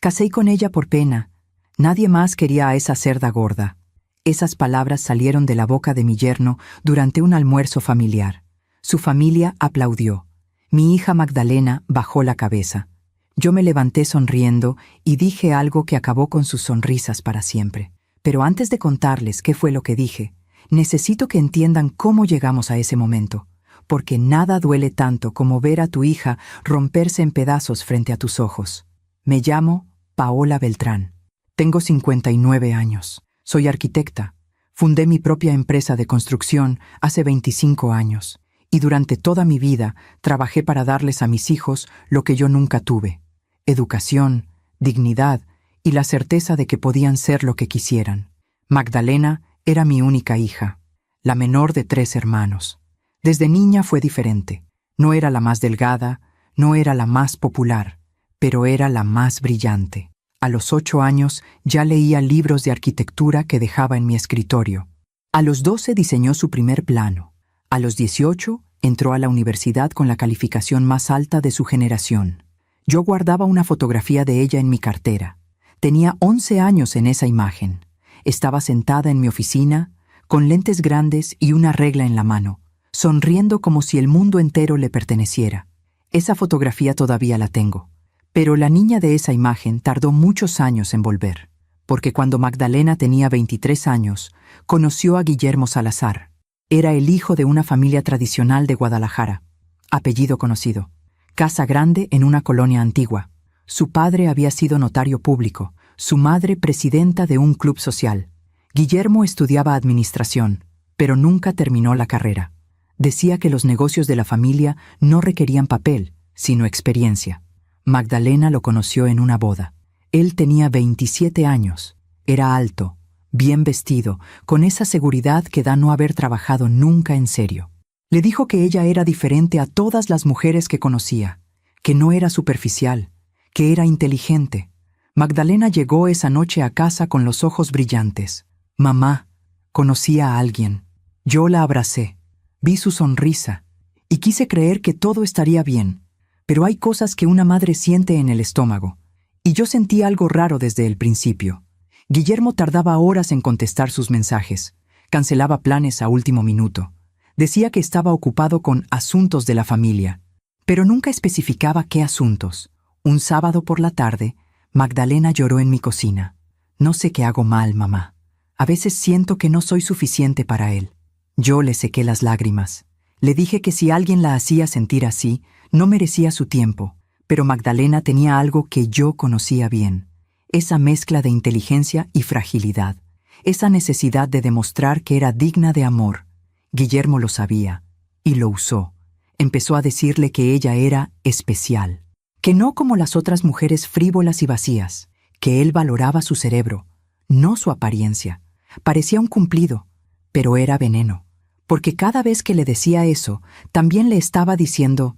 Casé con ella por pena. Nadie más quería a esa cerda gorda. Esas palabras salieron de la boca de mi yerno durante un almuerzo familiar. Su familia aplaudió. Mi hija Magdalena bajó la cabeza. Yo me levanté sonriendo y dije algo que acabó con sus sonrisas para siempre. Pero antes de contarles qué fue lo que dije, necesito que entiendan cómo llegamos a ese momento, porque nada duele tanto como ver a tu hija romperse en pedazos frente a tus ojos. Me llamo Paola Beltrán. Tengo 59 años. Soy arquitecta. Fundé mi propia empresa de construcción hace 25 años. Y durante toda mi vida trabajé para darles a mis hijos lo que yo nunca tuve: educación, dignidad y la certeza de que podían ser lo que quisieran. Magdalena era mi única hija, la menor de 3 hermanos. Desde niña fue diferente. No era la más delgada, no era la más popular, pero era la más brillante. A los 8 años ya leía libros de arquitectura que dejaba en mi escritorio. A los 12 diseñó su primer plano. A los 18 entró a la universidad con la calificación más alta de su generación. Yo guardaba una fotografía de ella en mi cartera. Tenía 11 años en esa imagen. Estaba sentada en mi oficina, con lentes grandes y una regla en la mano, sonriendo como si el mundo entero le perteneciera. Esa fotografía todavía la tengo. Pero la niña de esa imagen tardó muchos años en volver, porque cuando Magdalena tenía 23 años, conoció a Guillermo Salazar. Era el hijo de una familia tradicional de Guadalajara, apellido conocido, casa grande en una colonia antigua. Su padre había sido notario público, su madre presidenta de un club social. Guillermo estudiaba administración, pero nunca terminó la carrera. Decía que los negocios de la familia no requerían papel, sino experiencia. Magdalena lo conoció en una boda. Él tenía 27 años. Era alto, bien vestido, con esa seguridad que da no haber trabajado nunca en serio. Le dijo que ella era diferente a todas las mujeres que conocía, que no era superficial, que era inteligente. Magdalena llegó esa noche a casa con los ojos brillantes. Mamá, conocí a alguien. Yo la abracé, vi su sonrisa y quise creer que todo estaría bien. Pero hay cosas que una madre siente en el estómago, y yo sentí algo raro desde el principio. Guillermo tardaba horas en contestar sus mensajes, cancelaba planes a último minuto, decía que estaba ocupado con asuntos de la familia, pero nunca especificaba qué asuntos. Un sábado por la tarde, Magdalena lloró en mi cocina. No sé qué hago mal, mamá. A veces siento que no soy suficiente para él. Yo le sequé las lágrimas. Le dije que si alguien la hacía sentir así, no merecía su tiempo, pero Magdalena tenía algo que yo conocía bien. Esa mezcla de inteligencia y fragilidad. Esa necesidad de demostrar que era digna de amor. Guillermo lo sabía, y lo usó. Empezó a decirle que ella era especial. Que no como las otras mujeres frívolas y vacías. Que él valoraba su cerebro, no su apariencia. Parecía un cumplido, pero era veneno. Porque cada vez que le decía eso, también le estaba diciendo: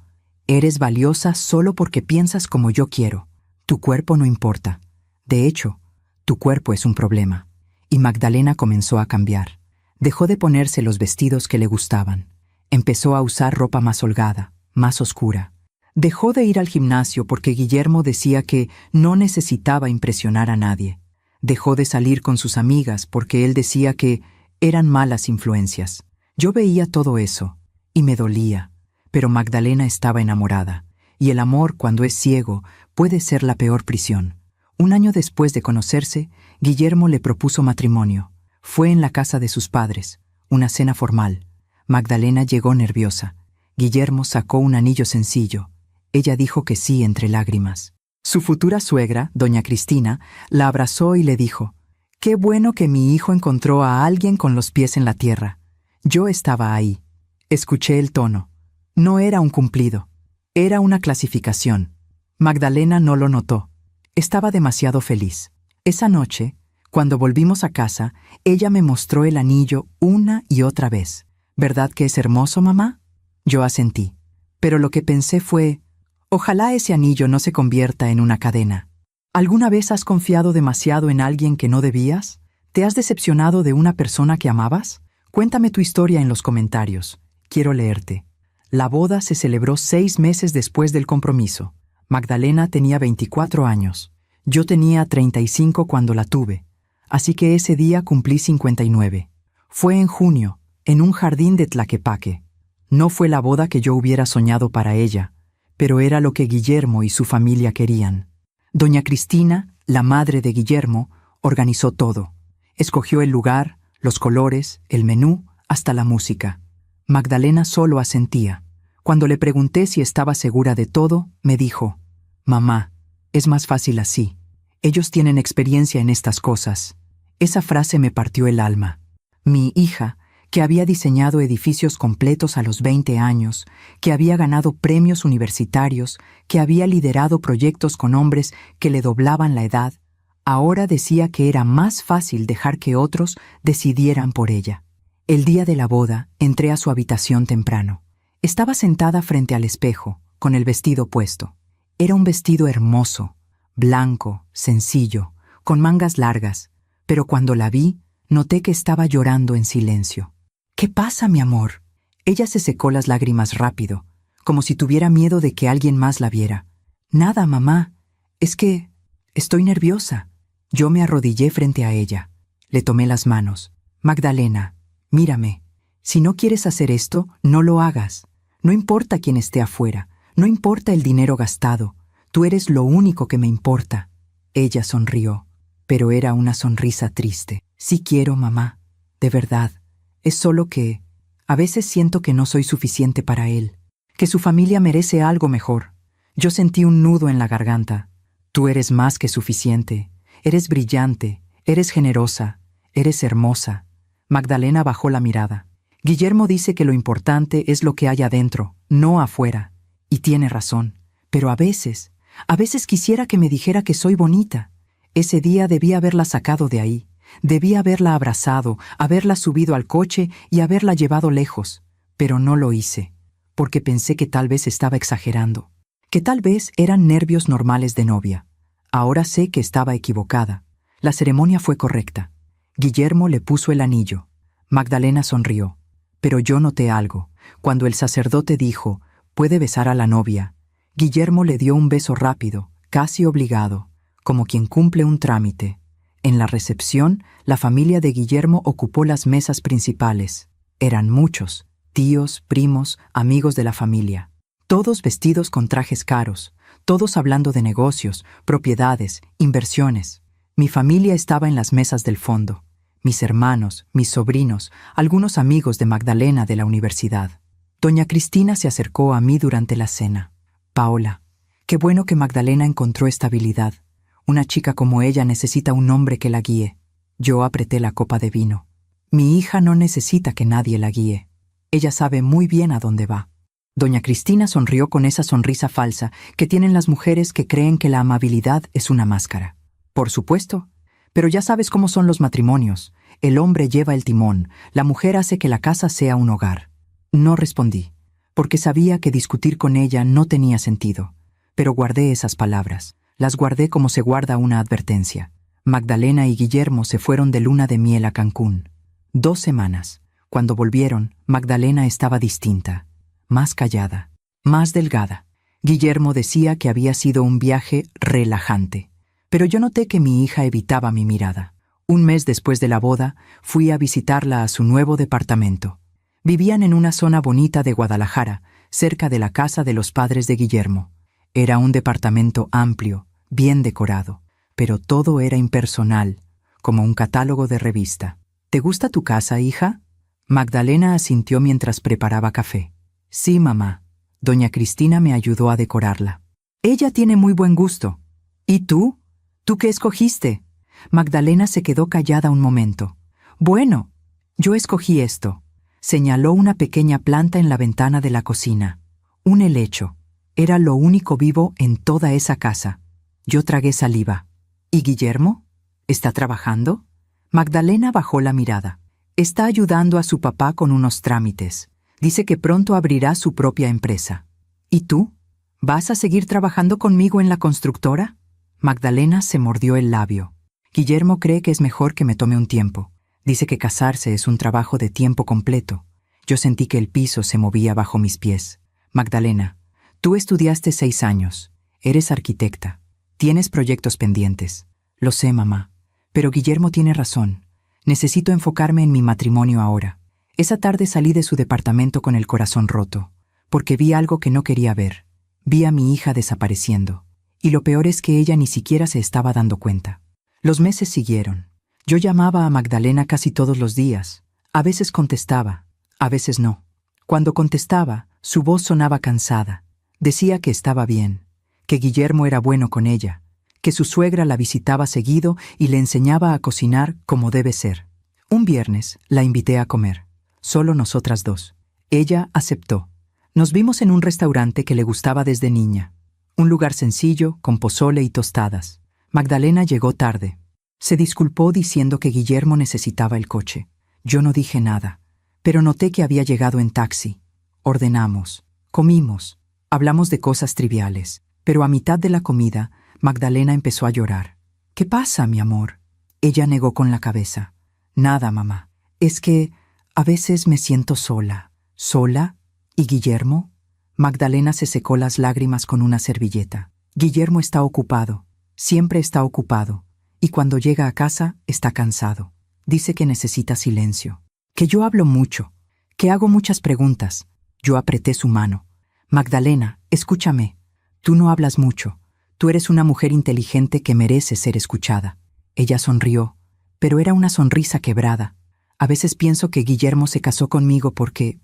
eres valiosa solo porque piensas como yo quiero. Tu cuerpo no importa. De hecho, tu cuerpo es un problema. Y Magdalena comenzó a cambiar. Dejó de ponerse los vestidos que le gustaban. Empezó a usar ropa más holgada, más oscura. Dejó de ir al gimnasio porque Guillermo decía que no necesitaba impresionar a nadie. Dejó de salir con sus amigas porque él decía que eran malas influencias. Yo veía todo eso, y me dolía. Pero Magdalena estaba enamorada, y el amor, cuando es ciego, puede ser la peor prisión. Un año después de conocerse, Guillermo le propuso matrimonio. Fue en la casa de sus padres, una cena formal. Magdalena llegó nerviosa. Guillermo sacó un anillo sencillo. Ella dijo que sí entre lágrimas. Su futura suegra, doña Cristina, la abrazó y le dijo: «Qué bueno que mi hijo encontró a alguien con los pies en la tierra». Yo estaba ahí. Escuché el tono. No era un cumplido. Era una clasificación. Magdalena no lo notó. Estaba demasiado feliz. Esa noche, cuando volvimos a casa, ella me mostró el anillo una y otra vez. «¿Verdad que es hermoso, mamá?». Yo asentí. Pero lo que pensé fue: ojalá ese anillo no se convierta en una cadena. ¿Alguna vez has confiado demasiado en alguien que no debías? ¿Te has decepcionado de una persona que amabas? Cuéntame tu historia en los comentarios. Quiero leerte. La boda se celebró 6 meses después del compromiso. Magdalena tenía 24 años. Yo tenía 35 cuando la tuve, así que ese día cumplí 59. Fue en junio, en un jardín de Tlaquepaque. No fue la boda que yo hubiera soñado para ella, pero era lo que Guillermo y su familia querían. Doña Cristina, la madre de Guillermo, organizó todo. Escogió el lugar, los colores, el menú, hasta la música. Magdalena solo asentía. Cuando le pregunté si estaba segura de todo, me dijo: «Mamá, es más fácil así. Ellos tienen experiencia en estas cosas». Esa frase me partió el alma. Mi hija, que había diseñado edificios completos a los 20 años, que había ganado premios universitarios, que había liderado proyectos con hombres que le doblaban la edad, ahora decía que era más fácil dejar que otros decidieran por ella. El día de la boda, entré a su habitación temprano. Estaba sentada frente al espejo, con el vestido puesto. Era un vestido hermoso, blanco, sencillo, con mangas largas, pero cuando la vi, noté que estaba llorando en silencio. «¿Qué pasa, mi amor?» Ella se secó las lágrimas rápido, como si tuviera miedo de que alguien más la viera. «Nada, mamá. Es que estoy nerviosa». Yo me arrodillé frente a ella. Le tomé las manos. «Magdalena, mírame. Si no quieres hacer esto, no lo hagas. No importa quién esté afuera. No importa el dinero gastado. Tú eres lo único que me importa». Ella sonrió, pero era una sonrisa triste. «Sí quiero, mamá. De verdad. Es solo que a veces siento que no soy suficiente para él, que su familia merece algo mejor». Yo sentí un nudo en la garganta. «Tú eres más que suficiente. Eres brillante, eres generosa, eres hermosa». Magdalena bajó la mirada. «Guillermo dice que lo importante es lo que hay adentro, no afuera. Y tiene razón. Pero a veces quisiera que me dijera que soy bonita. Ese día debí haberla sacado de ahí. Debí haberla abrazado, haberla subido al coche y haberla llevado lejos. Pero no lo hice, porque pensé que tal vez estaba exagerando, que tal vez eran nervios normales de novia. Ahora sé que estaba equivocada. La ceremonia fue correcta. Guillermo le puso el anillo. Magdalena sonrió. Pero yo noté algo. Cuando el sacerdote dijo: «Puede besar a la novia», Guillermo le dio un beso rápido, casi obligado, como quien cumple un trámite. En la recepción, la familia de Guillermo ocupó las mesas principales. Eran muchos: tíos, primos, amigos de la familia. Todos vestidos con trajes caros, todos hablando de negocios, propiedades, inversiones. Mi familia estaba en las mesas del fondo. Mis hermanos, mis sobrinos, algunos amigos de Magdalena de la universidad. Doña Cristina se acercó a mí durante la cena. «Paola, qué bueno que Magdalena encontró estabilidad. Una chica como ella necesita un hombre que la guíe». Yo apreté la copa de vino. «Mi hija no necesita que nadie la guíe. Ella sabe muy bien a dónde va». Doña Cristina sonrió con esa sonrisa falsa que tienen las mujeres que creen que la amabilidad es una máscara. «Por supuesto, pero ya sabes cómo son los matrimonios. El hombre lleva el timón, la mujer hace que la casa sea un hogar». No respondí, porque sabía que discutir con ella no tenía sentido, pero guardé esas palabras. Las guardé como se guarda una advertencia. Magdalena y Guillermo se fueron de luna de miel a Cancún. 2 semanas. Cuando volvieron, Magdalena estaba distinta, más callada, más delgada. Guillermo decía que había sido un viaje relajante, pero yo noté que mi hija evitaba mi mirada. Un mes después de la boda, fui a visitarla a su nuevo departamento. Vivían en una zona bonita de Guadalajara, cerca de la casa de los padres de Guillermo. Era un departamento amplio, bien decorado, pero todo era impersonal, como un catálogo de revista. «¿Te gusta tu casa, hija?» Magdalena asintió mientras preparaba café. «Sí, mamá. Doña Cristina me ayudó a decorarla. Ella tiene muy buen gusto. ¿Y tú? ¿Tú qué escogiste?» Magdalena se quedó callada un momento. «Bueno, yo escogí esto». Señaló una pequeña planta en la ventana de la cocina. Un helecho. Era lo único vivo en toda esa casa. Yo tragué saliva. «¿Y Guillermo? ¿Está trabajando?» Magdalena bajó la mirada. «Está ayudando a su papá con unos trámites. Dice que pronto abrirá su propia empresa». «¿Y tú? ¿Vas a seguir trabajando conmigo en la constructora?» Magdalena se mordió el labio. «Guillermo cree que es mejor que me tome un tiempo. Dice que casarse es un trabajo de tiempo completo». Yo sentí que el piso se movía bajo mis pies. «Magdalena, tú estudiaste 6 años. Eres arquitecta. Tienes proyectos pendientes. Lo sé, mamá. Pero Guillermo tiene razón. Necesito enfocarme en mi matrimonio ahora. Esa tarde salí de su departamento con el corazón roto, porque vi algo que no quería ver. Vi a mi hija desapareciendo. Y lo peor es que ella ni siquiera se estaba dando cuenta. Los meses siguieron. Yo llamaba a Magdalena casi todos los días. A veces contestaba, a veces no. Cuando contestaba, su voz sonaba cansada. Decía que estaba bien, que Guillermo era bueno con ella, que su suegra la visitaba seguido y le enseñaba a cocinar como debe ser. Un viernes la invité a comer, solo nosotras dos. Ella aceptó. Nos vimos en un restaurante que le gustaba desde niña. Un lugar sencillo, con pozole y tostadas. Magdalena llegó tarde. Se disculpó diciendo que Guillermo necesitaba el coche. Yo no dije nada, pero noté que había llegado en taxi. Ordenamos, comimos, hablamos de cosas triviales, pero a mitad de la comida, Magdalena empezó a llorar. ¿Qué pasa, mi amor? Ella negó con la cabeza. Nada, mamá. Es que a veces me siento sola. ¿Sola? ¿Y Guillermo? Magdalena se secó las lágrimas con una servilleta. Guillermo está ocupado. Siempre está ocupado. Y cuando llega a casa, está cansado. Dice que necesita silencio. Que yo hablo mucho. Que hago muchas preguntas. Yo apreté su mano. Magdalena, escúchame. Tú no hablas mucho. Tú eres una mujer inteligente que merece ser escuchada. Ella sonrió, pero era una sonrisa quebrada. A veces pienso que Guillermo se casó conmigo porque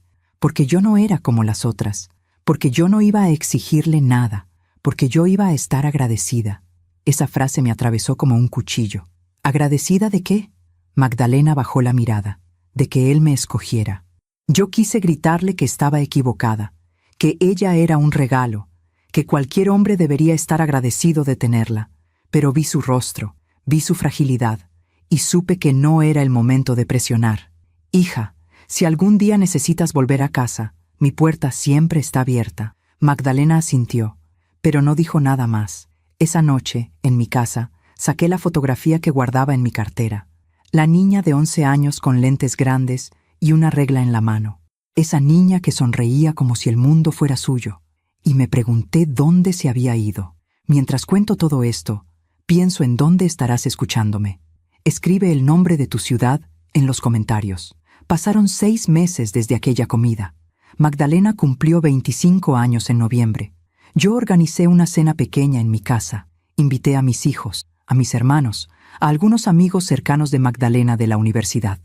yo no era como las otras, porque yo no iba a exigirle nada, porque yo iba a estar agradecida. Esa frase me atravesó como un cuchillo. ¿Agradecida de qué? Magdalena bajó la mirada. De que él me escogiera. Yo quise gritarle que estaba equivocada, que ella era un regalo, que cualquier hombre debería estar agradecido de tenerla, pero vi su rostro, vi su fragilidad, y supe que no era el momento de presionar. Hija, si algún día necesitas volver a casa, mi puerta siempre está abierta. Magdalena asintió, pero no dijo nada más. Esa noche, en mi casa, saqué la fotografía que guardaba en mi cartera. La niña de 11 años con lentes grandes y una regla en la mano. Esa niña que sonreía como si el mundo fuera suyo. Y me pregunté dónde se había ido. Mientras cuento todo esto, pienso en dónde estarás escuchándome. Escribe el nombre de tu ciudad en los comentarios. Pasaron 6 meses desde aquella comida. Magdalena cumplió 25 años en noviembre. Yo organicé una cena pequeña en mi casa. Invité a mis hijos, a mis hermanos, a algunos amigos cercanos de Magdalena de la universidad.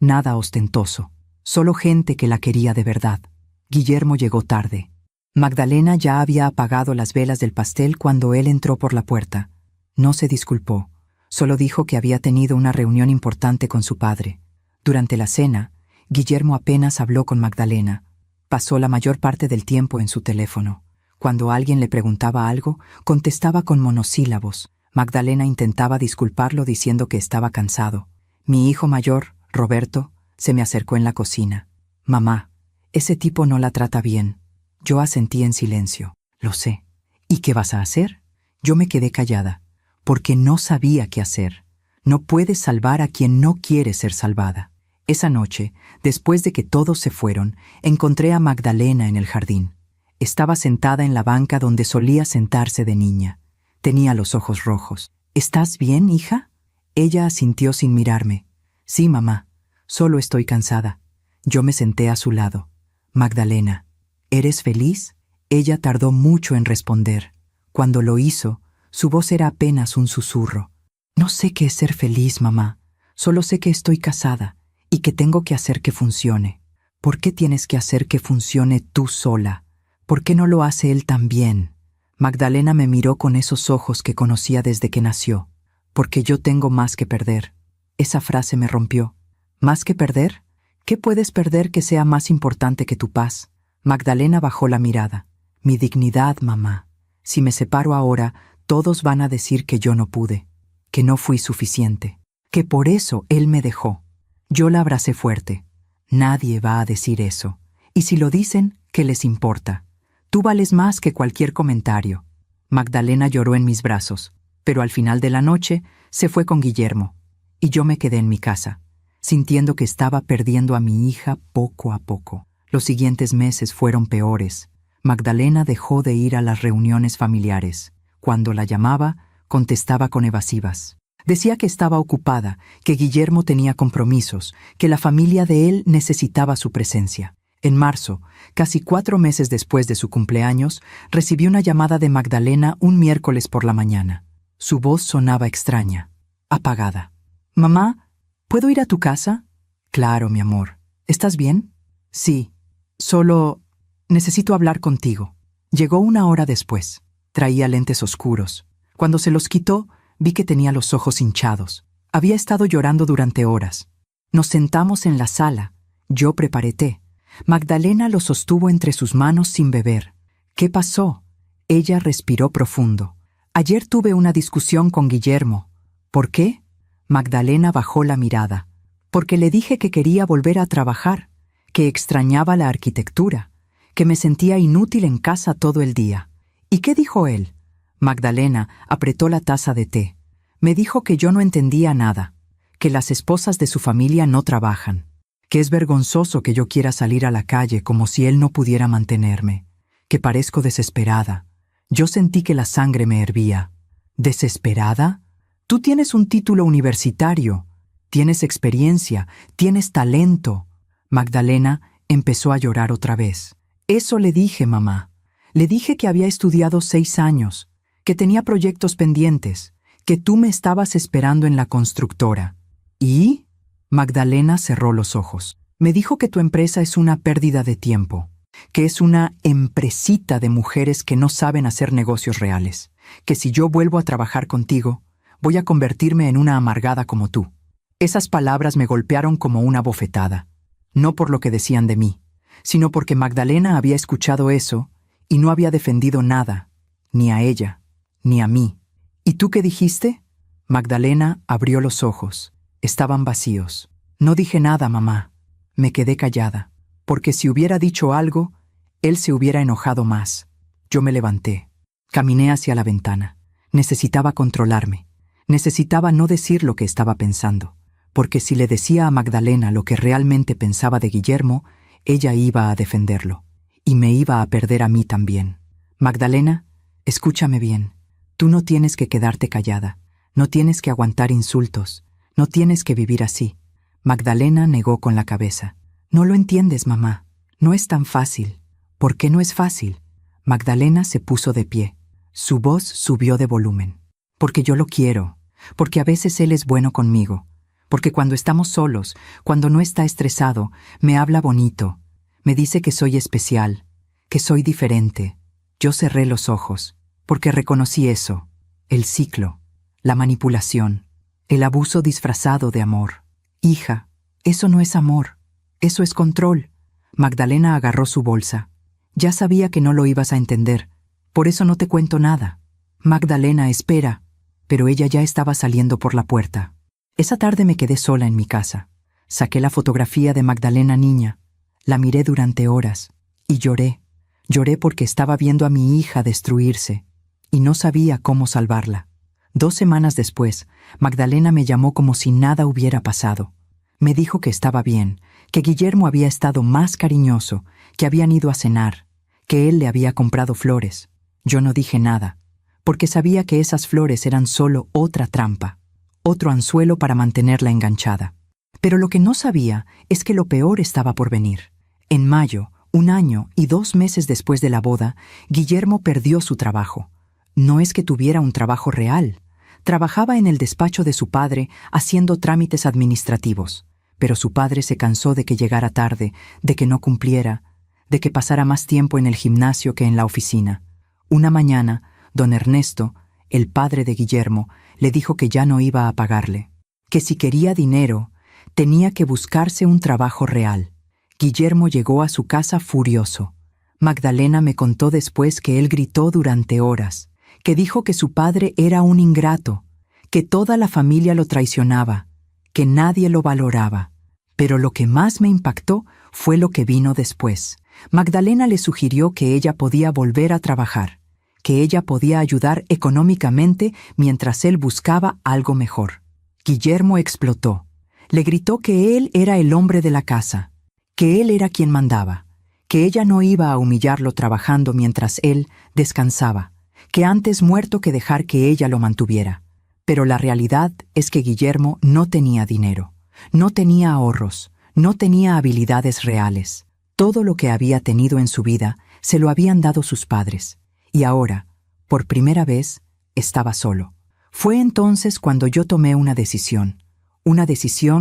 Nada ostentoso, solo gente que la quería de verdad. Guillermo llegó tarde. Magdalena ya había apagado las velas del pastel cuando él entró por la puerta. No se disculpó, solo dijo que había tenido una reunión importante con su padre. Durante la cena, Guillermo apenas habló con Magdalena. Pasó la mayor parte del tiempo en su teléfono. Cuando alguien le preguntaba algo, contestaba con monosílabos. Magdalena intentaba disculparlo diciendo que estaba cansado. Mi hijo mayor, Roberto, se me acercó en la cocina. Mamá, ese tipo no la trata bien. Yo asentí en silencio. Lo sé. ¿Y qué vas a hacer? Yo me quedé callada, porque no sabía qué hacer. No puedes salvar a quien no quiere ser salvada. Esa noche, después de que todos se fueron, encontré a Magdalena en el jardín. Estaba sentada en la banca donde solía sentarse de niña. Tenía los ojos rojos. ¿Estás bien, hija? Ella asintió sin mirarme. Sí, mamá. Solo estoy cansada. Yo me senté a su lado. Magdalena, ¿eres feliz? Ella tardó mucho en responder. Cuando lo hizo, su voz era apenas un susurro. No sé qué es ser feliz, mamá. Solo sé que estoy casada y que tengo que hacer que funcione. ¿Por qué tienes que hacer que funcione tú sola? ¿Por qué no lo hace él también? Magdalena me miró con esos ojos que conocía desde que nació. Porque yo tengo más que perder. Esa frase me rompió. ¿Más que perder? ¿Qué puedes perder que sea más importante que tu paz? Magdalena bajó la mirada. Mi dignidad, mamá. Si me separo ahora, todos van a decir que yo no pude, que no fui suficiente, que por eso él me dejó. Yo la abracé fuerte. Nadie va a decir eso. Y si lo dicen, ¿qué les importa? Tú vales más que cualquier comentario. Magdalena lloró en mis brazos, pero al final de la noche se fue con Guillermo. Y yo me quedé en mi casa, sintiendo que estaba perdiendo a mi hija poco a poco. Los siguientes meses fueron peores. Magdalena dejó de ir a las reuniones familiares. Cuando la llamaba, contestaba con evasivas. Decía que estaba ocupada, que Guillermo tenía compromisos, que la familia de él necesitaba su presencia. En marzo, casi 4 meses después de su cumpleaños, recibí una llamada de Magdalena un miércoles por la mañana. Su voz sonaba extraña, apagada. «Mamá, ¿puedo ir a tu casa?» «Claro, mi amor. ¿Estás bien?» «Sí. Solo necesito hablar contigo». Llegó 1 hora después. Traía lentes oscuros. Cuando se los quitó, vi que tenía los ojos hinchados. Había estado llorando durante horas. Nos sentamos en la sala. Yo preparé té. Magdalena lo sostuvo entre sus manos sin beber. «¿Qué pasó?» Ella respiró profundo. «Ayer tuve una discusión con Guillermo». «¿Por qué?» Magdalena bajó la mirada. «Porque le dije que quería volver a trabajar, que extrañaba la arquitectura, que me sentía inútil en casa todo el día». «¿Y qué dijo él?» Magdalena apretó la taza de té. «Me dijo que yo no entendía nada, que las esposas de su familia no trabajan, que es vergonzoso que yo quiera salir a la calle como si él no pudiera mantenerme, que parezco desesperada». Yo sentí que la sangre me hervía. «¿Desesperada? Tú tienes un título universitario, tienes experiencia, tienes talento». Magdalena empezó a llorar otra vez. «Eso le dije, mamá. Le dije que había estudiado 6 años, que tenía proyectos pendientes, que tú me estabas esperando en la constructora». «¿Y?» Magdalena cerró los ojos. «Me dijo que tu empresa es una pérdida de tiempo, que es una empresita de mujeres que no saben hacer negocios reales, que si yo vuelvo a trabajar contigo, voy a convertirme en una amargada como tú». Esas palabras me golpearon como una bofetada, no por lo que decían de mí, sino porque Magdalena había escuchado eso y no había defendido nada, ni a ella, ni a mí. «¿Y tú qué dijiste?» Magdalena abrió los ojos. Estaban vacíos. «No dije nada, mamá». Me quedé callada, porque si hubiera dicho algo, él se hubiera enojado más. Yo me levanté. Caminé hacia la ventana. Necesitaba controlarme. Necesitaba no decir lo que estaba pensando, porque si le decía a Magdalena lo que realmente pensaba de Guillermo, ella iba a defenderlo, y me iba a perder a mí también. «Magdalena, escúchame bien. Tú no tienes que quedarte callada. No tienes que aguantar insultos. No tienes que vivir así». Magdalena negó con la cabeza. «No lo entiendes, mamá. No es tan fácil». «¿Por qué no es fácil?» Magdalena se puso de pie. Su voz subió de volumen. «Porque yo lo quiero. Porque a veces él es bueno conmigo. Porque cuando estamos solos, cuando no está estresado, me habla bonito. Me dice que soy especial, que soy diferente». Yo cerré los ojos, porque reconocí eso. El ciclo, la manipulación, el abuso disfrazado de amor. «Hija, eso no es amor. Eso es control». Magdalena agarró su bolsa. «Ya sabía que no lo ibas a entender. Por eso no te cuento nada». «Magdalena, espera». Pero ella ya estaba saliendo por la puerta. Esa tarde me quedé sola en mi casa. Saqué la fotografía de Magdalena niña. La miré durante horas. Y lloré. Lloré porque estaba viendo a mi hija destruirse. Y no sabía cómo salvarla. 2 semanas después, Magdalena me llamó como si nada hubiera pasado. Me dijo que estaba bien, que Guillermo había estado más cariñoso, que habían ido a cenar, que él le había comprado flores. Yo no dije nada, porque sabía que esas flores eran solo otra trampa, otro anzuelo para mantenerla enganchada. Pero lo que no sabía es que lo peor estaba por venir. En mayo, 1 año y 2 meses después de la boda, Guillermo perdió su trabajo. No es que tuviera un trabajo real. Trabajaba en el despacho de su padre haciendo trámites administrativos, pero su padre se cansó de que llegara tarde, de que no cumpliera, de que pasara más tiempo en el gimnasio que en la oficina. Una mañana, don Ernesto, el padre de Guillermo, le dijo que ya no iba a pagarle, que si quería dinero, tenía que buscarse un trabajo real. Guillermo llegó a su casa furioso. Magdalena me contó después que él gritó durante horas, que dijo que su padre era un ingrato, que toda la familia lo traicionaba, que nadie lo valoraba. Pero lo que más me impactó fue lo que vino después. Magdalena le sugirió que ella podía volver a trabajar, que ella podía ayudar económicamente mientras él buscaba algo mejor. Guillermo explotó. Le gritó que él era el hombre de la casa, que él era quien mandaba, que ella no iba a humillarlo trabajando mientras él descansaba, que antes muerto que dejar que ella lo mantuviera. Pero la realidad es que Guillermo no tenía dinero, no tenía ahorros, no tenía habilidades reales. Todo lo que había tenido en su vida se lo habían dado sus padres, y ahora, por primera vez, estaba solo. Fue entonces cuando yo tomé una decisión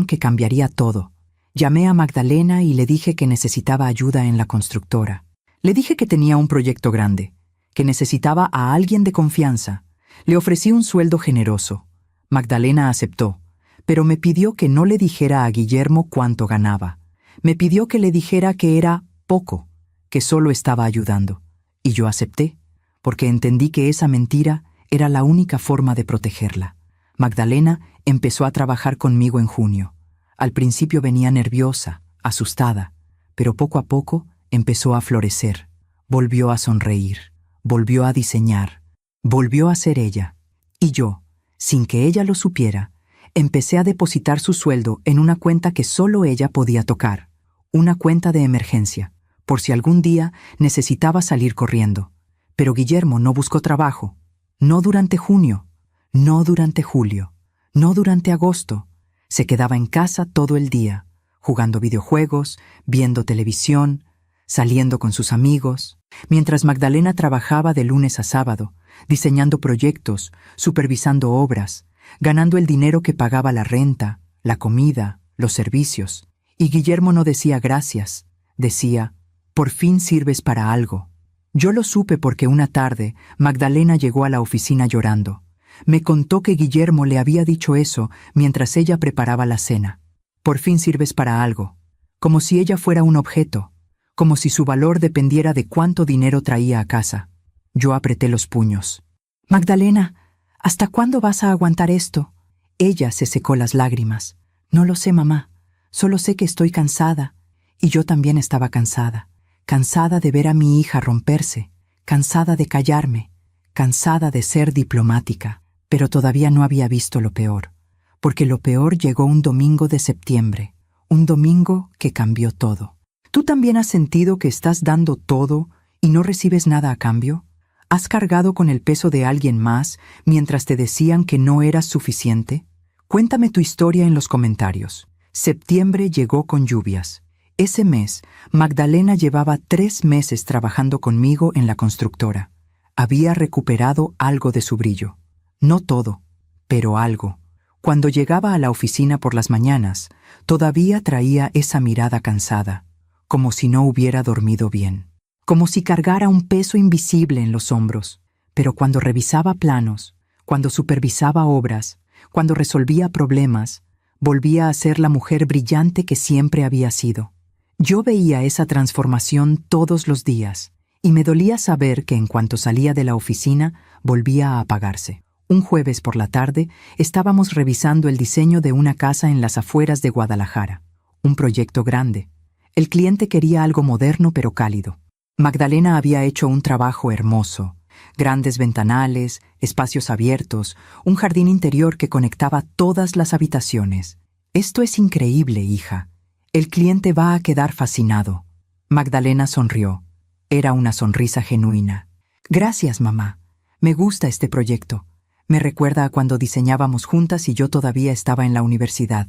que cambiaría todo. Llamé a Magdalena y le dije que necesitaba ayuda en la constructora. Le dije que tenía un proyecto grande, que necesitaba a alguien de confianza. Le ofrecí un sueldo generoso. Magdalena aceptó, pero me pidió que no le dijera a Guillermo cuánto ganaba. Me pidió que le dijera que era poco, que solo estaba ayudando. Y yo acepté, porque entendí que esa mentira era la única forma de protegerla. Magdalena empezó a trabajar conmigo en junio. Al principio venía nerviosa, asustada, pero poco a poco empezó a florecer. Volvió a sonreír, volvió a diseñar, volvió a ser ella. Y yo, sin que ella lo supiera, empecé a depositar su sueldo en una cuenta que solo ella podía tocar, una cuenta de emergencia, por si algún día necesitaba salir corriendo. Pero Guillermo no buscó trabajo, no durante junio, no durante julio, no durante agosto. Se quedaba en casa todo el día, jugando videojuegos, viendo televisión, saliendo con sus amigos, mientras Magdalena trabajaba de lunes a sábado, diseñando proyectos, supervisando obras, ganando el dinero que pagaba la renta, la comida, los servicios. Y Guillermo no decía gracias, decía, por fin sirves para algo. Yo lo supe porque una tarde Magdalena llegó a la oficina llorando. Me contó que Guillermo le había dicho eso mientras ella preparaba la cena. Por fin sirves para algo, como si ella fuera un objeto, como si su valor dependiera de cuánto dinero traía a casa. Yo apreté los puños. Magdalena, ¿hasta cuándo vas a aguantar esto? Ella se secó las lágrimas. No lo sé, mamá. Solo sé que estoy cansada. Y yo también estaba cansada. Cansada de ver a mi hija romperse. Cansada de callarme. Cansada de ser diplomática. Pero todavía no había visto lo peor. Porque lo peor llegó un domingo de septiembre. Un domingo que cambió todo. ¿Tú también has sentido que estás dando todo y no recibes nada a cambio? ¿Has cargado con el peso de alguien más mientras te decían que no eras suficiente? Cuéntame tu historia en los comentarios. Septiembre llegó con lluvias. Ese mes, Magdalena llevaba 3 meses trabajando conmigo en la constructora. Había recuperado algo de su brillo. No todo, pero algo. Cuando llegaba a la oficina por las mañanas, todavía traía esa mirada cansada, como si no hubiera dormido bien, como si cargara un peso invisible en los hombros. Pero cuando revisaba planos, cuando supervisaba obras, cuando resolvía problemas, volvía a ser la mujer brillante que siempre había sido. Yo veía esa transformación todos los días, y me dolía saber que en cuanto salía de la oficina, volvía a apagarse. Un jueves por la tarde, estábamos revisando el diseño de una casa en las afueras de Guadalajara. Un proyecto grande. El cliente quería algo moderno pero cálido. Magdalena había hecho un trabajo hermoso. Grandes ventanales, espacios abiertos, un jardín interior que conectaba todas las habitaciones. Esto es increíble, hija. El cliente va a quedar fascinado. Magdalena sonrió. Era una sonrisa genuina. Gracias, mamá. Me gusta este proyecto. Me recuerda a cuando diseñábamos juntas y yo todavía estaba en la universidad.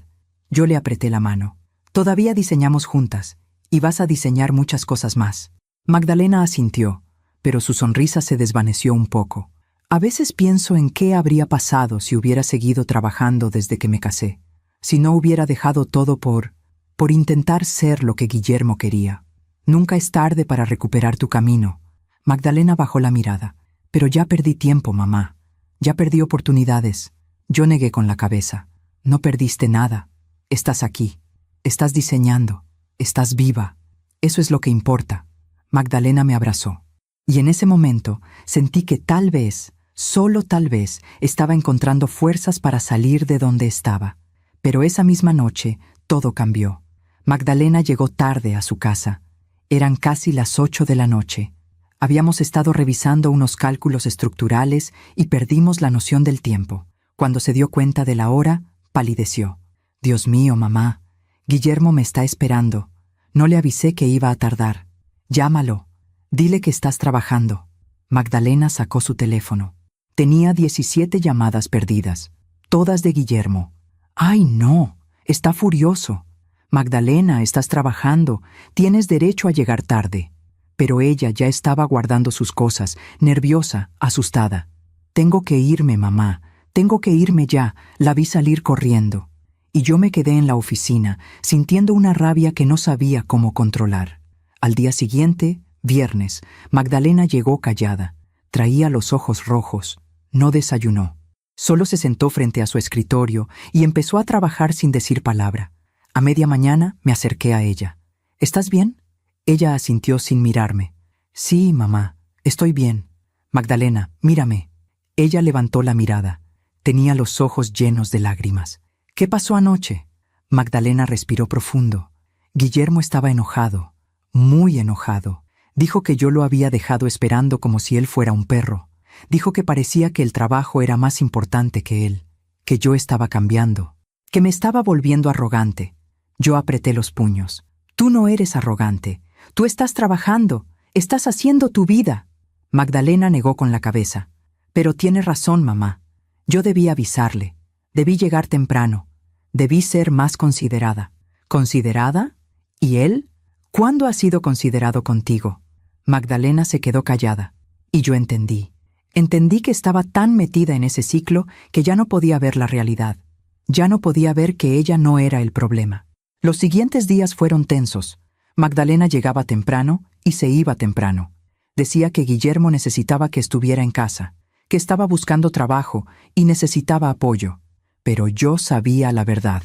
Yo le apreté la mano. Todavía diseñamos juntas, y vas a diseñar muchas cosas más. Magdalena asintió, pero su sonrisa se desvaneció un poco. A veces pienso en qué habría pasado si hubiera seguido trabajando desde que me casé, si no hubiera dejado todo por intentar ser lo que Guillermo quería. Nunca es tarde para recuperar tu camino. Magdalena bajó la mirada. Pero ya perdí tiempo, mamá. Ya perdí oportunidades. Yo negué con la cabeza. No perdiste nada. Estás aquí. Estás diseñando. Estás viva. Eso es lo que importa. Magdalena me abrazó. Y en ese momento sentí que tal vez, solo tal vez, estaba encontrando fuerzas para salir de donde estaba. Pero esa misma noche, todo cambió. Magdalena llegó tarde a su casa. Eran casi las 8 de la noche. Habíamos estado revisando unos cálculos estructurales y perdimos la noción del tiempo. Cuando se dio cuenta de la hora, palideció. Dios mío, mamá. Guillermo me está esperando. No le avisé que iba a tardar. Llámalo. Dile que estás trabajando. Magdalena sacó su teléfono. Tenía 17 llamadas perdidas, todas de Guillermo. ¡Ay, no! Está furioso. Magdalena, estás trabajando. Tienes derecho a llegar tarde. Pero ella ya estaba guardando sus cosas, nerviosa, asustada. Tengo que irme, mamá. Tengo que irme ya. La vi salir corriendo. Y yo me quedé en la oficina, sintiendo una rabia que no sabía cómo controlar. Al día siguiente, viernes, Magdalena llegó callada. Traía los ojos rojos. No desayunó. Solo se sentó frente a su escritorio y empezó a trabajar sin decir palabra. A media mañana me acerqué a ella. ¿Estás bien? Ella asintió sin mirarme. Sí, mamá, estoy bien. Magdalena, mírame. Ella levantó la mirada. Tenía los ojos llenos de lágrimas. ¿Qué pasó anoche? Magdalena respiró profundo. Guillermo estaba enojado, muy enojado. Dijo que yo lo había dejado esperando como si él fuera un perro. Dijo que parecía que el trabajo era más importante que él, que yo estaba cambiando, que me estaba volviendo arrogante. Yo apreté los puños. Tú no eres arrogante. Tú estás trabajando. Estás haciendo tu vida. Magdalena negó con la cabeza. Pero tiene razón, mamá. Yo debí avisarle. Debí llegar temprano. Debí ser más considerada. ¿Considerada? ¿Y él? ¿Cuándo ha sido considerado contigo? Magdalena se quedó callada. Y yo entendí. Entendí que estaba tan metida en ese ciclo que ya no podía ver la realidad. Ya no podía ver que ella no era el problema. Los siguientes días fueron tensos. Magdalena llegaba temprano y se iba temprano. Decía que Guillermo necesitaba que estuviera en casa, que estaba buscando trabajo y necesitaba apoyo. Pero yo sabía la verdad.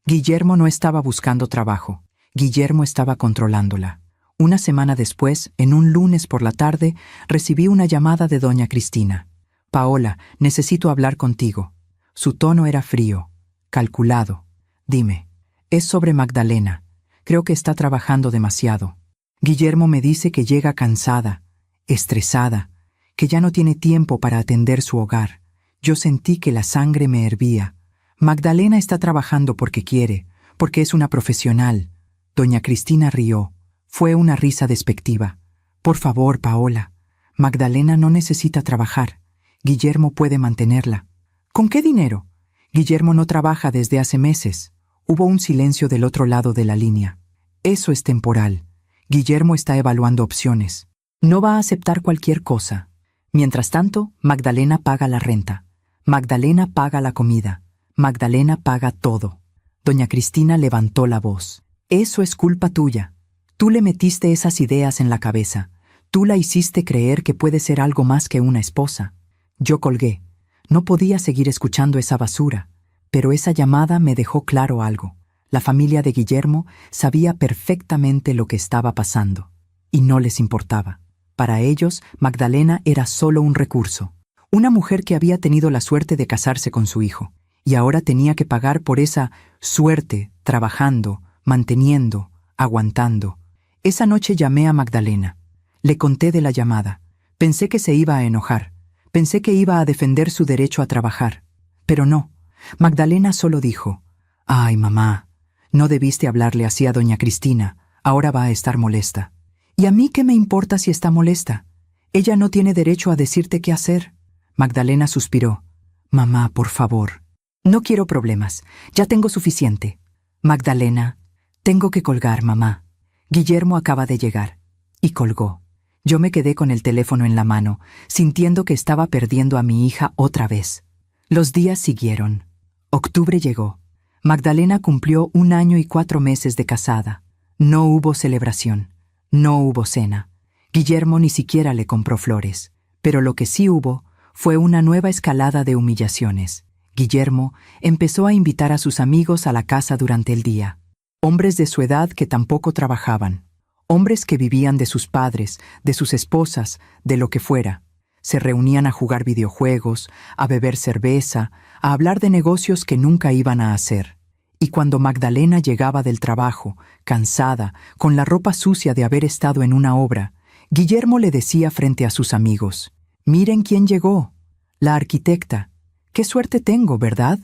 Guillermo no estaba buscando trabajo. Guillermo estaba controlándola. Una semana después, en un lunes por la tarde, recibí una llamada de doña Cristina. Paola, necesito hablar contigo. Su tono era frío, calculado. Dime, es sobre Magdalena. Creo que está trabajando demasiado. Guillermo me dice que llega cansada, estresada, que ya no tiene tiempo para atender su hogar. Yo sentí que la sangre me hervía. Magdalena está trabajando porque quiere, porque es una profesional. Doña Cristina rió. Fue una risa despectiva. Por favor, Paola. Magdalena no necesita trabajar. Guillermo puede mantenerla. ¿Con qué dinero? Guillermo no trabaja desde hace meses. Hubo un silencio del otro lado de la línea. Eso es temporal. Guillermo está evaluando opciones. No va a aceptar cualquier cosa. Mientras tanto, Magdalena paga la renta. Magdalena paga la comida. Magdalena paga todo. Doña Cristina levantó la voz. Eso es culpa tuya. Tú le metiste esas ideas en la cabeza. Tú la hiciste creer que puede ser algo más que una esposa. Yo colgué. No podía seguir escuchando esa basura. Pero esa llamada me dejó claro algo. La familia de Guillermo sabía perfectamente lo que estaba pasando. Y no les importaba. Para ellos, Magdalena era solo un recurso. Una mujer que había tenido la suerte de casarse con su hijo. Y ahora tenía que pagar por esa suerte, trabajando, manteniendo, aguantando. Esa noche llamé a Magdalena. Le conté de la llamada. Pensé que se iba a enojar. Pensé que iba a defender su derecho a trabajar. Pero no. Magdalena solo dijo, «Ay, mamá, no debiste hablarle así a doña Cristina. Ahora va a estar molesta». ¿Y a mí qué me importa si está molesta? Ella no tiene derecho a decirte qué hacer. Magdalena suspiró. «Mamá, por favor. No quiero problemas. Ya tengo suficiente». «Magdalena, tengo que colgar, mamá. Guillermo acaba de llegar». Y colgó. Yo me quedé con el teléfono en la mano, sintiendo que estaba perdiendo a mi hija otra vez. Los días siguieron. Octubre llegó. Magdalena cumplió 1 año y 4 meses de casada. No hubo celebración. No hubo cena. Guillermo ni siquiera le compró flores. Pero lo que sí hubo fue una nueva escalada de humillaciones. Guillermo empezó a invitar a sus amigos a la casa durante el día. Hombres de su edad que tampoco trabajaban. Hombres que vivían de sus padres, de sus esposas, de lo que fuera. Se reunían a jugar videojuegos, a beber cerveza, a hablar de negocios que nunca iban a hacer. Y cuando Magdalena llegaba del trabajo, cansada, con la ropa sucia de haber estado en una obra, Guillermo le decía frente a sus amigos, «Miren quién llegó, la arquitecta. Qué suerte tengo, ¿verdad?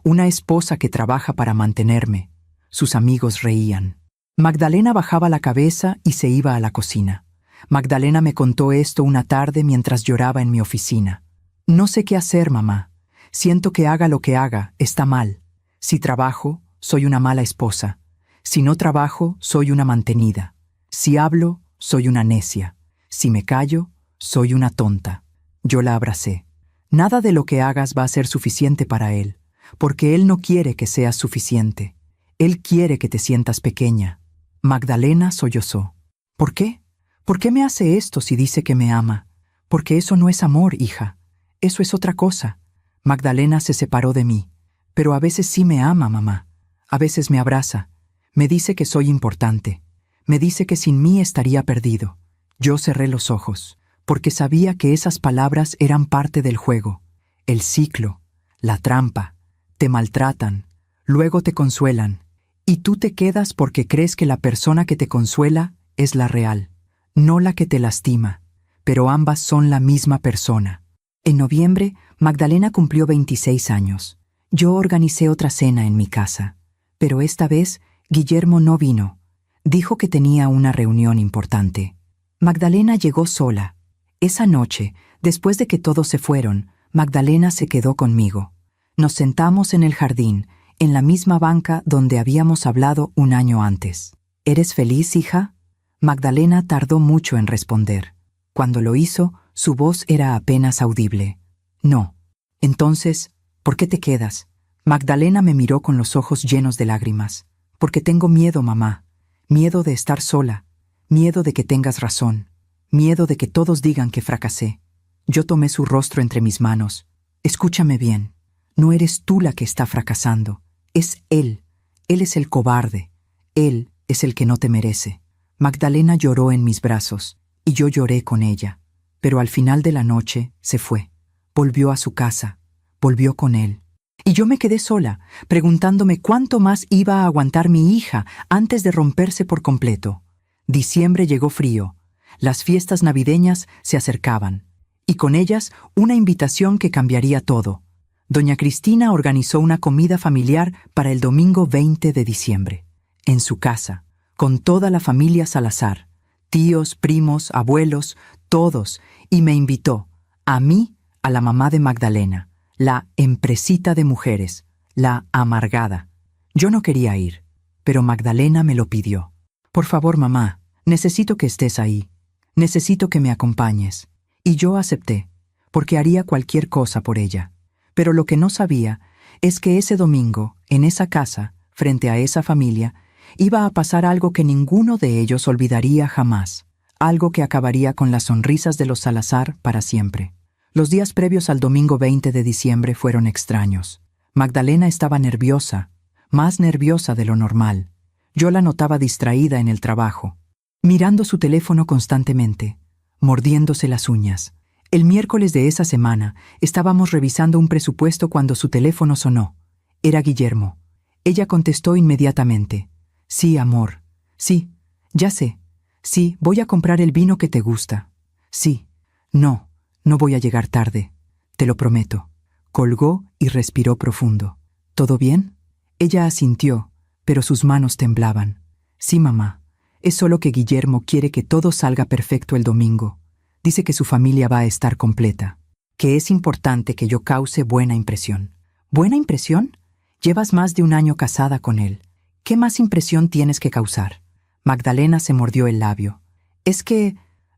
Una esposa que trabaja para mantenerme». Sus amigos reían. Magdalena bajaba la cabeza y se iba a la cocina. Magdalena me contó esto una tarde mientras lloraba en mi oficina. No sé qué hacer, mamá. Siento que haga lo que haga, está mal. Si trabajo, soy una mala esposa. Si no trabajo, soy una mantenida. Si hablo, soy una necia. Si me callo, soy una tonta. Yo la abracé. Nada de lo que hagas va a ser suficiente para él, porque él no quiere que seas suficiente. Él quiere que te sientas pequeña. Magdalena sollozó. ¿Por qué? ¿Por qué me hace esto si dice que me ama? Porque eso no es amor, hija. Eso es otra cosa. Magdalena se separó de mí. Pero a veces sí me ama, mamá. A veces me abraza. Me dice que soy importante. Me dice que sin mí estaría perdido. Yo cerré los ojos, porque sabía que esas palabras eran parte del juego. El ciclo, la trampa. Te maltratan, luego te consuelan. Y tú te quedas porque crees que la persona que te consuela es la real, no la que te lastima. Pero ambas son la misma persona. En noviembre, Magdalena cumplió 26 años. Yo organicé otra cena en mi casa. Pero esta vez, Guillermo no vino. Dijo que tenía una reunión importante. Magdalena llegó sola. Esa noche, después de que todos se fueron, Magdalena se quedó conmigo. Nos sentamos en el jardín, en la misma banca donde habíamos hablado un año antes. ¿Eres feliz, hija? Magdalena tardó mucho en responder. Cuando lo hizo, su voz era apenas audible. No. Entonces, ¿por qué te quedas? Magdalena me miró con los ojos llenos de lágrimas. Porque tengo miedo, mamá. Miedo de estar sola. Miedo de que tengas razón. Miedo de que todos digan que fracasé. Yo tomé su rostro entre mis manos. Escúchame bien. No eres tú la que está fracasando. Es él. Él es el cobarde. Él es el que no te merece. Magdalena lloró en mis brazos, y yo lloré con ella. Pero al final de la noche se fue. Volvió a su casa. Volvió con él. Y yo me quedé sola, preguntándome cuánto más iba a aguantar mi hija antes de romperse por completo. Diciembre llegó frío. Las fiestas navideñas se acercaban. Y con ellas una invitación que cambiaría todo. Doña Cristina organizó una comida familiar para el domingo 20 de diciembre. En su casa, con toda la familia Salazar. Tíos, primos, abuelos, todos. Y me invitó, a mí, a la mamá de Magdalena. La empresita de mujeres, la amargada. Yo no quería ir, pero Magdalena me lo pidió. Por favor, mamá, necesito que estés ahí. Necesito que me acompañes. Y yo acepté, porque haría cualquier cosa por ella. Pero lo que no sabía es que ese domingo, en esa casa, frente a esa familia, iba a pasar algo que ninguno de ellos olvidaría jamás. Algo que acabaría con las sonrisas de los Salazar para siempre. Los días previos al domingo 20 de diciembre fueron extraños. Magdalena estaba nerviosa, más nerviosa de lo normal. Yo la notaba distraída en el trabajo, mirando su teléfono constantemente, mordiéndose las uñas. El miércoles de esa semana estábamos revisando un presupuesto cuando su teléfono sonó. Era Guillermo. Ella contestó inmediatamente. Sí, amor. Sí, ya sé. Sí, voy a comprar el vino que te gusta. Sí. No. No voy a llegar tarde, te lo prometo. Colgó y respiró profundo. ¿Todo bien? Ella asintió, pero sus manos temblaban. Sí, mamá. Es solo que Guillermo quiere que todo salga perfecto el domingo. Dice que su familia va a estar completa. Que es importante que yo cause buena impresión. ¿Buena impresión? Llevas más de un año casada con él. ¿Qué más impresión tienes que causar? Magdalena se mordió el labio. Es que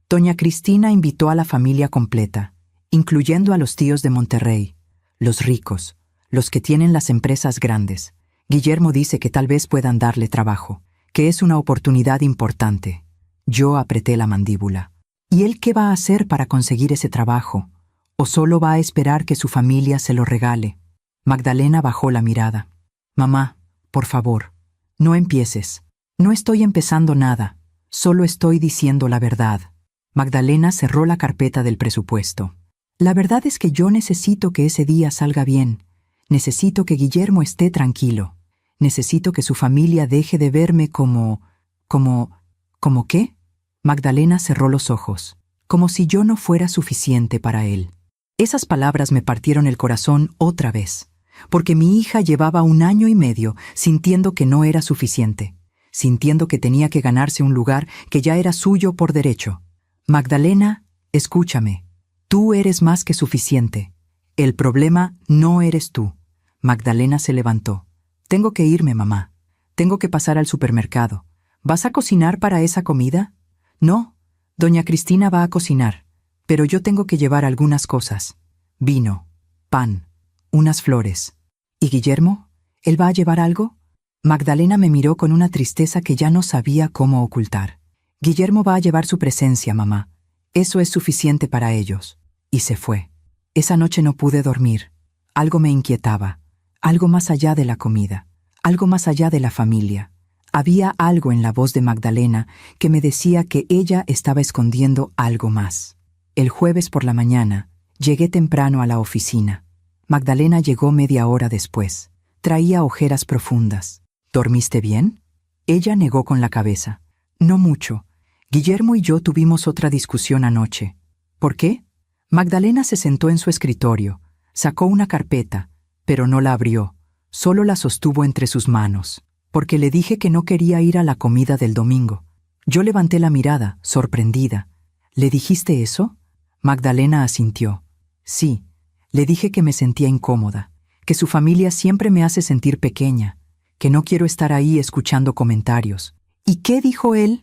doña Cristina invitó a la familia completa, incluyendo a los tíos de Monterrey, los ricos, los que tienen las empresas grandes. Guillermo dice que tal vez puedan darle trabajo, que es una oportunidad importante. Yo apreté la mandíbula. ¿Y él qué va a hacer para conseguir ese trabajo? ¿O solo va a esperar que su familia se lo regale? Magdalena bajó la mirada. Mamá, por favor, no empieces. No estoy empezando nada, solo estoy diciendo la verdad. Magdalena cerró la carpeta del presupuesto. La verdad es que yo necesito que ese día salga bien. Necesito que Guillermo esté tranquilo. Necesito que su familia deje de verme ¿Cómo qué? Magdalena cerró los ojos, como si yo no fuera suficiente para él. Esas palabras me partieron el corazón otra vez, porque mi hija llevaba 1 año y medio sintiendo que no era suficiente, sintiendo que tenía que ganarse un lugar que ya era suyo por derecho. Magdalena, escúchame. Tú eres más que suficiente. El problema no eres tú. Magdalena se levantó. Tengo que irme, mamá. Tengo que pasar al supermercado. ¿Vas a cocinar para esa comida? No, doña Cristina va a cocinar, pero yo tengo que llevar algunas cosas. Vino, pan, unas flores. ¿Y Guillermo? ¿Él va a llevar algo? Magdalena me miró con una tristeza que ya no sabía cómo ocultar. Guillermo va a llevar su presencia, mamá. Eso es suficiente para ellos. Y se fue. Esa noche no pude dormir. Algo me inquietaba. Algo más allá de la comida. Algo más allá de la familia. Había algo en la voz de Magdalena que me decía que ella estaba escondiendo algo más. El jueves por la mañana, llegué temprano a la oficina. Magdalena llegó media hora después. Traía ojeras profundas. ¿Dormiste bien? Ella negó con la cabeza. No mucho. Guillermo y yo tuvimos otra discusión anoche. ¿Por qué? Magdalena se sentó en su escritorio, sacó una carpeta, pero no la abrió, solo la sostuvo entre sus manos, porque le dije que no quería ir a la comida del domingo. Yo levanté la mirada, sorprendida. ¿Le dijiste eso? Magdalena asintió. Sí, le dije que me sentía incómoda, que su familia siempre me hace sentir pequeña, que no quiero estar ahí escuchando comentarios. ¿Y qué dijo él?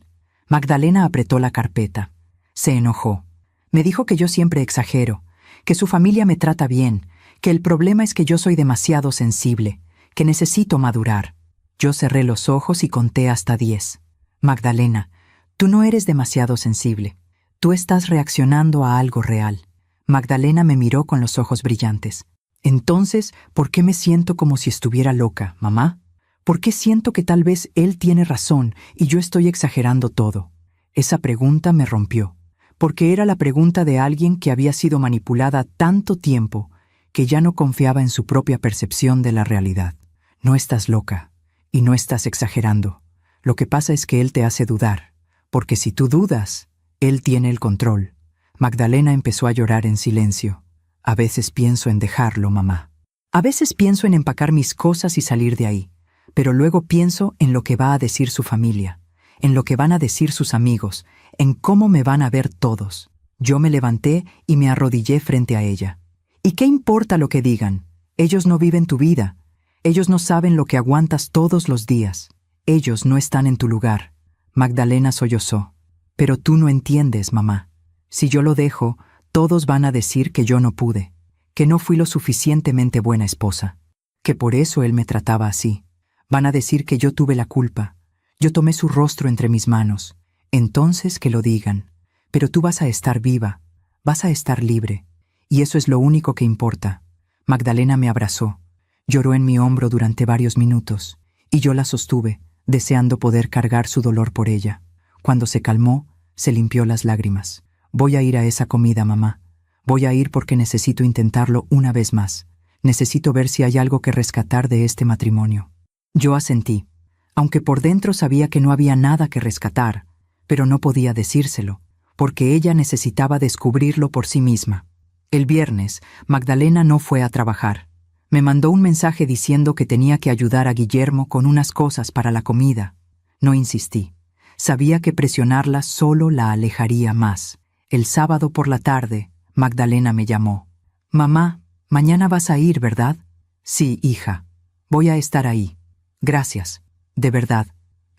Magdalena apretó la carpeta. Se enojó. Me dijo que yo siempre exagero, que su familia me trata bien, que el problema es que yo soy demasiado sensible, que necesito madurar. Yo cerré los ojos y conté hasta 10. Magdalena, tú no eres demasiado sensible. Tú estás reaccionando a algo real. Magdalena me miró con los ojos brillantes. Entonces, ¿por qué me siento como si estuviera loca, mamá? ¿Por qué siento que tal vez él tiene razón y yo estoy exagerando todo? Esa pregunta me rompió, porque era la pregunta de alguien que había sido manipulada tanto tiempo que ya no confiaba en su propia percepción de la realidad. No estás loca y no estás exagerando. Lo que pasa es que él te hace dudar, porque si tú dudas, él tiene el control. Magdalena empezó a llorar en silencio. A veces pienso en dejarlo, mamá. A veces pienso en empacar mis cosas y salir de ahí, pero luego pienso en lo que va a decir su familia, en lo que van a decir sus amigos, en cómo me van a ver todos. Yo me levanté y me arrodillé frente a ella. ¿Y qué importa lo que digan? Ellos no viven tu vida. Ellos no saben lo que aguantas todos los días. Ellos no están en tu lugar. Magdalena sollozó. Pero tú no entiendes, mamá. Si yo lo dejo, todos van a decir que yo no pude, que no fui lo suficientemente buena esposa, que por eso él me trataba así. Van a decir que yo tuve la culpa. Yo tomé su rostro entre mis manos. Entonces que lo digan. Pero tú vas a estar viva, vas a estar libre. Y eso es lo único que importa. Magdalena me abrazó. Lloró en mi hombro durante varios minutos, y yo la sostuve, deseando poder cargar su dolor por ella. Cuando se calmó, se limpió las lágrimas. Voy a ir a esa comida, mamá. Voy a ir porque necesito intentarlo una vez más. Necesito ver si hay algo que rescatar de este matrimonio. Yo asentí, aunque por dentro sabía que no había nada que rescatar, pero no podía decírselo, porque ella necesitaba descubrirlo por sí misma. El viernes, Magdalena no fue a trabajar. Me mandó un mensaje diciendo que tenía que ayudar a Guillermo con unas cosas para la comida. No insistí. Sabía que presionarla solo la alejaría más. El sábado por la tarde, Magdalena me llamó. «Mamá, mañana vas a ir, ¿verdad?» «Sí, hija. Voy a estar ahí. Gracias. De verdad.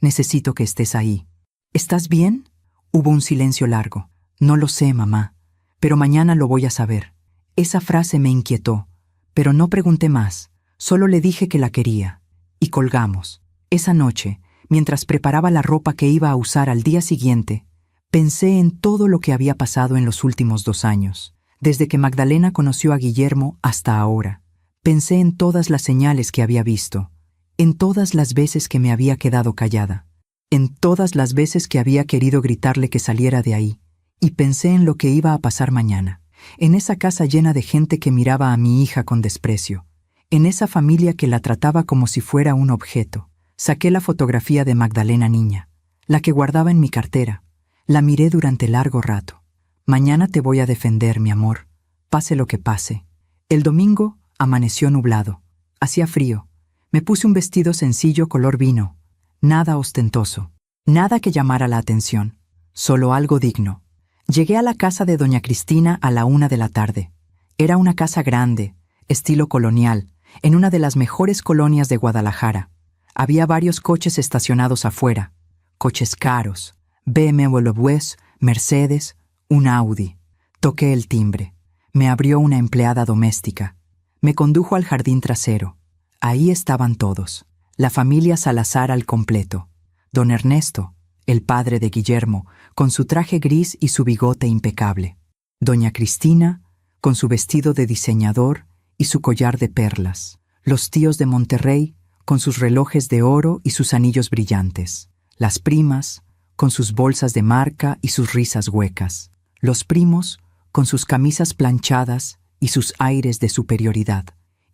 Necesito que estés ahí». «¿Estás bien?» Hubo un silencio largo. «No lo sé, mamá. Pero mañana lo voy a saber». Esa frase me inquietó, pero no pregunté más. Solo le dije que la quería. Y colgamos. Esa noche, mientras preparaba la ropa que iba a usar al día siguiente, pensé en todo lo que había pasado en los últimos 2 años, desde que Magdalena conoció a Guillermo hasta ahora. Pensé en todas las señales que había visto, en todas las veces que me había quedado callada, en todas las veces que había querido gritarle que saliera de ahí, y pensé en lo que iba a pasar mañana, en esa casa llena de gente que miraba a mi hija con desprecio, en esa familia que la trataba como si fuera un objeto. Saqué la fotografía de Magdalena niña, la que guardaba en mi cartera. La miré durante largo rato. «Mañana te voy a defender, mi amor, pase lo que pase». El domingo amaneció nublado. Hacía frío. Me puse un vestido sencillo color vino. Nada ostentoso. Nada que llamara la atención. Solo algo digno. Llegué a la casa de doña Cristina a la 1 de la tarde. Era una casa grande, estilo colonial, en una de las mejores colonias de Guadalajara. Había varios coches estacionados afuera. Coches caros, BMWs, Mercedes, un Audi. Toqué el timbre. Me abrió una empleada doméstica. Me condujo al jardín trasero. Ahí estaban todos. La familia Salazar al completo. Don Ernesto, el padre de Guillermo, con su traje gris y su bigote impecable. Doña Cristina, con su vestido de diseñador y su collar de perlas. Los tíos de Monterrey, con sus relojes de oro y sus anillos brillantes. Las primas, con sus bolsas de marca y sus risas huecas. Los primos, con sus camisas planchadas y sus aires de superioridad.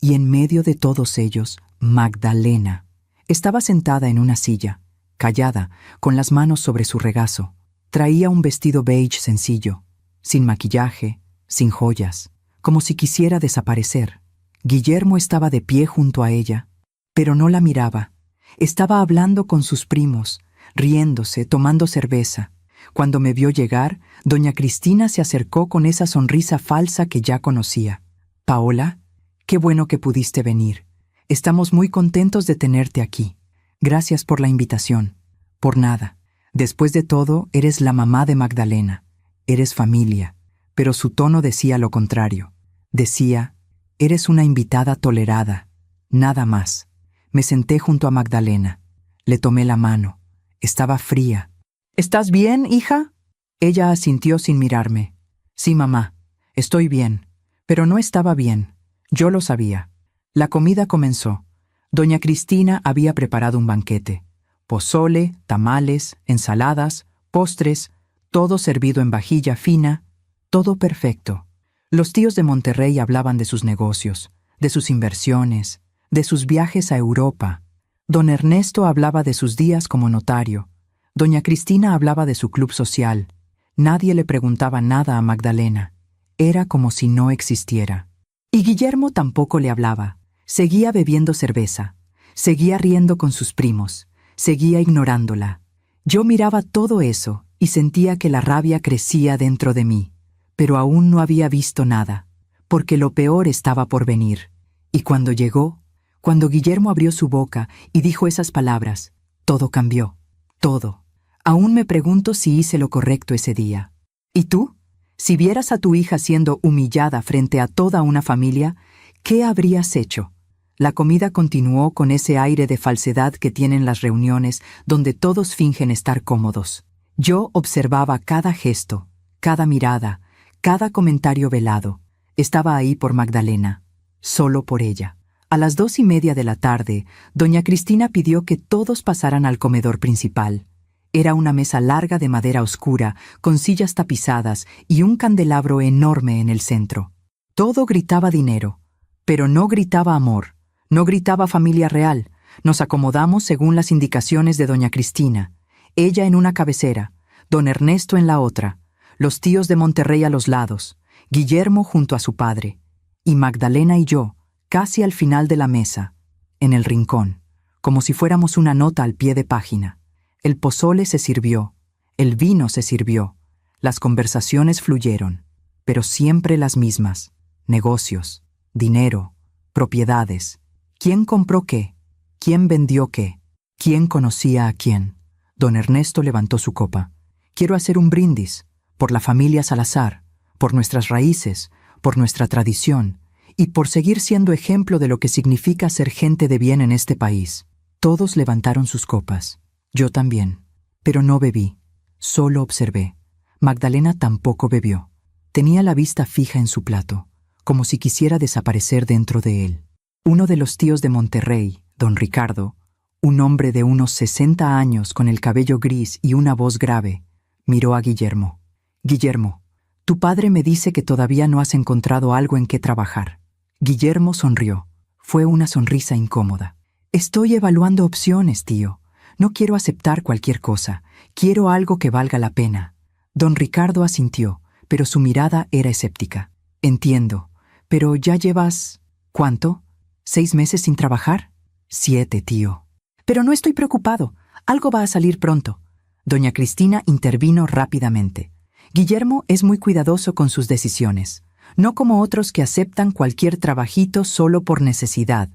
Y en medio de todos ellos, Magdalena. Estaba sentada en una silla, callada, con las manos sobre su regazo. Traía un vestido beige sencillo, sin maquillaje, sin joyas, como si quisiera desaparecer. Guillermo estaba de pie junto a ella, pero no la miraba. Estaba hablando con sus primos, riéndose, tomando cerveza. Cuando me vio llegar, doña Cristina se acercó con esa sonrisa falsa que ya conocía. «Paola, qué bueno que pudiste venir. Estamos muy contentos de tenerte aquí. Gracias por la invitación». «Por nada. Después de todo, eres la mamá de Magdalena. Eres familia». Pero su tono decía lo contrario. Decía, «Eres una invitada tolerada. Nada más». Me senté junto a Magdalena. Le tomé la mano. Estaba fría. «¿Estás bien, hija?» Ella asintió sin mirarme. «Sí, mamá. Estoy bien». Pero no estaba bien. Yo lo sabía. La comida comenzó. Doña Cristina había preparado un banquete. Pozole, tamales, ensaladas, postres, todo servido en vajilla fina, todo perfecto. Los tíos de Monterrey hablaban de sus negocios, de sus inversiones, de sus viajes a Europa. Don Ernesto hablaba de sus días como notario. Doña Cristina hablaba de su club social. Nadie le preguntaba nada a Magdalena. Era como si no existiera. Y Guillermo tampoco le hablaba. Seguía bebiendo cerveza. Seguía riendo con sus primos. Seguía ignorándola. Yo miraba todo eso y sentía que la rabia crecía dentro de mí. Pero aún no había visto nada, porque lo peor estaba por venir. Y cuando llegó, cuando Guillermo abrió su boca y dijo esas palabras, todo cambió. Todo. Aún me pregunto si hice lo correcto ese día. ¿Y tú? Si vieras a tu hija siendo humillada frente a toda una familia, ¿qué habrías hecho? La comida continuó con ese aire de falsedad que tienen las reuniones donde todos fingen estar cómodos. Yo observaba cada gesto, cada mirada, cada comentario velado. Estaba ahí por Magdalena, solo por ella. A las 2:30 de la tarde, doña Cristina pidió que todos pasaran al comedor principal. Era una mesa larga de madera oscura, con sillas tapizadas y un candelabro enorme en el centro. Todo gritaba dinero, pero no gritaba amor, no gritaba familia real. Nos acomodamos según las indicaciones de doña Cristina. Ella en una cabecera, don Ernesto en la otra, los tíos de Monterrey a los lados, Guillermo junto a su padre, y Magdalena y yo, casi al final de la mesa, en el rincón, como si fuéramos una nota al pie de página. El pozole se sirvió, el vino se sirvió, las conversaciones fluyeron, pero siempre las mismas: negocios, dinero, propiedades, quién compró qué, quién vendió qué, quién conocía a quién. Don Ernesto levantó su copa. Quiero hacer un brindis, por la familia Salazar, por nuestras raíces, por nuestra tradición, y por seguir siendo ejemplo de lo que significa ser gente de bien en este país. Todos levantaron sus copas. Yo también. Pero no bebí. Solo observé. Magdalena tampoco bebió. Tenía la vista fija en su plato, como si quisiera desaparecer dentro de él. Uno de los tíos de Monterrey, don Ricardo, un hombre de unos 60 años con el cabello gris y una voz grave, miró a Guillermo. «Guillermo, tu padre me dice que todavía no has encontrado algo en qué trabajar». Guillermo sonrió. Fue una sonrisa incómoda. «Estoy evaluando opciones, tío. No quiero aceptar cualquier cosa. Quiero algo que valga la pena». Don Ricardo asintió, pero su mirada era escéptica. «Entiendo, pero ya llevas... ¿cuánto? ¿6 meses sin trabajar?» «7, tío». «Pero no estoy preocupado. Algo va a salir pronto». Doña Cristina intervino rápidamente. Guillermo es muy cuidadoso con sus decisiones, no como otros que aceptan cualquier trabajito solo por necesidad.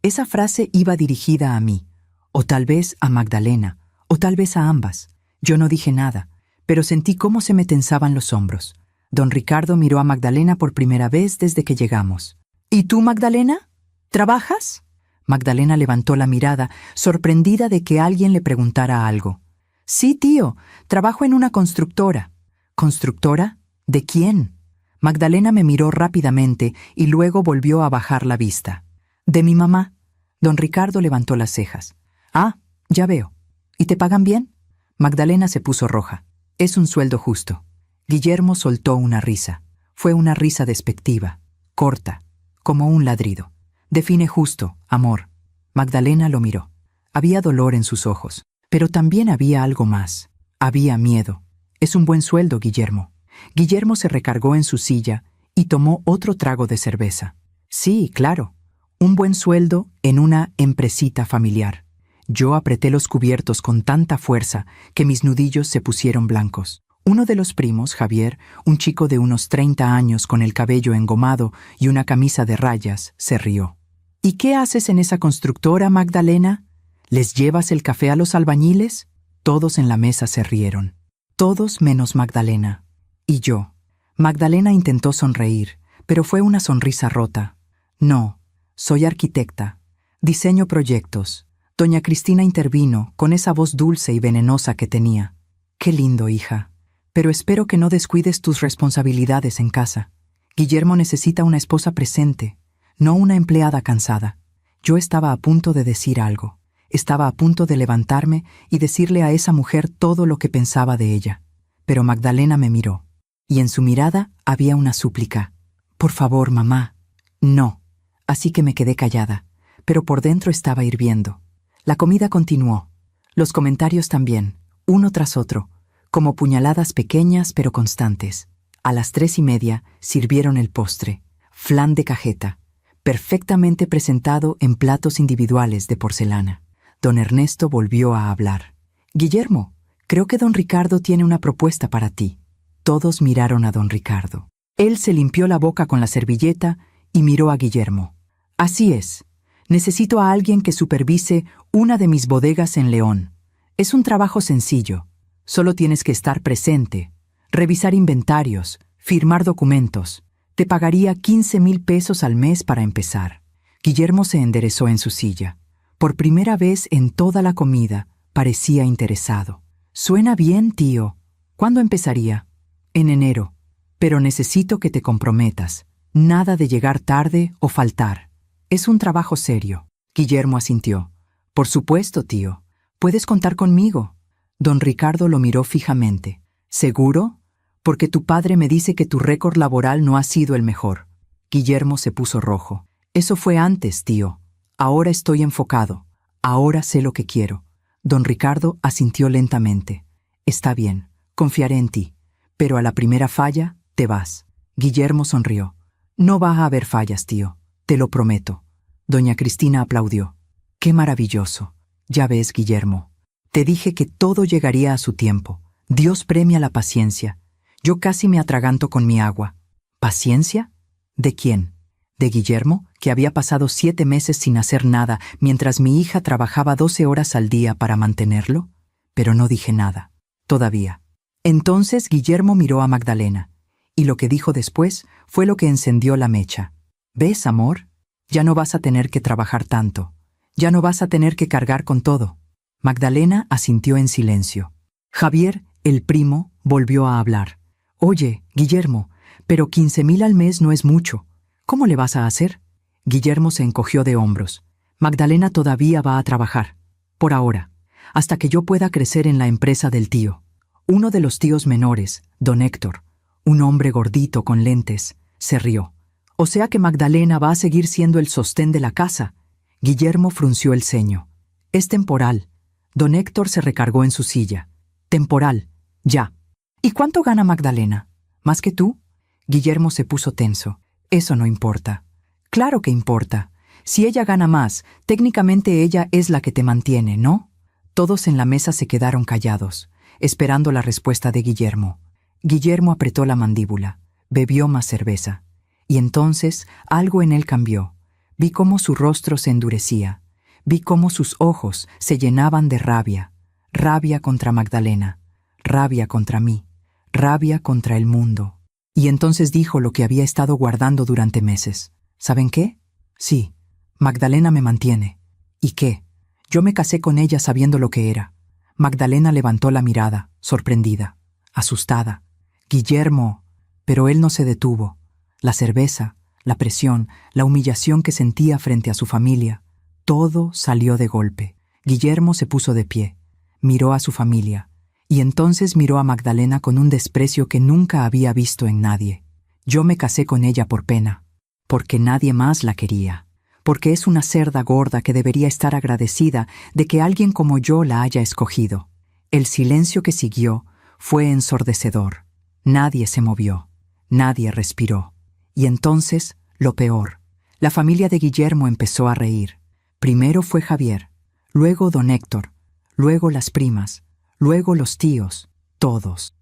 Esa frase iba dirigida a mí, o tal vez a Magdalena, o tal vez a ambas. Yo no dije nada, pero sentí cómo se me tensaban los hombros. Don Ricardo miró a Magdalena por primera vez desde que llegamos. ¿Y tú, Magdalena? ¿Trabajas? Magdalena levantó la mirada, sorprendida de que alguien le preguntara algo. Sí, tío, trabajo en una constructora. ¿Constructora? ¿De quién? Magdalena me miró rápidamente y luego volvió a bajar la vista. De mi mamá. Don Ricardo levantó las cejas. Ah, ya veo. ¿Y te pagan bien? Magdalena se puso roja. Es un sueldo justo. Guillermo soltó una risa. Fue una risa despectiva, corta, como un ladrido. Define justo, amor. Magdalena lo miró. Había dolor en sus ojos, pero también había algo más. Había miedo. Es un buen sueldo, Guillermo. Guillermo se recargó en su silla y tomó otro trago de cerveza. Sí, claro. Un buen sueldo en una empresita familiar. Yo apreté los cubiertos con tanta fuerza que mis nudillos se pusieron blancos. Uno de los primos, Javier, un chico de unos 30 años con el cabello engomado y una camisa de rayas, se rió. ¿Y qué haces en esa constructora, Magdalena? ¿Les llevas el café a los albañiles? Todos en la mesa se rieron. Todos menos Magdalena. Y yo. Magdalena intentó sonreír, pero fue una sonrisa rota. No, soy arquitecta. Diseño proyectos. Doña Cristina intervino con esa voz dulce y venenosa que tenía. Qué lindo, hija. Pero espero que no descuides tus responsabilidades en casa. Guillermo necesita una esposa presente, no una empleada cansada. Yo estaba a punto de decir algo. Estaba a punto de levantarme y decirle a esa mujer todo lo que pensaba de ella. Pero Magdalena me miró, y en su mirada había una súplica. Por favor, mamá. No. Así que me quedé callada, pero por dentro estaba hirviendo. La comida continuó. Los comentarios también, uno tras otro, como puñaladas pequeñas pero constantes. A las 3:30 sirvieron el postre, flan de cajeta, perfectamente presentado en platos individuales de porcelana. Don Ernesto volvió a hablar. Guillermo, creo que don Ricardo tiene una propuesta para ti. Todos miraron a don Ricardo. Él se limpió la boca con la servilleta y miró a Guillermo. Así es. Necesito a alguien que supervise una de mis bodegas en León. Es un trabajo sencillo. Solo tienes que estar presente, revisar inventarios, firmar documentos. Te pagaría 15,000 pesos al mes para empezar. Guillermo se enderezó en su silla. Por primera vez en toda la comida, parecía interesado. Suena bien, tío. ¿Cuándo empezaría? En enero. Pero necesito que te comprometas. Nada de llegar tarde o faltar. Es un trabajo serio. Guillermo asintió. Por supuesto, tío. Puedes contar conmigo. Don Ricardo lo miró fijamente. ¿Seguro? Porque tu padre me dice que tu récord laboral no ha sido el mejor. Guillermo se puso rojo. Eso fue antes, tío. Ahora estoy enfocado. Ahora sé lo que quiero. Don Ricardo asintió lentamente. Está bien, confiaré en ti. Pero a la primera falla, te vas. Guillermo sonrió. No va a haber fallas, tío. Te lo prometo. Doña Cristina aplaudió. Qué maravilloso. Ya ves, Guillermo. Te dije que todo llegaría a su tiempo. Dios premia la paciencia. Yo casi me atraganto con mi agua. ¿Paciencia? ¿De quién? ¿De Guillermo, que había pasado 7 meses sin hacer nada mientras mi hija trabajaba 12 horas al día para mantenerlo? Pero no dije nada. Todavía. Entonces Guillermo miró a Magdalena, y lo que dijo después fue lo que encendió la mecha. ¿Ves, amor? Ya no vas a tener que trabajar tanto. Ya no vas a tener que cargar con todo. Magdalena asintió en silencio. Javier, el primo, volvió a hablar. Oye, Guillermo, pero 15,000 al mes no es mucho. ¿Cómo le vas a hacer? Guillermo se encogió de hombros. Magdalena todavía va a trabajar. Por ahora. Hasta que yo pueda crecer en la empresa del tío. Uno de los tíos menores, don Héctor, un hombre gordito con lentes, se rió. O sea que Magdalena va a seguir siendo el sostén de la casa. Guillermo frunció el ceño. Es temporal. Don Héctor se recargó en su silla. Temporal. Ya. ¿Y cuánto gana Magdalena? ¿Más que tú? Guillermo se puso tenso. Eso no importa. Claro que importa. Si ella gana más, técnicamente ella es la que te mantiene, ¿no? Todos en la mesa se quedaron callados, esperando la respuesta de Guillermo. Guillermo apretó la mandíbula, bebió más cerveza. Y entonces algo en él cambió. Vi cómo su rostro se endurecía. Vi cómo sus ojos se llenaban de rabia. Rabia contra Magdalena. Rabia contra mí. Rabia contra el mundo. Y entonces dijo lo que había estado guardando durante meses. ¿Saben qué? Sí, Magdalena me mantiene. ¿Y qué? Yo me casé con ella sabiendo lo que era. Magdalena levantó la mirada, sorprendida, asustada. Guillermo. Pero él no se detuvo. La cerveza, la presión, la humillación que sentía frente a su familia, todo salió de golpe. Guillermo se puso de pie, miró a su familia, y entonces miró a Magdalena con un desprecio que nunca había visto en nadie. Yo me casé con ella por pena, porque nadie más la quería, porque es una cerda gorda que debería estar agradecida de que alguien como yo la haya escogido. El silencio que siguió fue ensordecedor. Nadie se movió, nadie respiró. Y entonces, lo peor, la familia de Guillermo empezó a reír. Primero fue Javier, luego don Héctor, luego las primas, luego los tíos. Todos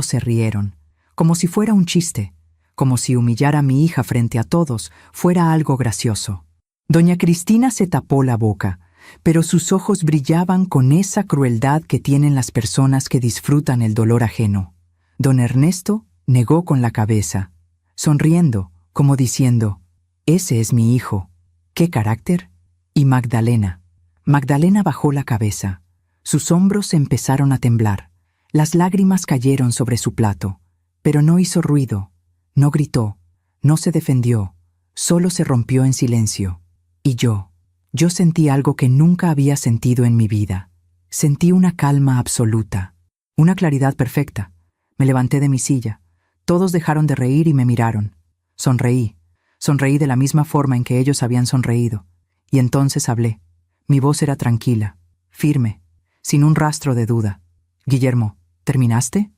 se rieron, como si fuera un chiste, como si humillar a mi hija frente a todos fuera algo gracioso. Doña Cristina se tapó la boca, pero sus ojos brillaban con esa crueldad que tienen las personas que disfrutan el dolor ajeno. Don Ernesto negó con la cabeza, sonriendo, como diciendo, «Ese es mi hijo. ¿Qué carácter?» Y Magdalena. Magdalena bajó la cabeza. Sus hombros empezaron a temblar. Las lágrimas cayeron sobre su plato, pero no hizo ruido, no gritó, no se defendió, solo se rompió en silencio. Y yo sentí algo que nunca había sentido en mi vida. Sentí una calma absoluta, una claridad perfecta. Me levanté de mi silla. Todos dejaron de reír y me miraron. Sonreí de la misma forma en que ellos habían sonreído. Y entonces hablé. Mi voz era tranquila, firme, sin un rastro de duda. «Guillermo, ¿terminaste?»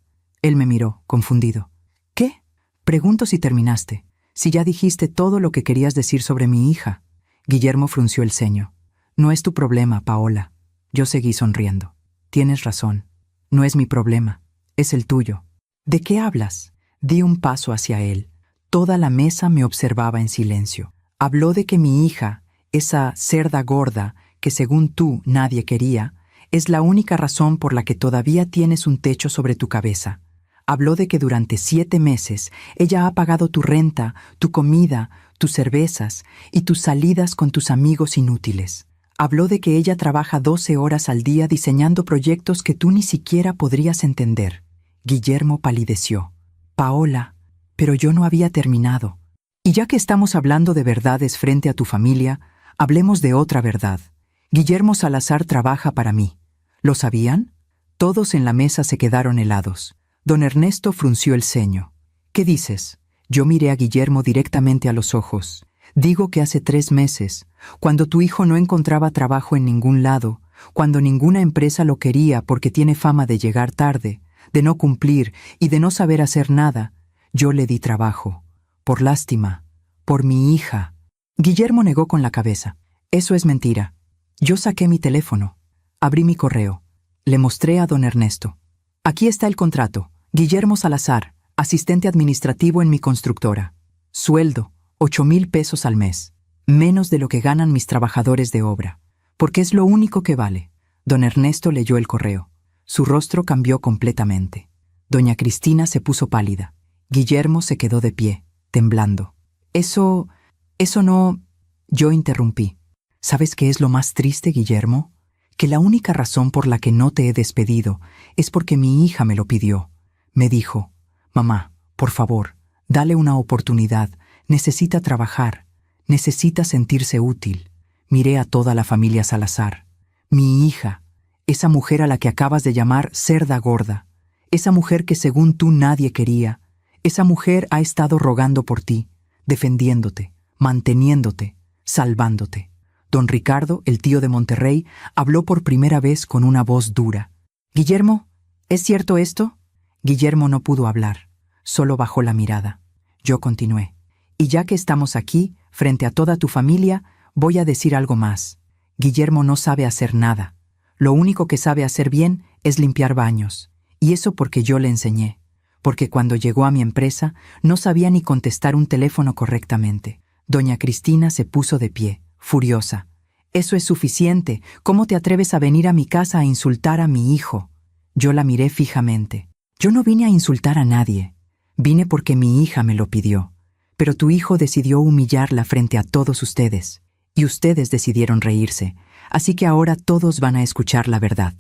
Él me miró, confundido. «¿Qué?» «Pregunto si terminaste, si ya dijiste todo lo que querías decir sobre mi hija». Guillermo frunció el ceño. «No es tu problema, Paola». Yo seguí sonriendo. «Tienes razón. No es mi problema. Es el tuyo». «¿De qué hablas?» Di un paso hacia él. Toda la mesa me observaba en silencio. Habló de que mi hija, esa cerda gorda que según tú nadie quería, es la única razón por la que todavía tienes un techo sobre tu cabeza. Habló de que durante 7 meses ella ha pagado tu renta, tu comida, tus cervezas y tus salidas con tus amigos inútiles. Habló de que ella trabaja 12 horas al día diseñando proyectos que tú ni siquiera podrías entender. Guillermo palideció. «Paola, pero yo no había terminado. Y ya que estamos hablando de verdades frente a tu familia, hablemos de otra verdad. Guillermo Salazar trabaja para mí. ¿Lo sabían?» Todos en la mesa se quedaron helados. Don Ernesto frunció el ceño. «¿Qué dices?» Yo miré a Guillermo directamente a los ojos. «Digo que hace 3 meses, cuando tu hijo no encontraba trabajo en ningún lado, cuando ninguna empresa lo quería porque tiene fama de llegar tarde, de no cumplir y de no saber hacer nada, yo le di trabajo. Por lástima. Por mi hija». Guillermo negó con la cabeza. «Eso es mentira. Yo saqué mi teléfono. Abrí mi correo. Le mostré a don Ernesto. Aquí está el contrato. Guillermo Salazar, asistente administrativo en mi constructora. Sueldo, 8,000 pesos al mes. Menos de lo que ganan mis trabajadores de obra. Porque es lo único que vale». Don Ernesto leyó el correo. Su rostro cambió completamente. Doña Cristina se puso pálida. Guillermo se quedó de pie, temblando. Eso no... Yo interrumpí. ¿Sabes qué es lo más triste, Guillermo? Que la única razón por la que no te he despedido es porque mi hija me lo pidió. Me dijo, «Mamá, por favor, dale una oportunidad. Necesita trabajar. Necesita sentirse útil». Miré a toda la familia Salazar. Mi hija, esa mujer a la que acabas de llamar cerda gorda, esa mujer que según tú nadie quería, esa mujer ha estado rogando por ti, defendiéndote, manteniéndote, salvándote. Don Ricardo, el tío de Monterrey, habló por primera vez con una voz dura. «Guillermo, ¿es cierto esto?» Guillermo no pudo hablar, solo bajó la mirada. Yo continué. «Y ya que estamos aquí, frente a toda tu familia, voy a decir algo más. Guillermo no sabe hacer nada. Lo único que sabe hacer bien es limpiar baños. Y eso porque yo le enseñé. porque cuando llegó a mi empresa no sabía ni contestar un teléfono correctamente. Doña Cristina se puso de pie, furiosa. «Eso es suficiente. ¿Cómo te atreves a venir a mi casa a insultar a mi hijo?» Yo la miré fijamente. «Yo no vine a insultar a nadie. Vine porque mi hija me lo pidió. Pero tu hijo decidió humillarla frente a todos ustedes. Y ustedes decidieron reírse. Así que ahora todos van a escuchar la verdad».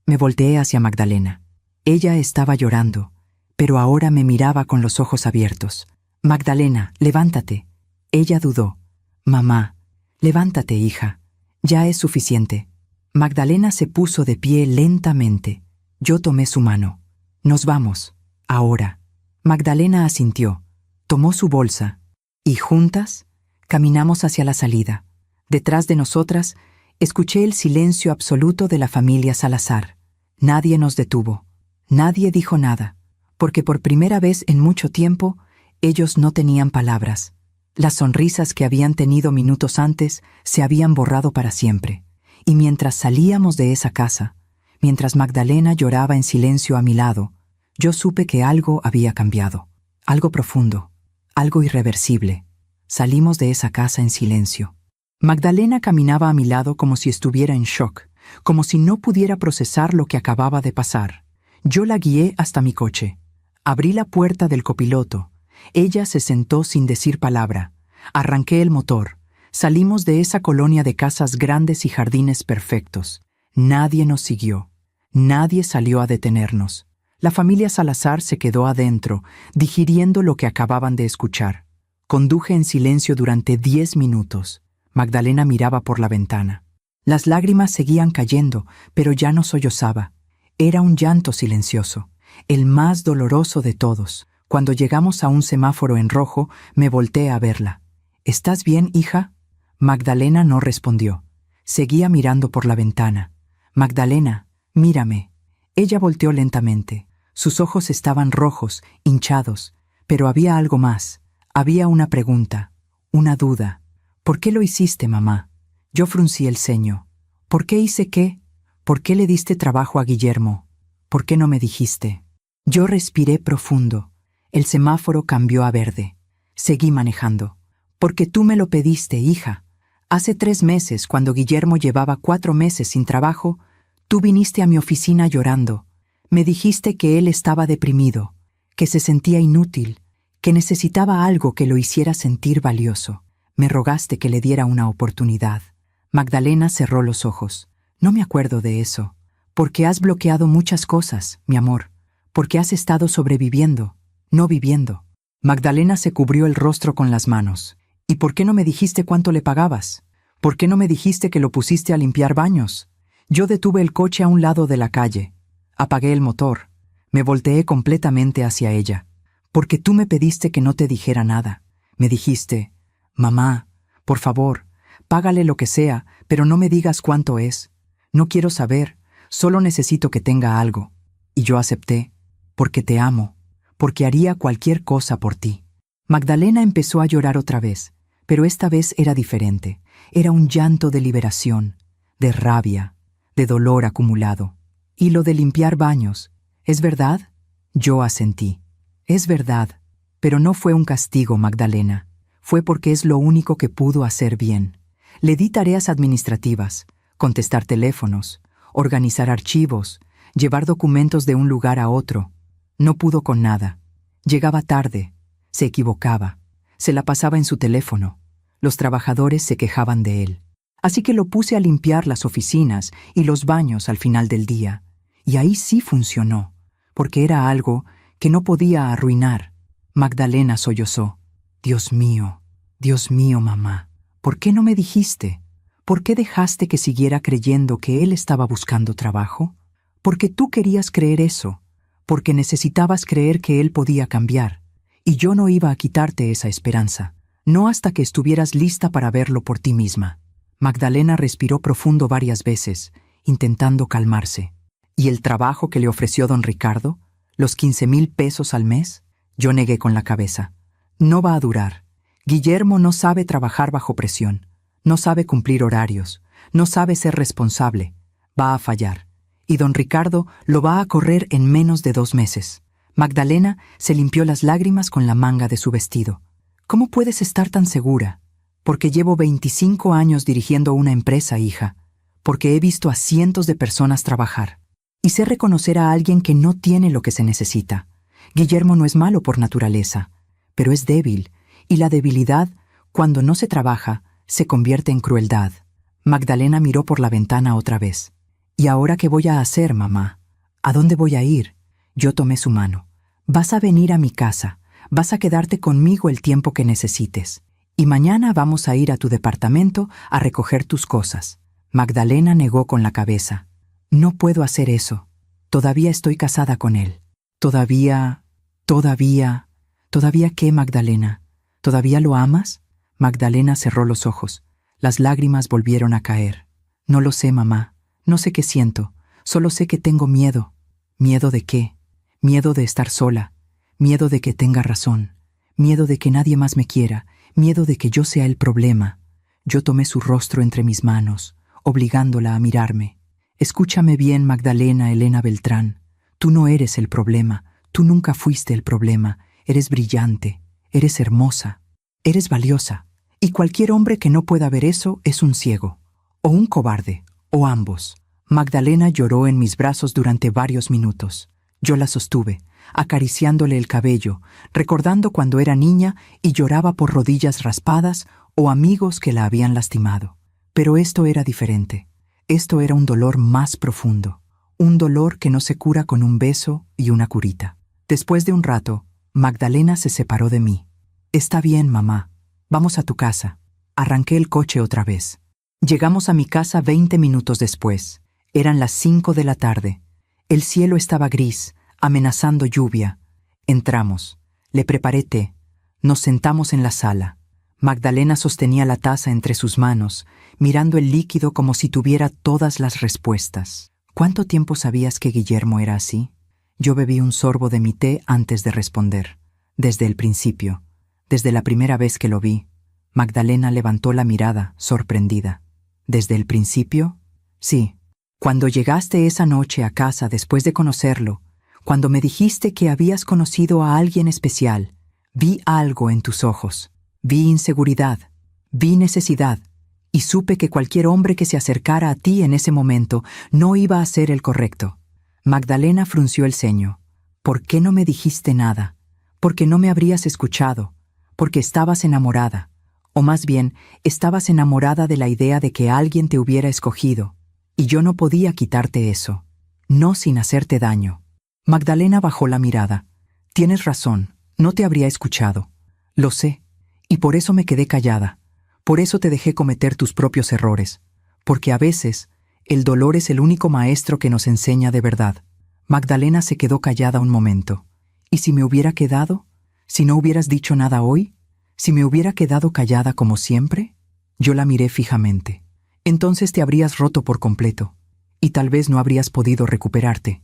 Me volteé hacia Magdalena. Ella estaba llorando, pero ahora me miraba con los ojos abiertos. «Magdalena, levántate». Ella dudó. «Mamá, levántate, hija. Ya es suficiente». Magdalena se puso de pie lentamente. Yo tomé su mano. «Nos vamos. Ahora». Magdalena asintió. Tomó su bolsa. Y juntas caminamos hacia la salida. Detrás de nosotras, escuché el silencio absoluto de la familia Salazar. Nadie nos detuvo. Nadie dijo nada, porque por primera vez en mucho tiempo, ellos no tenían palabras. Las sonrisas que habían tenido minutos antes se habían borrado para siempre. Y mientras salíamos de esa casa, mientras Magdalena lloraba en silencio a mi lado, yo supe que algo había cambiado. Algo profundo, algo irreversible. Salimos de esa casa en silencio. Magdalena caminaba a mi lado como si estuviera en shock, como si no pudiera procesar lo que acababa de pasar. Yo la guié hasta mi coche. Abrí la puerta del copiloto. Ella se sentó sin decir palabra. Arranqué el motor. Salimos de esa colonia de casas grandes y jardines perfectos. Nadie nos siguió. Nadie salió a detenernos. La familia Salazar se quedó adentro, digiriendo lo que acababan de escuchar. Conduje en silencio durante 10 minutos. Magdalena miraba por la ventana. Las lágrimas seguían cayendo, pero ya no sollozaba. Era un llanto silencioso, el más doloroso de todos. Cuando llegamos a un semáforo en rojo, me volteé a verla. «¿Estás bien, hija?» Magdalena no respondió. Seguía mirando por la ventana. «Magdalena, mírame». Ella volteó lentamente. Sus ojos estaban rojos, hinchados, pero había algo más. Había una pregunta, una duda. «¿Por qué lo hiciste, mamá?» Yo fruncí el ceño. «¿Por qué hice qué? ¿Por qué le diste trabajo a Guillermo? ¿Por qué no me dijiste?» Yo respiré profundo. El semáforo cambió a verde. Seguí manejando. «Porque tú me lo pediste, hija. Hace 3 meses, cuando Guillermo llevaba 4 meses sin trabajo, tú viniste a mi oficina llorando. Me dijiste que él estaba deprimido, que se sentía inútil, que necesitaba algo que lo hiciera sentir valioso. Me rogaste que le diera una oportunidad». Magdalena cerró los ojos. «No me acuerdo de eso. Porque has bloqueado muchas cosas, mi amor. Porque has estado sobreviviendo, no viviendo». Magdalena se cubrió el rostro con las manos. «¿Y por qué no me dijiste cuánto le pagabas? ¿Por qué no me dijiste que lo pusiste a limpiar baños?» Yo detuve el coche a un lado de la calle. Apagué el motor. Me volteé completamente hacia ella. «Porque tú me pediste que no te dijera nada. Me dijiste, mamá, por favor, págale lo que sea, pero no me digas cuánto es. No quiero saber, solo necesito que tenga algo». Y yo acepté, porque te amo, porque haría cualquier cosa por ti. Magdalena empezó a llorar otra vez, pero esta vez era diferente. Era un llanto de liberación, de rabia, de dolor acumulado. «¿Y lo de limpiar baños, es verdad?» Yo asentí. «Es verdad, pero no fue un castigo, Magdalena. Fue porque es lo único que pudo hacer bien. Le di tareas administrativas, contestar teléfonos, organizar archivos, llevar documentos de un lugar a otro. No pudo con nada. Llegaba tarde, se equivocaba, se la pasaba en su teléfono. Los trabajadores se quejaban de él. Así que lo puse a limpiar las oficinas y los baños al final del día. Y ahí sí funcionó, porque era algo que no podía arruinar». Magdalena sollozó. Dios mío, mamá, ¿por qué no me dijiste? ¿Por qué dejaste que siguiera creyendo que él estaba buscando trabajo? Porque tú querías creer eso, porque necesitabas creer que él podía cambiar, y yo no iba a quitarte esa esperanza, no hasta que estuvieras lista para verlo por ti misma». Magdalena respiró profundo varias veces, intentando calmarse. «¿Y el trabajo que le ofreció don Ricardo? ¿Los 15,000 pesos al mes?» Yo negué con la cabeza. «No va a durar. Guillermo no sabe trabajar bajo presión, no sabe cumplir horarios, no sabe ser responsable. Va a fallar. Y don Ricardo lo va a correr en menos de 2 meses. Magdalena se limpió las lágrimas con la manga de su vestido. ¿Cómo puedes estar tan segura? Porque llevo 25 años dirigiendo una empresa, hija. Porque he visto a cientos de personas trabajar. Y sé reconocer a alguien que no tiene lo que se necesita. Guillermo no es malo por naturaleza, pero es débil, y la debilidad, cuando no se trabaja, se convierte en crueldad. Magdalena miró por la ventana otra vez. ¿Y ahora qué voy a hacer, mamá? ¿A dónde voy a ir? Yo tomé su mano. Vas a venir a mi casa. Vas a quedarte conmigo el tiempo que necesites. Y mañana vamos a ir a tu departamento a recoger tus cosas. Magdalena negó con la cabeza. No puedo hacer eso. Todavía estoy casada con él. ¿Todavía qué, Magdalena? ¿Todavía lo amas? Magdalena cerró los ojos. Las lágrimas volvieron a caer. No lo sé, mamá. No sé qué siento. Solo sé que tengo miedo. ¿Miedo de qué? Miedo de estar sola. Miedo de que tenga razón. Miedo de que nadie más me quiera. Miedo de que yo sea el problema. Yo tomé su rostro entre mis manos, obligándola a mirarme. Escúchame bien, Magdalena Elena Beltrán. Tú no eres el problema. Tú nunca fuiste el problema. Eres brillante. Eres hermosa. Eres valiosa. Y cualquier hombre que no pueda ver eso es un ciego. O un cobarde. O ambos. Magdalena lloró en mis brazos durante varios minutos. Yo la sostuve, acariciándole el cabello, recordando cuando era niña y lloraba por rodillas raspadas o amigos que la habían lastimado. Pero esto era diferente. Esto era un dolor más profundo. Un dolor que no se cura con un beso y una curita. Después de un rato, Magdalena se separó de mí. Está bien, mamá. Vamos a tu casa. Arranqué el coche otra vez. Llegamos a mi casa 20 minutos después. Eran las 5 de la tarde. El cielo estaba gris, amenazando lluvia. Entramos. Le preparé té. Nos sentamos en la sala. Magdalena sostenía la taza entre sus manos, mirando el líquido como si tuviera todas las respuestas. ¿Cuánto tiempo sabías que Guillermo era así? Yo bebí un sorbo de mi té antes de responder. Desde el principio. Desde la primera vez que lo vi. Magdalena levantó la mirada, sorprendida. ¿Desde el principio? Sí. Cuando llegaste esa noche a casa después de conocerlo, cuando me dijiste que habías conocido a alguien especial, vi algo en tus ojos. Vi inseguridad, vi necesidad, y supe que cualquier hombre que se acercara a ti en ese momento no iba a ser el correcto. Magdalena frunció el ceño. ¿Por qué no me dijiste nada? Porque no me habrías escuchado, porque estabas enamorada, o más bien, estabas enamorada de la idea de que alguien te hubiera escogido. Y yo no podía quitarte eso, no sin hacerte daño. Magdalena bajó la mirada. Tienes razón, no te habría escuchado. Lo sé, y por eso me quedé callada. Por eso te dejé cometer tus propios errores. Porque a veces, el dolor es el único maestro que nos enseña de verdad. Magdalena se quedó callada un momento. ¿Y si me hubiera quedado? ¿Si no hubieras dicho nada hoy? ¿Si me hubiera quedado callada como siempre? Yo la miré fijamente. Entonces te habrías roto por completo, y tal vez no habrías podido recuperarte.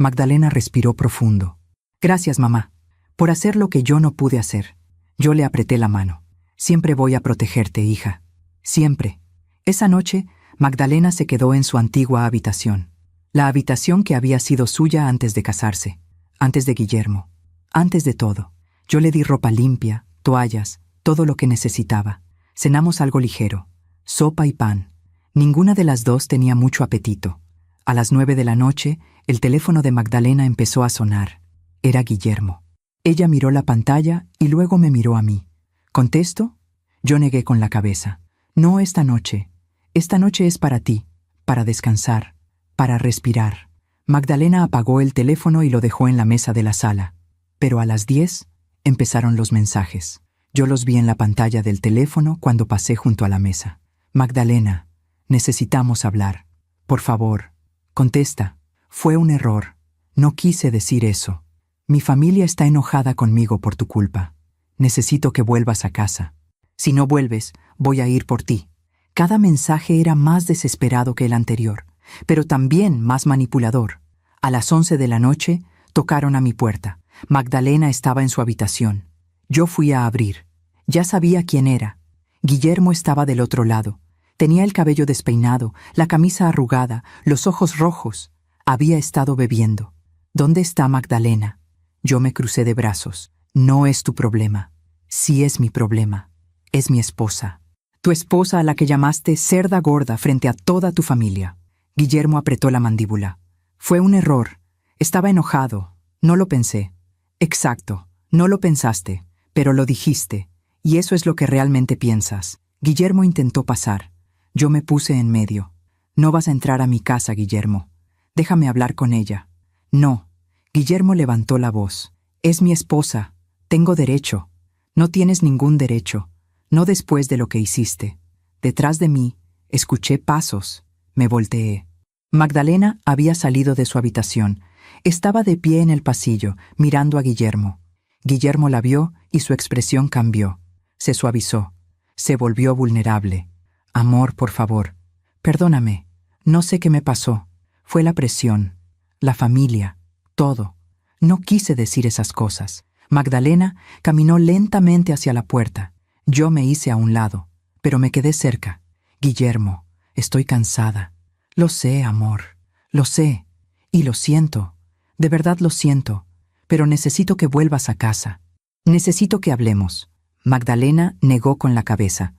Magdalena respiró profundo. Gracias, mamá, por hacer lo que yo no pude hacer. Yo le apreté la mano. Siempre voy a protegerte, hija. Siempre. Esa noche, Magdalena se quedó en su antigua habitación. La habitación que había sido suya antes de casarse, antes de Guillermo, antes de todo. Yo le di ropa limpia, toallas, todo lo que necesitaba. Cenamos algo ligero, sopa y pan. Ninguna de las dos tenía mucho apetito. A las 9 de la noche, el teléfono de Magdalena empezó a sonar. Era Guillermo. Ella miró la pantalla y luego me miró a mí. ¿Contesto? Yo negué con la cabeza. No esta noche. Esta noche es para ti, para descansar, para respirar. Magdalena apagó el teléfono y lo dejó en la mesa de la sala. Pero a las 10 empezaron los mensajes. Yo los vi en la pantalla del teléfono cuando pasé junto a la mesa. Magdalena, necesitamos hablar. Por favor, contesta. Fue un error. No quise decir eso. Mi familia está enojada conmigo por tu culpa. Necesito que vuelvas a casa. Si no vuelves, voy a ir por ti. Cada mensaje era más desesperado que el anterior, pero también más manipulador. A las 11 de la noche, tocaron a mi puerta. Magdalena estaba en su habitación. Yo fui a abrir. Ya sabía quién era. Guillermo estaba del otro lado. Tenía el cabello despeinado, la camisa arrugada, los ojos rojos. Había estado bebiendo. ¿Dónde está Magdalena? Yo me crucé de brazos. No es tu problema. Sí es mi problema. Es mi esposa. Tu esposa a la que llamaste cerda gorda frente a toda tu familia. Guillermo apretó la mandíbula. Fue un error. Estaba enojado. No lo pensé. Exacto. No lo pensaste, pero lo dijiste. Y eso es lo que realmente piensas. Guillermo intentó pasar. Yo me puse en medio. No vas a entrar a mi casa, Guillermo. Déjame hablar con ella. No. Guillermo levantó la voz. Es mi esposa. Tengo derecho. No tienes ningún derecho. No después de lo que hiciste. Detrás de mí, escuché pasos. Me volteé. Magdalena había salido de su habitación. Estaba de pie en el pasillo, mirando a Guillermo. Guillermo la vio y su expresión cambió. Se suavizó. Se volvió vulnerable. Amor, por favor. Perdóname. No sé qué me pasó. Fue la presión. La familia. Todo. No quise decir esas cosas. Magdalena caminó lentamente hacia la puerta. Yo me hice a un lado, pero me quedé cerca. Guillermo, estoy cansada. Lo sé, amor. Lo sé. Y lo siento. De verdad lo siento. Pero necesito que vuelvas a casa. Necesito que hablemos. Magdalena negó con la cabeza.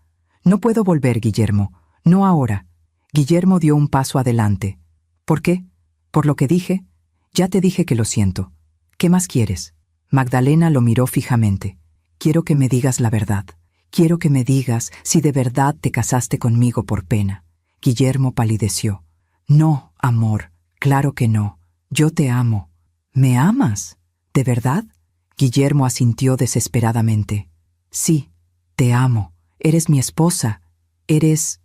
No puedo volver, Guillermo. No ahora. Guillermo dio un paso adelante. ¿Por qué? ¿Por lo que dije? Ya te dije que lo siento. ¿Qué más quieres? Magdalena lo miró fijamente. Quiero que me digas la verdad. Quiero que me digas si de verdad te casaste conmigo por pena. Guillermo palideció. No, amor, claro que no. Yo te amo. ¿Me amas? ¿De verdad? Guillermo asintió desesperadamente. Sí, te amo. Eres mi esposa. Eres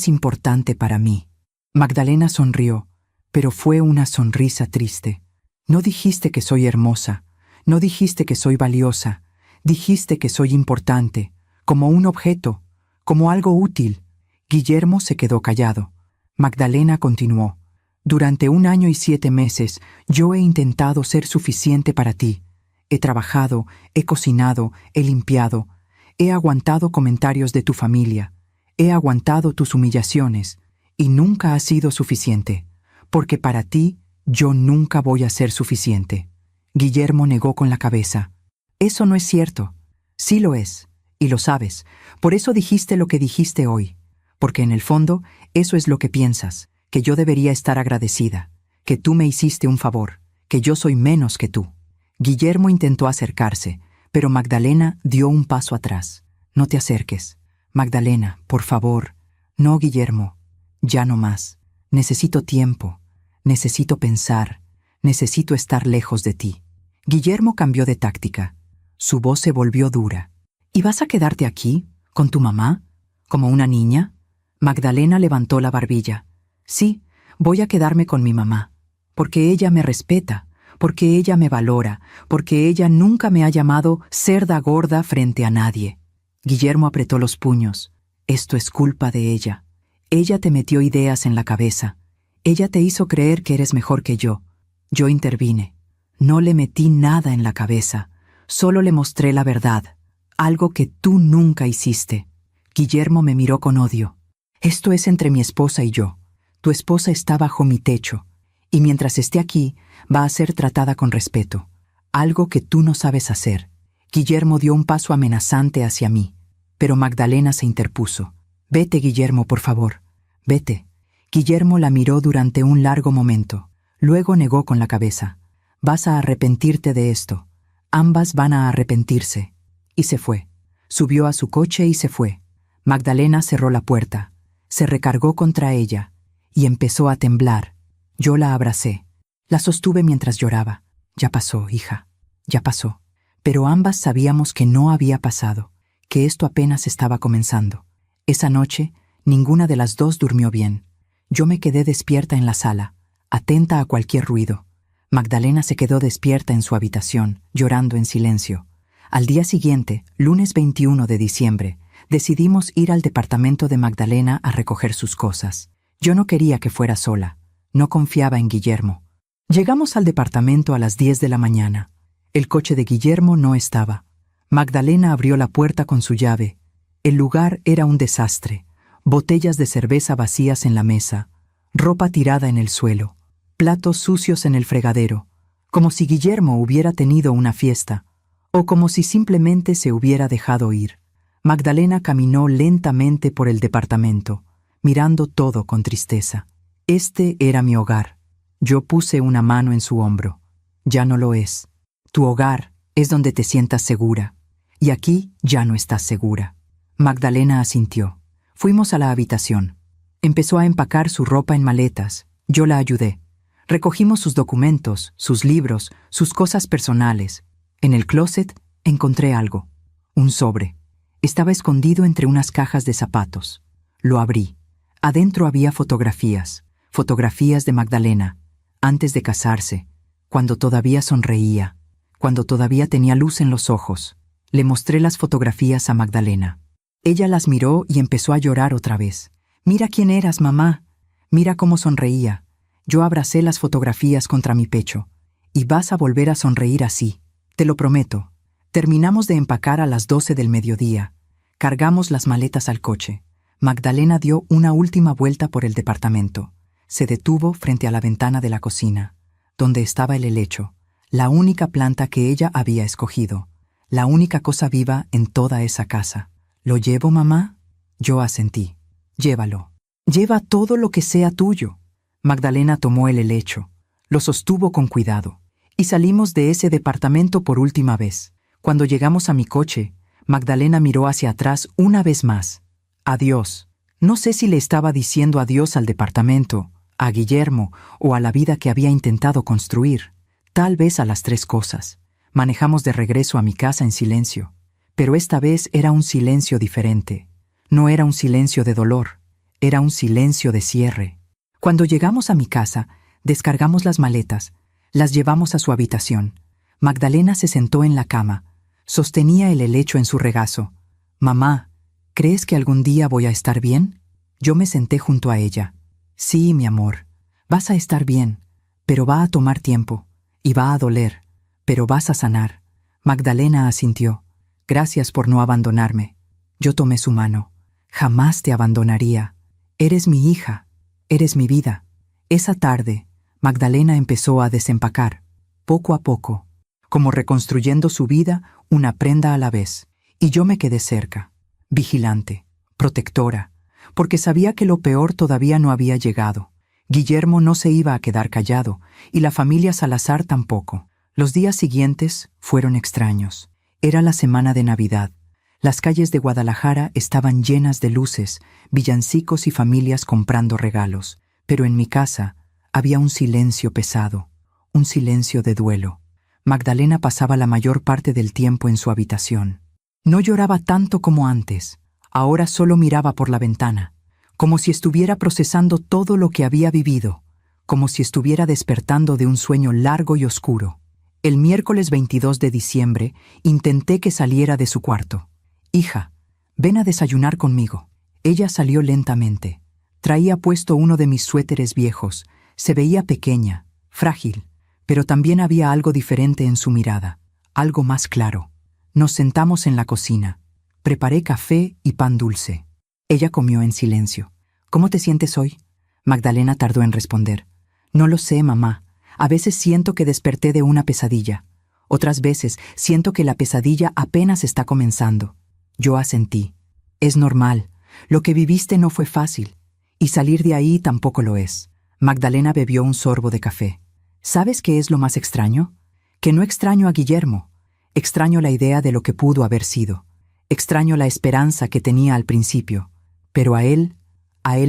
importante para mí. Magdalena sonrió, pero fue una sonrisa triste. No dijiste que soy hermosa. No dijiste que soy valiosa. Dijiste que soy importante. Como un objeto, como algo útil. Guillermo se quedó callado. Magdalena continuó. Durante 1 año y 7 meses yo he intentado ser suficiente para ti. He trabajado, he cocinado, he limpiado. He aguantado comentarios de tu familia. He aguantado tus humillaciones. Y nunca ha sido suficiente. Porque para ti yo nunca voy a ser suficiente. Guillermo negó con la cabeza. Eso no es cierto. Sí lo es. Y lo sabes. Por eso dijiste lo que dijiste hoy. Porque en el fondo, eso es lo que piensas. Que yo debería estar agradecida. Que tú me hiciste un favor. Que yo soy menos que tú. Guillermo intentó acercarse, pero Magdalena dio un paso atrás. No te acerques. Magdalena, por favor. No, Guillermo. Ya no más. Necesito tiempo. Necesito pensar. Necesito estar lejos de ti. Guillermo cambió de táctica. Su voz se volvió dura. ¿Y vas a quedarte aquí, con tu mamá, como una niña? Magdalena levantó la barbilla. Sí, voy a quedarme con mi mamá, porque ella me respeta, porque ella me valora, porque ella nunca me ha llamado cerda gorda frente a nadie. Guillermo apretó los puños. Esto es culpa de ella. Ella te metió ideas en la cabeza. Ella te hizo creer que eres mejor que yo. Yo intervine. No le metí nada en la cabeza. Solo le mostré la verdad. Algo que tú nunca hiciste. Guillermo me miró con odio. Esto es entre mi esposa y yo. Tu esposa está bajo mi techo. Y mientras esté aquí, va a ser tratada con respeto. Algo que tú no sabes hacer. Guillermo dio un paso amenazante hacia mí. Pero Magdalena se interpuso. Vete, Guillermo, por favor. Vete. Guillermo la miró durante un largo momento. Luego negó con la cabeza. Vas a arrepentirte de esto. Ambas van a arrepentirse. Y se fue. Subió a su coche y se fue. Magdalena cerró la puerta. Se recargó contra ella. Y empezó a temblar. Yo la abracé. La sostuve mientras lloraba. Ya pasó, hija. Ya pasó. Pero ambas sabíamos que no había pasado. Que esto apenas estaba comenzando. Esa noche, ninguna de las dos durmió bien. Yo me quedé despierta en la sala, atenta a cualquier ruido. Magdalena se quedó despierta en su habitación, llorando en silencio. Al día siguiente, lunes 21 de diciembre, decidimos ir al departamento de Magdalena a recoger sus cosas. Yo no quería que fuera sola. No confiaba en Guillermo. Llegamos al departamento a las 10 de la mañana. El coche de Guillermo no estaba. Magdalena abrió la puerta con su llave. El lugar era un desastre. Botellas de cerveza vacías en la mesa, ropa tirada en el suelo, platos sucios en el fregadero, como si Guillermo hubiera tenido una fiesta, o como si simplemente se hubiera dejado ir. Magdalena caminó lentamente por el departamento, mirando todo con tristeza. Este era mi hogar. Yo puse una mano en su hombro. Ya no lo es. Tu hogar es donde te sientas segura, y aquí ya no estás segura. Magdalena asintió. Fuimos a la habitación. Empezó a empacar su ropa en maletas. Yo la ayudé. Recogimos sus documentos, sus libros, sus cosas personales. En el closet encontré algo. Un sobre. Estaba escondido entre unas cajas de zapatos. Lo abrí. Adentro había fotografías. Fotografías de Magdalena, antes de casarse, cuando todavía sonreía, cuando todavía tenía luz en los ojos. Le mostré las fotografías a Magdalena. Ella las miró y empezó a llorar otra vez. «Mira quién eras, mamá. Mira cómo sonreía». Yo abracé las fotografías contra mi pecho. «Y vas a volver a sonreír así. Te lo prometo». Terminamos de empacar a las 12 del mediodía. Cargamos las maletas al coche. Magdalena dio una última vuelta por el departamento. Se detuvo frente a la ventana de la cocina, donde estaba el helecho, la única planta que ella había escogido, la única cosa viva en toda esa casa. «¿Lo llevo, mamá?» Yo asentí. «Llévalo. Lleva todo lo que sea tuyo». Magdalena tomó el helecho, lo sostuvo con cuidado, y salimos de ese departamento por última vez. Cuando llegamos a mi coche, Magdalena miró hacia atrás una vez más. «Adiós». No sé si le estaba diciendo adiós al departamento, a Guillermo o a la vida que había intentado construir. Tal vez a las tres cosas. Manejamos de regreso a mi casa en silencio. Pero esta vez era un silencio diferente. No era un silencio de dolor, era un silencio de cierre. Cuando llegamos a mi casa, descargamos las maletas, las llevamos a su habitación. Magdalena se sentó en la cama, sostenía el helecho en su regazo. «Mamá, ¿crees que algún día voy a estar bien?» Yo me senté junto a ella. «Sí, mi amor, vas a estar bien, pero va a tomar tiempo, y va a doler, pero vas a sanar». Magdalena asintió. «Gracias por no abandonarme». Yo tomé su mano. «Jamás te abandonaría. Eres mi hija, eres mi vida». Esa tarde, Magdalena empezó a desempacar, poco a poco, como reconstruyendo su vida una prenda a la vez, y yo me quedé cerca, vigilante, protectora, porque sabía que lo peor todavía no había llegado. Guillermo no se iba a quedar callado, y la familia Salazar tampoco. Los días siguientes fueron extraños. Era la semana de Navidad. Las calles de Guadalajara estaban llenas de luces, villancicos y familias comprando regalos. Pero en mi casa había un silencio pesado, un silencio de duelo. Magdalena pasaba la mayor parte del tiempo en su habitación. No lloraba tanto como antes. Ahora solo miraba por la ventana, como si estuviera procesando todo lo que había vivido, como si estuviera despertando de un sueño largo y oscuro. El miércoles 22 de diciembre intenté que saliera de su cuarto. «Hija, ven a desayunar conmigo». Ella salió lentamente. Traía puesto uno de mis suéteres viejos. Se veía pequeña, frágil, pero también había algo diferente en su mirada, algo más claro. Nos sentamos en la cocina. Preparé café y pan dulce. Ella comió en silencio. «¿Cómo te sientes hoy?» Magdalena tardó en responder. «No lo sé, mamá. A veces siento que desperté de una pesadilla. Otras veces siento que la pesadilla apenas está comenzando». Yo asentí. «Es normal. Lo que viviste no fue fácil. Y salir de ahí tampoco lo es». Magdalena bebió un sorbo de café. «¿Sabes qué es lo más extraño? Que no extraño a Guillermo. Extraño la idea de lo que pudo haber sido. Extraño la esperanza que tenía al principio. Pero a él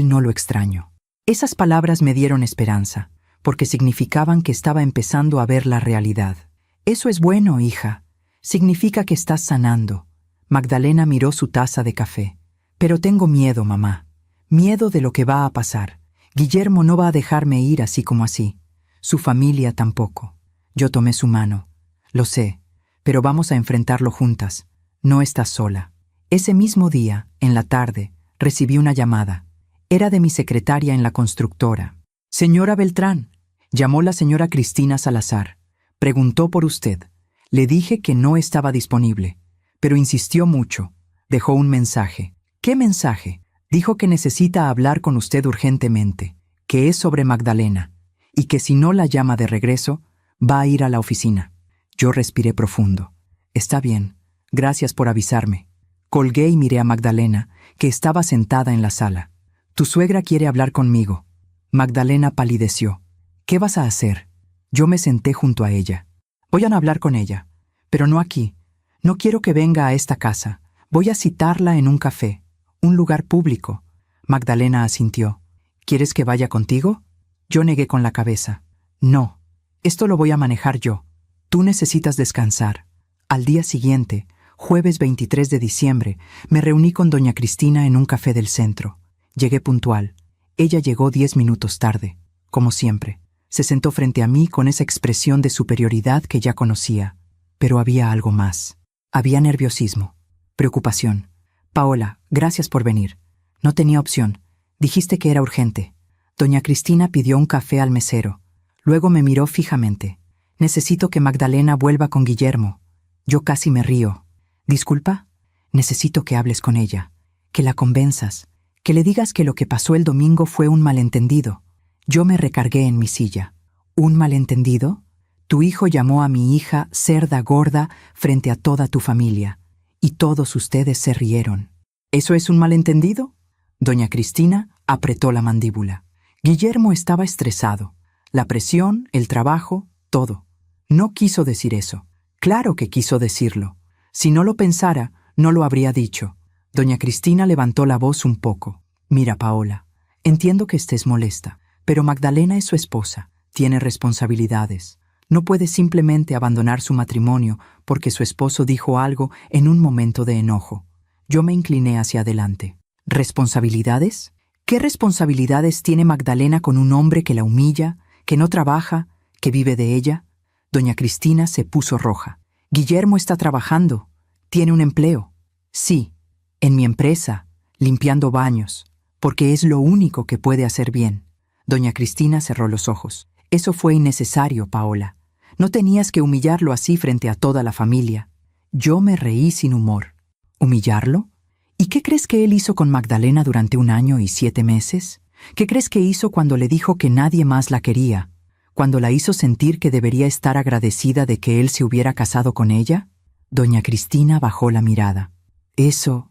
no lo extraño». Esas palabras me dieron esperanza, porque significaban que estaba empezando a ver la realidad. «Eso es bueno, hija. Significa que estás sanando». Magdalena miró su taza de café. «Pero tengo miedo, mamá. Miedo de lo que va a pasar. Guillermo no va a dejarme ir así como así. Su familia tampoco». Yo tomé su mano. «Lo sé, pero vamos a enfrentarlo juntas. No estás sola». Ese mismo día, en la tarde, recibí una llamada. Era de mi secretaria en la constructora. «Señora Beltrán», llamó la señora Cristina Salazar. «Preguntó por usted. Le dije que no estaba disponible, pero insistió mucho. Dejó un mensaje». «¿Qué mensaje?» «Dijo que necesita hablar con usted urgentemente, que es sobre Magdalena, y que si no la llama de regreso, Va a ir a la oficina. Yo respiré profundo. Está bien. Gracias por avisarme. Colgué y miré a Magdalena, que estaba sentada en la sala. Tu suegra quiere hablar conmigo. Magdalena palideció. ¿Qué vas a hacer? Yo me senté junto a ella. Voy a hablar con ella, pero no aquí. No quiero que venga a esta casa. Voy a citarla en un café, un lugar público. Magdalena asintió. ¿Quieres que vaya contigo? Yo negué con la cabeza. No, esto lo voy a manejar yo. Tú necesitas descansar. Al día siguiente, jueves 23 de diciembre, me reuní con doña Cristina en un café del centro. Llegué puntual. Ella llegó 10 minutos tarde, como siempre. Se sentó frente a mí con esa expresión de superioridad que ya conocía. Pero había algo más. Había nerviosismo, preocupación. Paola, gracias por venir. No tenía opción. Dijiste que era urgente. Doña Cristina pidió un café al mesero. Luego me miró fijamente. Necesito que Magdalena vuelva con Guillermo. Yo casi me río. ¿Disculpa? Necesito que hables con ella, que la convenzas, que le digas que lo que pasó el domingo fue un malentendido. Yo me recargué en mi silla. ¿Un malentendido? Tu hijo llamó a mi hija cerda gorda frente a toda tu familia, y todos ustedes se rieron. ¿Eso es un malentendido? Doña Cristina apretó la mandíbula. Guillermo estaba estresado. La presión, el trabajo, todo. No quiso decir eso. Claro que quiso decirlo. Si no lo pensara, no lo habría dicho. Doña Cristina levantó la voz un poco. Mira, Paola, entiendo que estés molesta, pero Magdalena es su esposa, tiene responsabilidades. No puede simplemente abandonar su matrimonio porque su esposo dijo algo en un momento de enojo. Yo me incliné hacia adelante. ¿Responsabilidades? ¿Qué responsabilidades tiene Magdalena con un hombre que la humilla, que no trabaja, que vive de ella? Doña Cristina se puso roja. Guillermo está trabajando. Tiene un empleo. Sí, en mi empresa, limpiando baños, porque es lo único que puede hacer bien. Doña Cristina cerró los ojos. Eso fue innecesario, Paola. No tenías que humillarlo así frente a toda la familia. Yo me reí sin humor. ¿Humillarlo? ¿Y qué crees que él hizo con Magdalena durante 1 año y 7 meses? ¿Qué crees que hizo cuando le dijo que nadie más la quería? ¿Cuando la hizo sentir que debería estar agradecida de que él se hubiera casado con ella? Doña Cristina bajó la mirada. Eso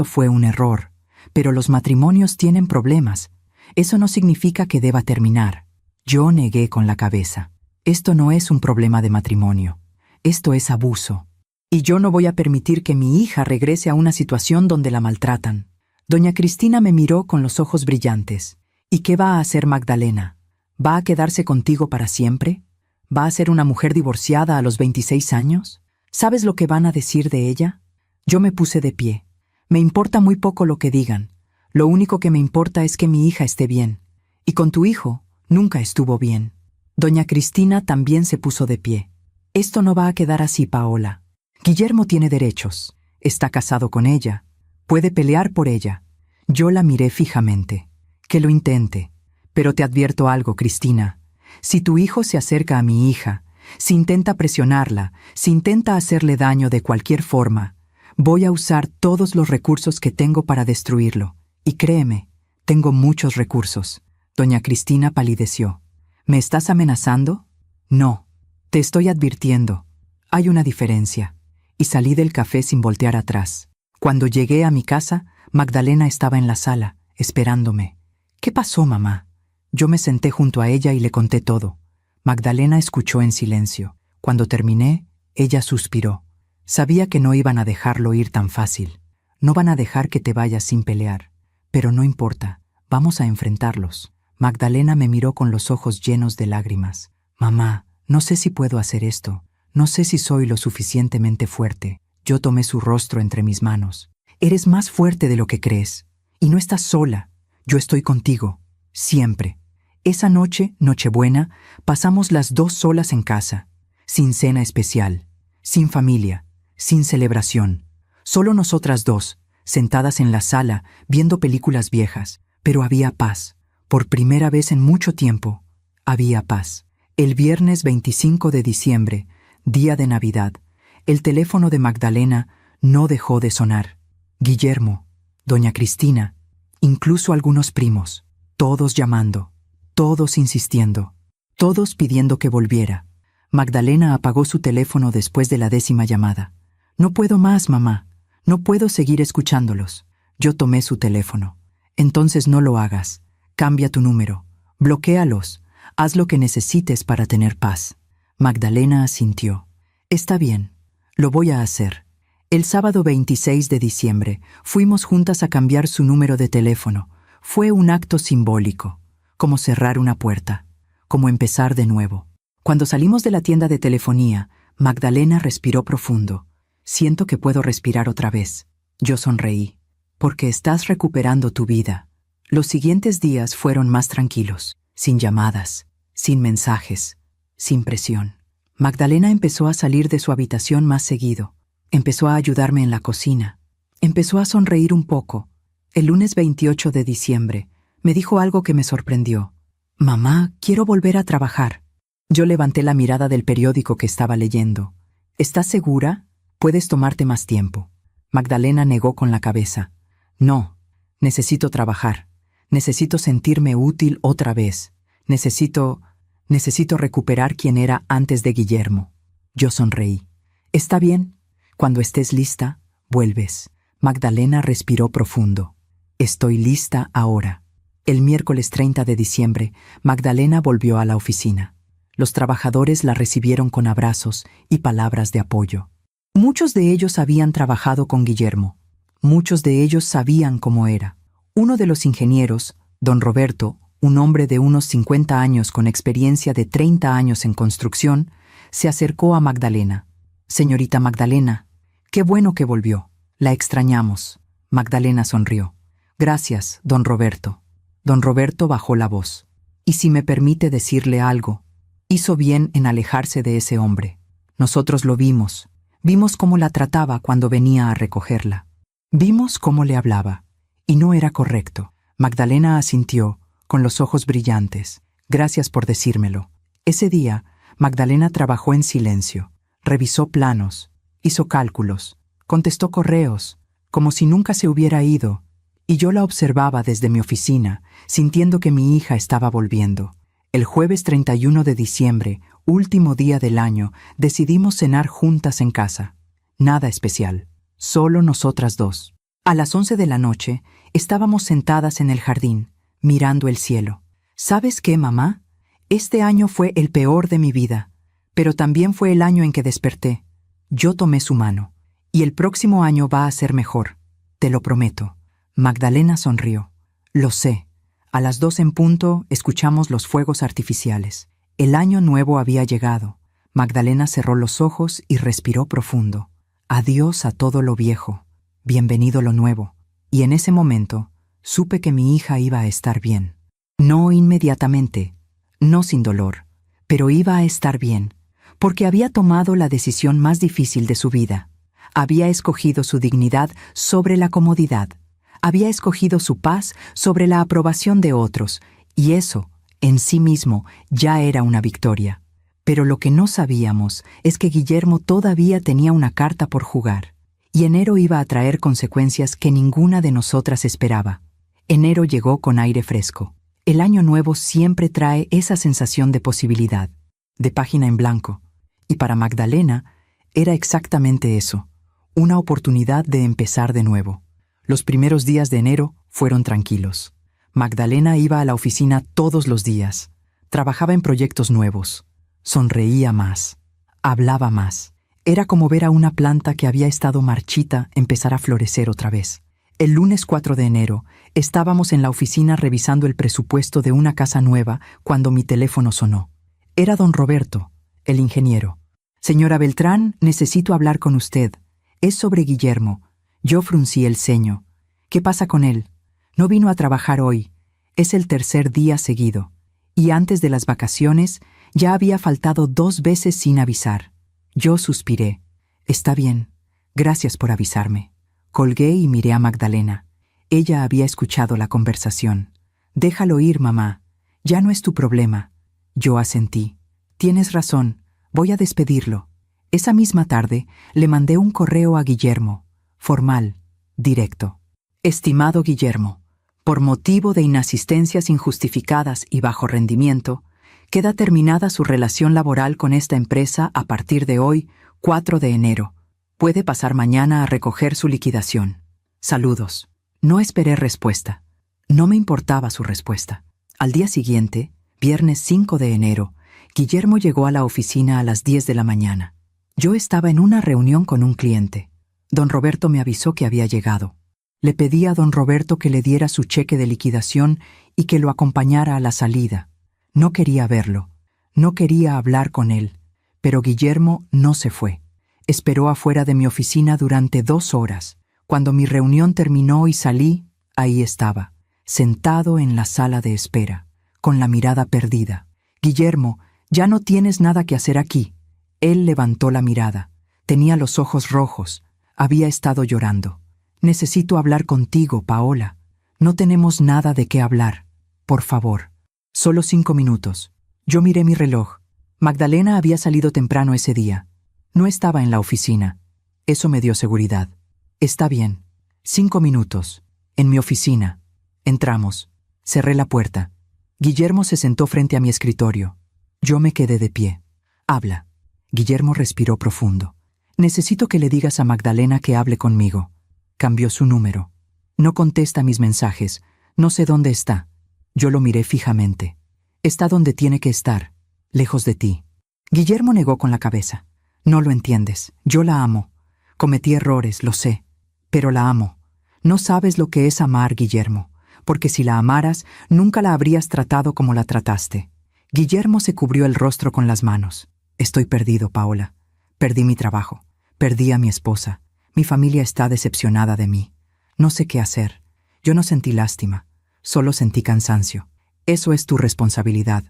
fue un error. Pero los matrimonios tienen problemas. Eso no significa que deba terminar. Yo negué con la cabeza. Esto no es un problema de matrimonio. Esto es abuso. Y yo no voy a permitir que mi hija regrese a una situación donde la maltratan. Doña Cristina me miró con los ojos brillantes. ¿Y qué va a hacer Magdalena? ¿Va a quedarse contigo para siempre? ¿Va a ser una mujer divorciada a los 26 años? ¿Sabes lo que van a decir de ella? Yo me puse de pie. Me importa muy poco lo que digan. Lo único que me importa es que mi hija esté bien. Y con tu hijo nunca estuvo bien. Doña Cristina también se puso de pie. Esto no va a quedar así, Paola. Guillermo tiene derechos. Está casado con ella. Puede pelear por ella. Yo la miré fijamente. Que lo intente. Pero te advierto algo, Cristina. Si tu hijo se acerca a mi hija, si intenta presionarla, si intenta hacerle daño de cualquier forma, voy a usar todos los recursos que tengo para destruirlo. Y créeme, tengo muchos recursos. Doña Cristina palideció. ¿Me estás amenazando? No. Te estoy advirtiendo. Hay una diferencia. Y salí del café sin voltear atrás. Cuando llegué a mi casa, Magdalena estaba en la sala, esperándome. ¿Qué pasó, mamá? Yo me senté junto a ella y le conté todo. Magdalena escuchó en silencio. Cuando terminé, ella suspiró. Sabía que no iban a dejarlo ir tan fácil. No van a dejar que te vayas sin pelear. Pero no importa, vamos a enfrentarlos. Magdalena me miró con los ojos llenos de lágrimas. Mamá, no sé si puedo hacer esto. No sé si soy lo suficientemente fuerte. Yo tomé su rostro entre mis manos. Eres más fuerte de lo que crees. Y no estás sola. Yo estoy contigo. Siempre. Esa noche, Nochebuena, pasamos las 2 solas en casa. Sin cena especial. Sin familia. Sin celebración. Solo nosotras 2, sentadas en la sala, viendo películas viejas. Pero había paz. Por primera vez en mucho tiempo, había paz. El viernes 25 de diciembre, día de Navidad, el teléfono de Magdalena no dejó de sonar. Guillermo, doña Cristina, incluso algunos primos, todos llamando, todos insistiendo, todos pidiendo que volviera. Magdalena apagó su teléfono después de la 10ª llamada. No puedo más, mamá. No puedo seguir escuchándolos. Yo tomé su teléfono. Entonces no lo hagas. Cambia tu número. Bloquéalos. Haz lo que necesites para tener paz. Magdalena asintió. Está bien. Lo voy a hacer. El sábado 26 de diciembre fuimos juntas a cambiar su número de teléfono. Fue un acto simbólico, como cerrar una puerta, como empezar de nuevo. Cuando salimos de la tienda de telefonía, Magdalena respiró profundo. Siento que puedo respirar otra vez. Yo sonreí. Porque estás recuperando tu vida. Los siguientes días fueron más tranquilos, sin llamadas, sin mensajes, sin presión. Magdalena empezó a salir de su habitación más seguido. Empezó a ayudarme en la cocina. Empezó a sonreír un poco. El lunes 28 de diciembre me dijo algo que me sorprendió. Mamá, quiero volver a trabajar. Yo levanté la mirada del periódico que estaba leyendo. ¿Estás segura? Puedes tomarte más tiempo. Magdalena negó con la cabeza. No, necesito trabajar. Necesito sentirme útil otra vez. Necesito recuperar quien era antes de Guillermo. Yo sonreí. Está bien. Cuando estés lista, vuelves. Magdalena respiró profundo. Estoy lista ahora. El miércoles 30 de diciembre, Magdalena volvió a la oficina. Los trabajadores la recibieron con abrazos y palabras de apoyo. Muchos de ellos habían trabajado con Guillermo. Muchos de ellos sabían cómo era. Uno de los ingenieros, don Roberto, un hombre de unos 50 años con experiencia de 30 años en construcción, se acercó a Magdalena. Señorita Magdalena, qué bueno que volvió. La extrañamos. Magdalena sonrió. Gracias, don Roberto. Don Roberto bajó la voz. Y si me permite decirle algo, hizo bien en alejarse de ese hombre. Nosotros lo vimos. Vimos cómo la trataba cuando venía a recogerla. Vimos cómo le hablaba. Y no era correcto. Magdalena asintió, con los ojos brillantes. Gracias por decírmelo. Ese día, Magdalena trabajó en silencio. Revisó planos, hizo cálculos, contestó correos, como si nunca se hubiera ido, y yo la observaba desde mi oficina, sintiendo que mi hija estaba volviendo. El jueves 31 de diciembre, último día del año, decidimos cenar juntas en casa. Nada especial, solo nosotras dos. A las 11 de la noche, estábamos sentadas en el jardín, mirando el cielo. ¿Sabes qué, mamá? Este año fue el peor de mi vida, pero también fue el año en que desperté. Yo tomé su mano, y el próximo año va a ser mejor, te lo prometo. Magdalena sonrió. Lo sé. A las 2 en punto escuchamos los fuegos artificiales. El año nuevo había llegado. Magdalena cerró los ojos y respiró profundo. Adiós a todo lo viejo. Bienvenido lo nuevo. Y en ese momento, supe que mi hija iba a estar bien. No inmediatamente, no sin dolor, pero iba a estar bien, porque había tomado la decisión más difícil de su vida. Había escogido su dignidad sobre la comodidad. Había escogido su paz sobre la aprobación de otros, y eso, en sí mismo, ya era una victoria. Pero lo que no sabíamos es que Guillermo todavía tenía una carta por jugar, y enero iba a traer consecuencias que ninguna de nosotras esperaba. Enero llegó con aire fresco. El año nuevo siempre trae esa sensación de posibilidad, de página en blanco, y para Magdalena era exactamente eso, una oportunidad de empezar de nuevo. Los primeros días de enero fueron tranquilos. Magdalena iba a la oficina todos los días, trabajaba en proyectos nuevos, sonreía más, hablaba más. Era como ver a una planta que había estado marchita empezar a florecer otra vez. El lunes 4 de enero, estábamos en la oficina revisando el presupuesto de una casa nueva cuando mi teléfono sonó. Era don Roberto, el ingeniero. Señora Beltrán, necesito hablar con usted. Es sobre Guillermo. Yo fruncí el ceño. ¿Qué pasa con él? No vino a trabajar hoy. Es el tercer día seguido. Y antes de las vacaciones, ya había faltado 2 veces sin avisar. Yo suspiré. Está bien. Gracias por avisarme. Colgué y miré a Magdalena. Ella había escuchado la conversación. Déjalo ir, mamá. Ya no es tu problema. Yo asentí. Tienes razón. Voy a despedirlo. Esa misma tarde le mandé un correo a Guillermo. Formal, directo. Estimado Guillermo, por motivo de inasistencias injustificadas y bajo rendimiento, Queda terminada su relación laboral con esta empresa a partir de hoy, 4 de enero. Puede pasar mañana a recoger su liquidación. Saludos. No esperé respuesta. No me importaba su respuesta. Al día siguiente, viernes 5 de enero, Guillermo llegó a la oficina a las 10 de la mañana. Yo estaba en una reunión con un cliente. Don Roberto me avisó que había llegado. Le pedí a don Roberto que le diera su cheque de liquidación y que lo acompañara a la salida. No quería verlo. No quería hablar con él. Pero Guillermo no se fue. Esperó afuera de mi oficina durante 2 horas. Cuando mi reunión terminó y salí, ahí estaba, sentado en la sala de espera, con la mirada perdida. Guillermo, ya no tienes nada que hacer aquí. Él levantó la mirada. Tenía los ojos rojos. Había estado llorando. Necesito hablar contigo, Paola. No tenemos nada de qué hablar. Por favor. Solo 5 minutos. Yo miré mi reloj. Magdalena había salido temprano ese día. No estaba en la oficina. Eso me dio seguridad. Está bien. 5 minutos. En mi oficina. Entramos. Cerré la puerta. Guillermo se sentó frente a mi escritorio. Yo me quedé de pie. Habla. Guillermo respiró profundo. Necesito que le digas a Magdalena que hable conmigo. Cambió su número. No contesta mis mensajes. No sé dónde está. Yo lo miré fijamente. Está donde tiene que estar, lejos de ti. Guillermo negó con la cabeza. No lo entiendes. Yo la amo. Cometí errores, lo sé. Pero la amo. No sabes lo que es amar, Guillermo, porque si la amaras, nunca la habrías tratado como la trataste. Guillermo se cubrió el rostro con las manos. Estoy perdido, Paola. Perdí mi trabajo. Perdí a mi esposa. Mi familia está decepcionada de mí. No sé qué hacer. Yo no sentí lástima. Solo sentí cansancio. Eso es tu responsabilidad,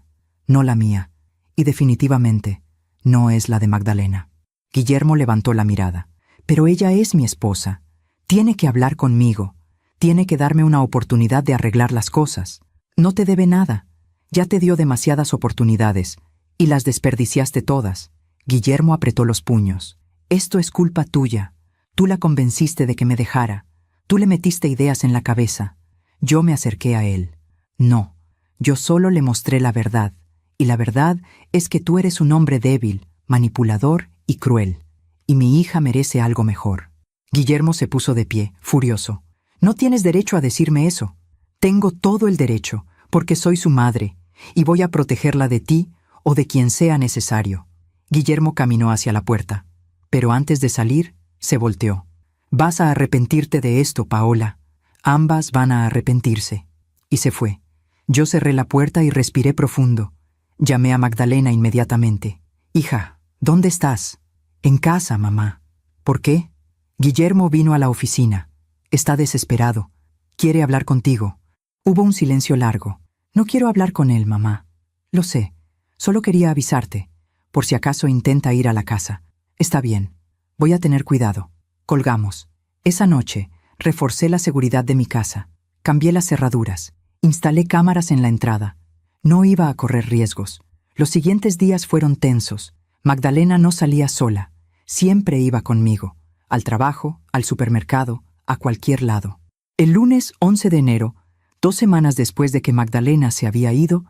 no la mía. Y definitivamente, no es la de Magdalena. Guillermo levantó la mirada. Pero ella es mi esposa. Tiene que hablar conmigo. Tiene que darme una oportunidad de arreglar las cosas. No te debe nada. Ya te dio demasiadas oportunidades. Y las desperdiciaste todas. Guillermo apretó los puños. Esto es culpa tuya. Tú la convenciste de que me dejara. Tú le metiste ideas en la cabeza. Yo me acerqué a él. No, yo solo le mostré la verdad. Y la verdad es que tú eres un hombre débil, manipulador y cruel. Y mi hija merece algo mejor. Guillermo se puso de pie, furioso. No tienes derecho a decirme eso. Tengo todo el derecho, porque soy su madre, y voy a protegerla de ti o de quien sea necesario. Guillermo caminó hacia la puerta, pero antes de salir, se volteó. Vas a arrepentirte de esto, Paola. Ambas van a arrepentirse. Y se fue. Yo cerré la puerta y respiré profundo. Llamé a Magdalena inmediatamente. Hija, ¿dónde estás? En casa, mamá. ¿Por qué? Guillermo vino a la oficina. Está desesperado. Quiere hablar contigo. Hubo un silencio largo. No quiero hablar con él, mamá. Lo sé. Solo quería avisarte. Por si acaso intenta ir a la casa. Está bien. Voy a tener cuidado. Colgamos. Esa noche, reforcé la seguridad de mi casa. Cambié las cerraduras. Instalé cámaras en la entrada. No iba a correr riesgos. Los siguientes días fueron tensos. Magdalena no salía sola. Siempre iba conmigo. Al trabajo, al supermercado, a cualquier lado. El lunes 11 de enero, 2 semanas después de que Magdalena se había ido,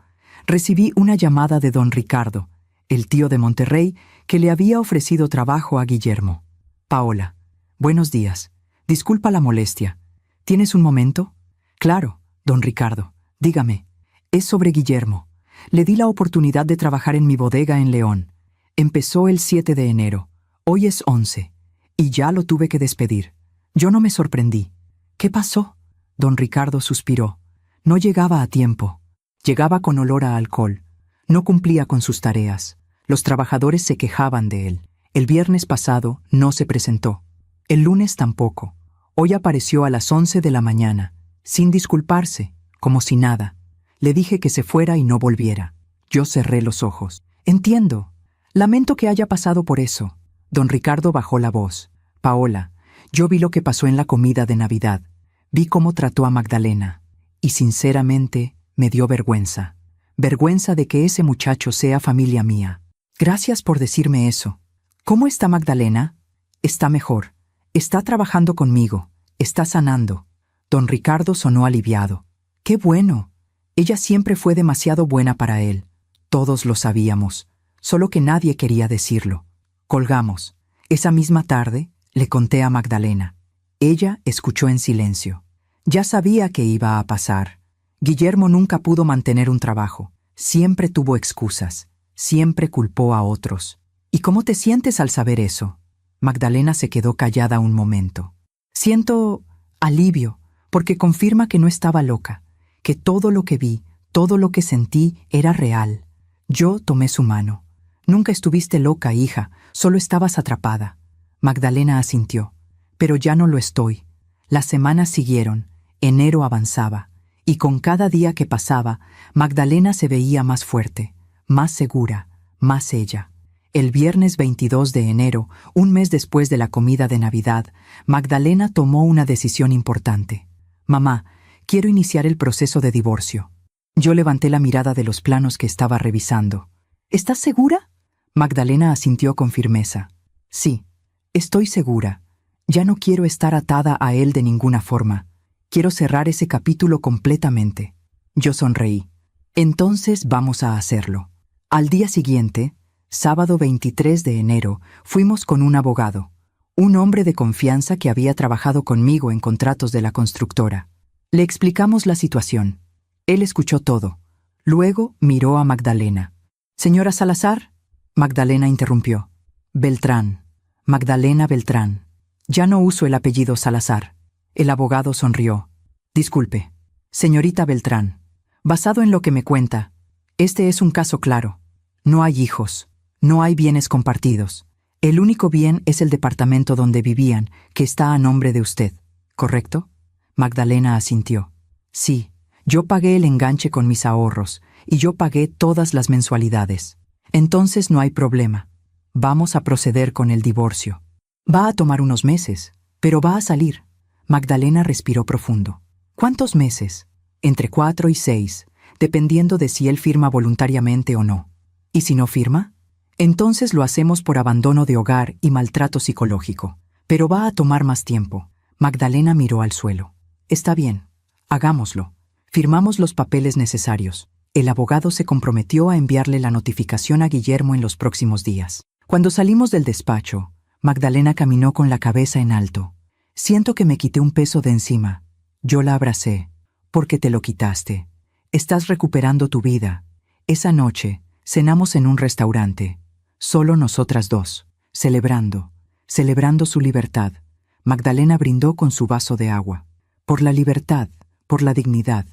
recibí una llamada de don Ricardo, el tío de Monterrey, que le había ofrecido trabajo a Guillermo. Paola, buenos días. Disculpa la molestia. ¿Tienes un momento? Claro, don Ricardo. Dígame. Es sobre Guillermo. Le di la oportunidad de trabajar en mi bodega en León. Empezó el 7 de enero. Hoy es 11. Y ya lo tuve que despedir. Yo no me sorprendí. ¿Qué pasó? Don Ricardo suspiró. No llegaba a tiempo. Llegaba con olor a alcohol. No cumplía con sus tareas. Los trabajadores se quejaban de él. El viernes pasado no se presentó. El lunes tampoco. Hoy apareció a las 11 de la mañana, sin disculparse, como si nada. Le dije que se fuera y no volviera. Yo cerré los ojos. Entiendo. Lamento que haya pasado por eso. Don Ricardo bajó la voz. Paola, yo vi lo que pasó en la comida de Navidad. Vi cómo trató a Magdalena. Y sinceramente, me dio vergüenza. Vergüenza de que ese muchacho sea familia mía. Gracias por decirme eso. ¿Cómo está Magdalena? Está mejor. Está trabajando conmigo. Está sanando. Don Ricardo sonó aliviado. ¡Qué bueno! Ella siempre fue demasiado buena para él. Todos lo sabíamos, solo que nadie quería decirlo. Colgamos. Esa misma tarde, le conté a Magdalena. Ella escuchó en silencio. Ya sabía que iba a pasar. Guillermo nunca pudo mantener un trabajo. Siempre tuvo excusas. Siempre culpó a otros. ¿Y cómo te sientes al saber eso? Magdalena se quedó callada un momento. Siento alivio, porque confirma que no estaba loca, que todo lo que vi, todo lo que sentí era real. Yo tomé su mano. Nunca estuviste loca, hija, solo estabas atrapada. Magdalena asintió. Pero ya no lo estoy. Las semanas siguieron, enero avanzaba, y con cada día que pasaba, Magdalena se veía más fuerte, más segura, más ella. El viernes 22 de enero, un mes después de la comida de Navidad, Magdalena tomó una decisión importante. Mamá, quiero iniciar el proceso de divorcio. Yo levanté la mirada de los planos que estaba revisando. ¿Estás segura? Magdalena asintió con firmeza. Sí, estoy segura. Ya no quiero estar atada a él de ninguna forma. Quiero cerrar ese capítulo completamente. Yo sonreí. Entonces vamos a hacerlo. Al día siguiente, sábado 23 de enero, fuimos con un abogado, un hombre de confianza que había trabajado conmigo en contratos de la constructora. Le explicamos la situación. Él escuchó todo. Luego miró a Magdalena. «Señora Salazar», Magdalena interrumpió. «Beltrán. Magdalena Beltrán. Ya no uso el apellido Salazar». El abogado sonrió. «Disculpe. Señorita Beltrán, basado en lo que me cuenta, este es un caso claro. No hay hijos. No hay bienes compartidos. El único bien es el departamento donde vivían, que está a nombre de usted, ¿correcto?» Magdalena asintió. «Sí, yo pagué el enganche con mis ahorros, y yo pagué todas las mensualidades. Entonces no hay problema. Vamos a proceder con el divorcio. Va a tomar unos meses, pero va a salir». Magdalena respiró profundo. «¿Cuántos meses?» «Entre 4 y 6, dependiendo de si él firma voluntariamente o no. ¿Y si no firma?» «Entonces lo hacemos por abandono de hogar y maltrato psicológico. Pero va a tomar más tiempo». Magdalena miró al suelo. «Está bien, hagámoslo. Firmamos los papeles necesarios». El abogado se comprometió a enviarle la notificación a Guillermo en los próximos días. Cuando salimos del despacho, Magdalena caminó con la cabeza en alto. «Siento que me quité un peso de encima». Yo la abracé. «Porque te lo quitaste. Estás recuperando tu vida». Esa noche, cenamos en un restaurante. Solo nosotras dos, celebrando su libertad. Magdalena brindó con su vaso de agua. «Por la libertad, por la dignidad,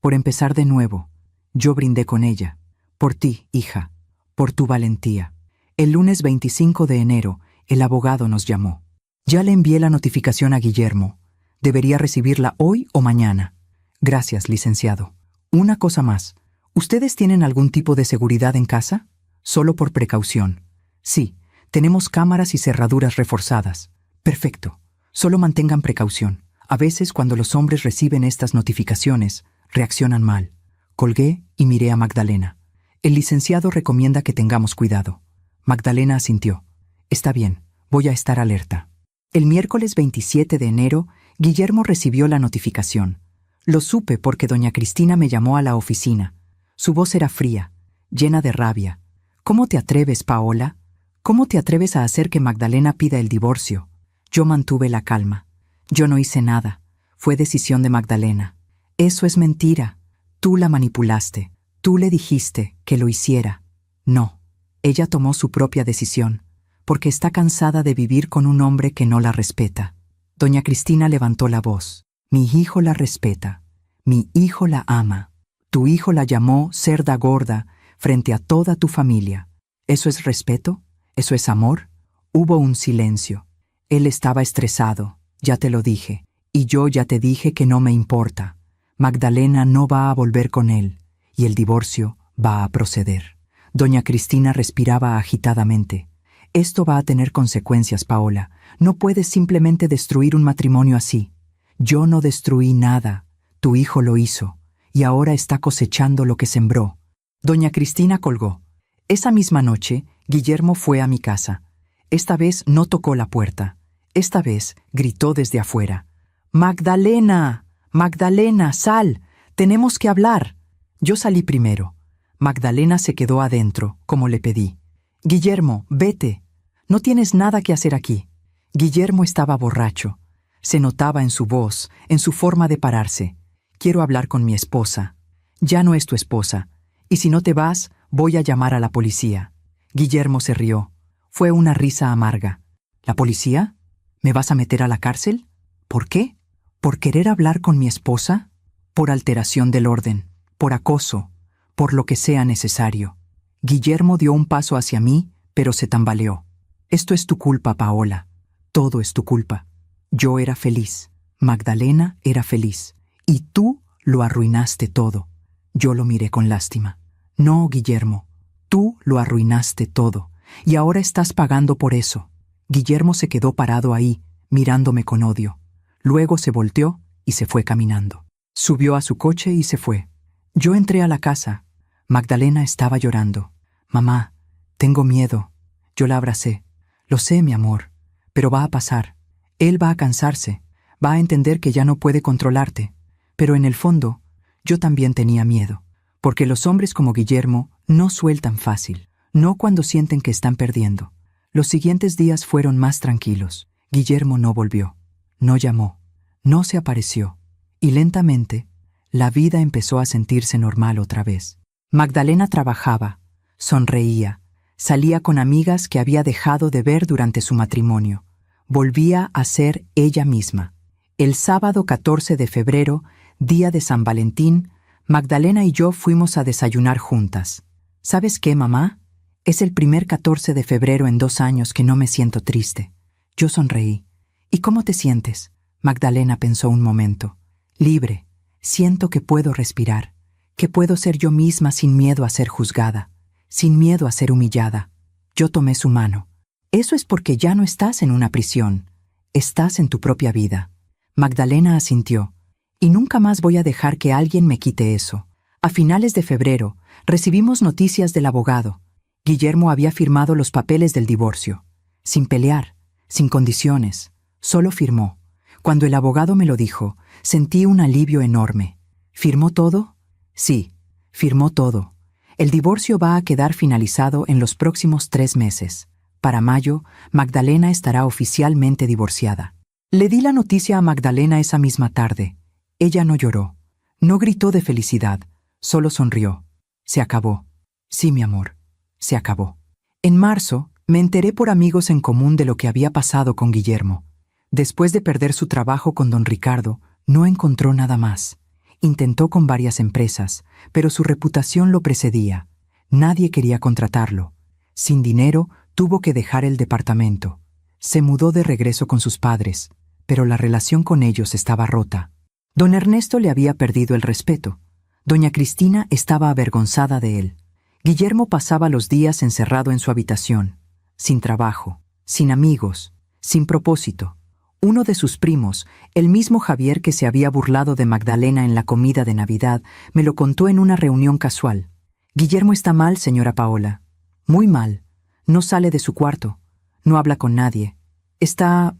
por empezar de nuevo». Yo brindé con ella. «Por ti, hija, por tu valentía». El lunes 25 de enero, el abogado nos llamó. «Ya le envié la notificación a Guillermo. Debería recibirla hoy o mañana». «Gracias, licenciado. Una cosa más. ¿Ustedes tienen algún tipo de seguridad en casa?» «Solo por precaución». «Sí, tenemos cámaras y cerraduras reforzadas». «Perfecto. Solo mantengan precaución. A veces, cuando los hombres reciben estas notificaciones, reaccionan mal». Colgué y miré a Magdalena. «El licenciado recomienda que tengamos cuidado». Magdalena asintió. «Está bien, voy a estar alerta». El miércoles 27 de enero, Guillermo recibió la notificación. Lo supe porque doña Cristina me llamó a la oficina. Su voz era fría, llena de rabia. «¿Cómo te atreves, Paola? ¿Cómo te atreves a hacer que Magdalena pida el divorcio?» Yo mantuve la calma. «Yo no hice nada. Fue decisión de Magdalena». «Eso es mentira. Tú la manipulaste. Tú le dijiste que lo hiciera». «No. Ella tomó su propia decisión, porque está cansada de vivir con un hombre que no la respeta». Doña Cristina levantó la voz. «Mi hijo la respeta. Mi hijo la ama. Tu hijo la llamó cerda gorda frente a toda tu familia. ¿Eso es respeto? ¿Eso es amor?» Hubo un silencio. «Él estaba estresado, ya te lo dije, y yo ya te dije que no me importa. Magdalena no va a volver con él, y el divorcio va a proceder». Doña Cristina respiraba agitadamente. «Esto va a tener consecuencias, Paola. No puedes simplemente destruir un matrimonio así. Yo no destruí nada. Tu hijo lo hizo, y ahora está cosechando lo que sembró». Doña Cristina colgó. Esa misma noche, Guillermo fue a mi casa. Esta vez no tocó la puerta. Esta vez gritó desde afuera. «¡Magdalena! ¡Magdalena, sal! Tenemos que hablar». Yo salí primero. Magdalena se quedó adentro, como le pedí. Guillermo, vete. No tienes nada que hacer aquí. Guillermo estaba borracho. Se notaba en su voz, en su forma de pararse. Quiero hablar con mi esposa. Ya no es tu esposa. Y si no te vas, voy a llamar a la policía. Guillermo se rió. Fue una risa amarga. ¿La policía? ¿Me vas a meter a la cárcel? ¿Por qué? ¿Por querer hablar con mi esposa? Por alteración del orden, por acoso, por lo que sea necesario. Guillermo dio un paso hacia mí, pero se tambaleó. Esto es tu culpa, Paola. Todo es tu culpa. Yo era feliz. Magdalena era feliz. Y tú lo arruinaste todo. Yo lo miré con lástima. No, Guillermo. Tú lo arruinaste todo. Y ahora estás pagando por eso. Guillermo se quedó parado ahí, mirándome con odio. Luego se volteó y se fue caminando. Subió a su coche y se fue. Yo entré a la casa. Magdalena estaba llorando. Mamá, tengo miedo. Yo la abracé. Lo sé, mi amor, pero va a pasar. Él va a cansarse, va a entender que ya no puede controlarte. Pero en el fondo, yo también tenía miedo, porque los hombres como Guillermo no sueltan fácil, no cuando sienten que están perdiendo. Los siguientes días fueron más tranquilos. Guillermo no volvió, no llamó, no se apareció, y lentamente, la vida empezó a sentirse normal otra vez. Magdalena trabajaba, sonreía, salía con amigas que había dejado de ver durante su matrimonio. Volvía a ser ella misma. El sábado 14 de febrero, día de San Valentín, Magdalena y yo fuimos a desayunar juntas. ¿Sabes qué, mamá? Es el primer 14 de febrero en 2 años que no me siento triste. Yo sonreí. ¿Y cómo te sientes? Magdalena pensó un momento. Libre. Siento que puedo respirar, que puedo ser yo misma sin miedo a ser juzgada, sin miedo a ser humillada. Yo tomé su mano. Eso es porque ya no estás en una prisión. Estás en tu propia vida. Magdalena asintió. Y nunca más voy a dejar que alguien me quite eso. A finales de febrero, recibimos noticias del abogado. Guillermo había firmado los papeles del divorcio. Sin pelear, sin condiciones. Solo firmó. Cuando el abogado me lo dijo, sentí un alivio enorme. ¿Firmó todo? Sí, firmó todo. El divorcio va a quedar finalizado en los próximos 3 meses. Para mayo, Magdalena estará oficialmente divorciada. Le di la noticia a Magdalena esa misma tarde. Ella no lloró, no gritó de felicidad, solo sonrió. Se acabó. Sí, mi amor, se acabó. En marzo, me enteré por amigos en común de lo que había pasado con Guillermo. Después de perder su trabajo con don Ricardo, no encontró nada más. Intentó con varias empresas, pero su reputación lo precedía. Nadie quería contratarlo. Sin dinero, tuvo que dejar el departamento. Se mudó de regreso con sus padres, pero la relación con ellos estaba rota. Don Ernesto le había perdido el respeto. Doña Cristina estaba avergonzada de él. Guillermo pasaba los días encerrado en su habitación, sin trabajo, sin amigos, sin propósito. Uno de sus primos, el mismo Javier que se había burlado de Magdalena en la comida de Navidad, me lo contó en una reunión casual. Guillermo está mal, señora Paola. Muy mal. No sale de su cuarto. No habla con nadie. Está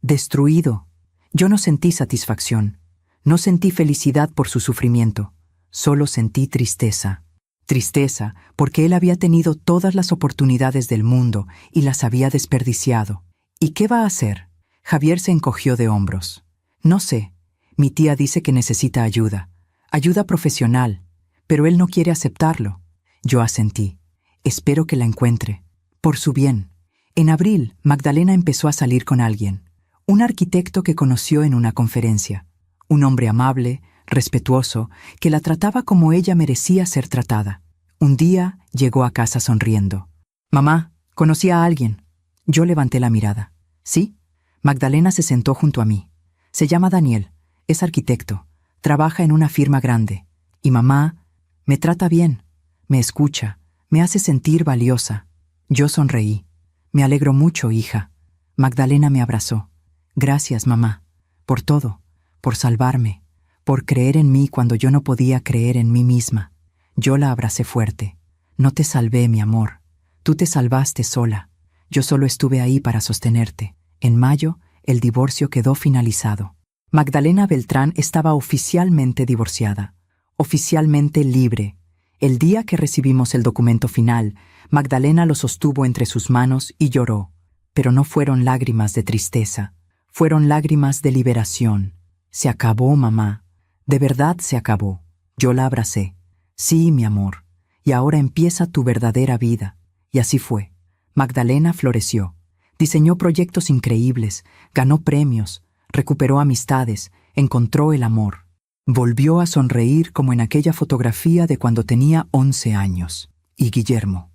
destruido. Yo no sentí satisfacción. No sentí felicidad por su sufrimiento. Solo sentí tristeza. Tristeza porque él había tenido todas las oportunidades del mundo y las había desperdiciado. ¿Y qué va a hacer? Javier se encogió de hombros. No sé. Mi tía dice que necesita ayuda. Ayuda profesional. Pero él no quiere aceptarlo. Yo asentí. Espero que la encuentre. Por su bien. En abril, Magdalena empezó a salir con alguien. Un arquitecto que conoció en una conferencia. Un hombre amable, respetuoso, que la trataba como ella merecía ser tratada. Un día llegó a casa sonriendo. «Mamá, conocí a alguien». Yo levanté la mirada. «¿Sí?» Magdalena se sentó junto a mí. «Se llama Daniel, es arquitecto, trabaja en una firma grande. Y mamá, me trata bien, me escucha, me hace sentir valiosa». Yo sonreí. «Me alegro mucho, hija». Magdalena me abrazó. «Gracias, mamá, por todo, por salvarme, por creer en mí cuando yo no podía creer en mí misma». Yo la abracé fuerte. «No te salvé, mi amor. Tú te salvaste sola. Yo solo estuve ahí para sostenerte». En mayo, el divorcio quedó finalizado. Magdalena Beltrán estaba oficialmente divorciada, oficialmente libre. El día que recibimos el documento final, Magdalena lo sostuvo entre sus manos y lloró. Pero no fueron lágrimas de tristeza, fueron lágrimas de liberación. Se acabó, mamá. De verdad se acabó. Yo la abracé. Sí, mi amor. Y ahora empieza tu verdadera vida. Y así fue. Magdalena floreció. Diseñó proyectos increíbles, ganó premios, recuperó amistades, encontró el amor. Volvió a sonreír como en aquella fotografía de cuando tenía 11 años. Y Guillermo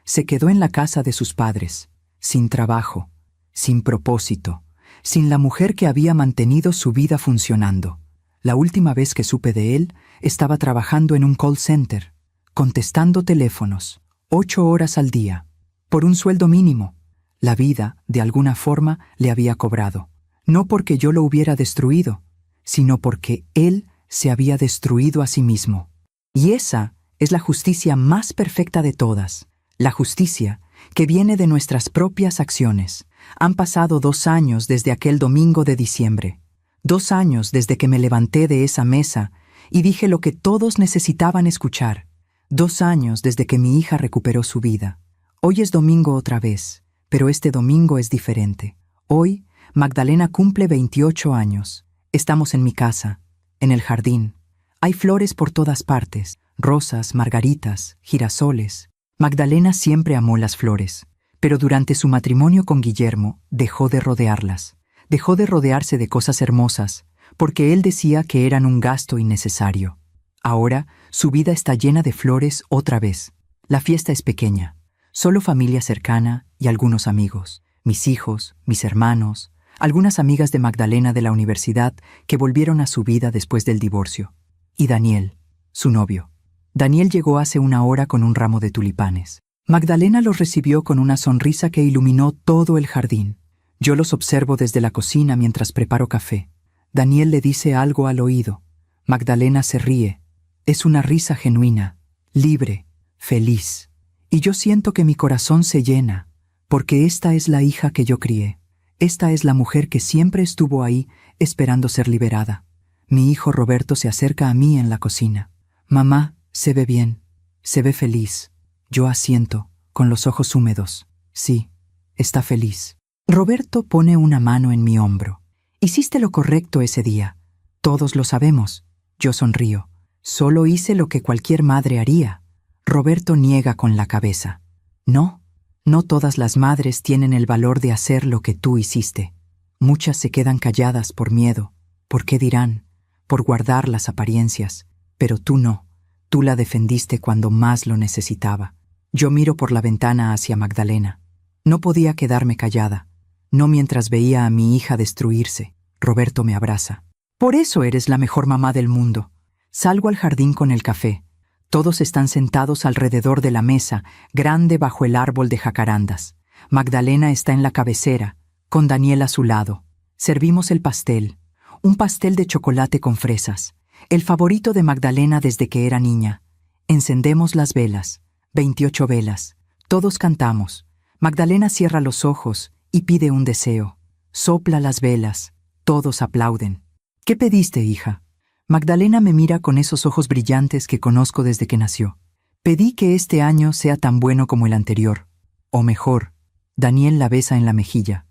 se quedó en la casa de sus padres, sin trabajo, sin propósito, sin la mujer que había mantenido su vida funcionando. La última vez que supe de él, estaba trabajando en un call center, contestando teléfonos, 8 horas al día, por un sueldo mínimo. La vida, de alguna forma, le había cobrado. No porque yo lo hubiera destruido, sino porque él se había destruido a sí mismo. Y esa es la justicia más perfecta de todas, la justicia que viene de nuestras propias acciones. Han pasado 2 años desde aquel domingo de diciembre, 2 años desde que me levanté de esa mesa y dije lo que todos necesitaban escuchar, 2 años desde que mi hija recuperó su vida. Hoy es domingo otra vez, pero este domingo es diferente. Hoy, Magdalena cumple 28 años. Estamos en mi casa, en el jardín. Hay flores por todas partes, rosas, margaritas, girasoles. Magdalena siempre amó las flores, pero durante su matrimonio con Guillermo dejó de rodearlas. Dejó de rodearse de cosas hermosas, porque él decía que eran un gasto innecesario. Ahora, su vida está llena de flores otra vez. La fiesta es pequeña, solo familia cercana y algunos amigos, mis hijos, mis hermanos, algunas amigas de Magdalena de la universidad que volvieron a su vida después del divorcio. Y Daniel, su novio. Daniel llegó hace 1 hora con un ramo de tulipanes. Magdalena los recibió con una sonrisa que iluminó todo el jardín. Yo los observo desde la cocina mientras preparo café. Daniel le dice algo al oído. Magdalena se ríe. Es una risa genuina, libre, feliz. Y yo siento que mi corazón se llena, porque esta es la hija que yo crié. Esta es la mujer que siempre estuvo ahí esperando ser liberada. Mi hijo Roberto se acerca a mí en la cocina. Mamá, se ve bien, se ve feliz. Yo asiento, con los ojos húmedos. Sí, está feliz. Roberto pone una mano en mi hombro. Hiciste lo correcto ese día. Todos lo sabemos. Yo sonrío. Solo hice lo que cualquier madre haría. Roberto niega con la cabeza. No, no todas las madres tienen el valor de hacer lo que tú hiciste. Muchas se quedan calladas por miedo, por qué dirán, por guardar las apariencias. Pero tú no. Tú la defendiste cuando más lo necesitaba. Yo miro por la ventana hacia Magdalena. No podía quedarme callada. No mientras veía a mi hija destruirse. Roberto me abraza. Por eso eres la mejor mamá del mundo. Salgo al jardín con el café. Todos están sentados alrededor de la mesa, grande bajo el árbol de jacarandas. Magdalena está en la cabecera, con Daniel a su lado. Servimos el pastel. Un pastel de chocolate con fresas. El favorito de Magdalena desde que era niña. Encendemos las velas. 28 velas. Todos cantamos. Magdalena cierra los ojos y pide un deseo. Sopla las velas. Todos aplauden. ¿Qué pediste, hija? Magdalena me mira con esos ojos brillantes que conozco desde que nació. Pedí que este año sea tan bueno como el anterior. O mejor. Daniel la besa en la mejilla.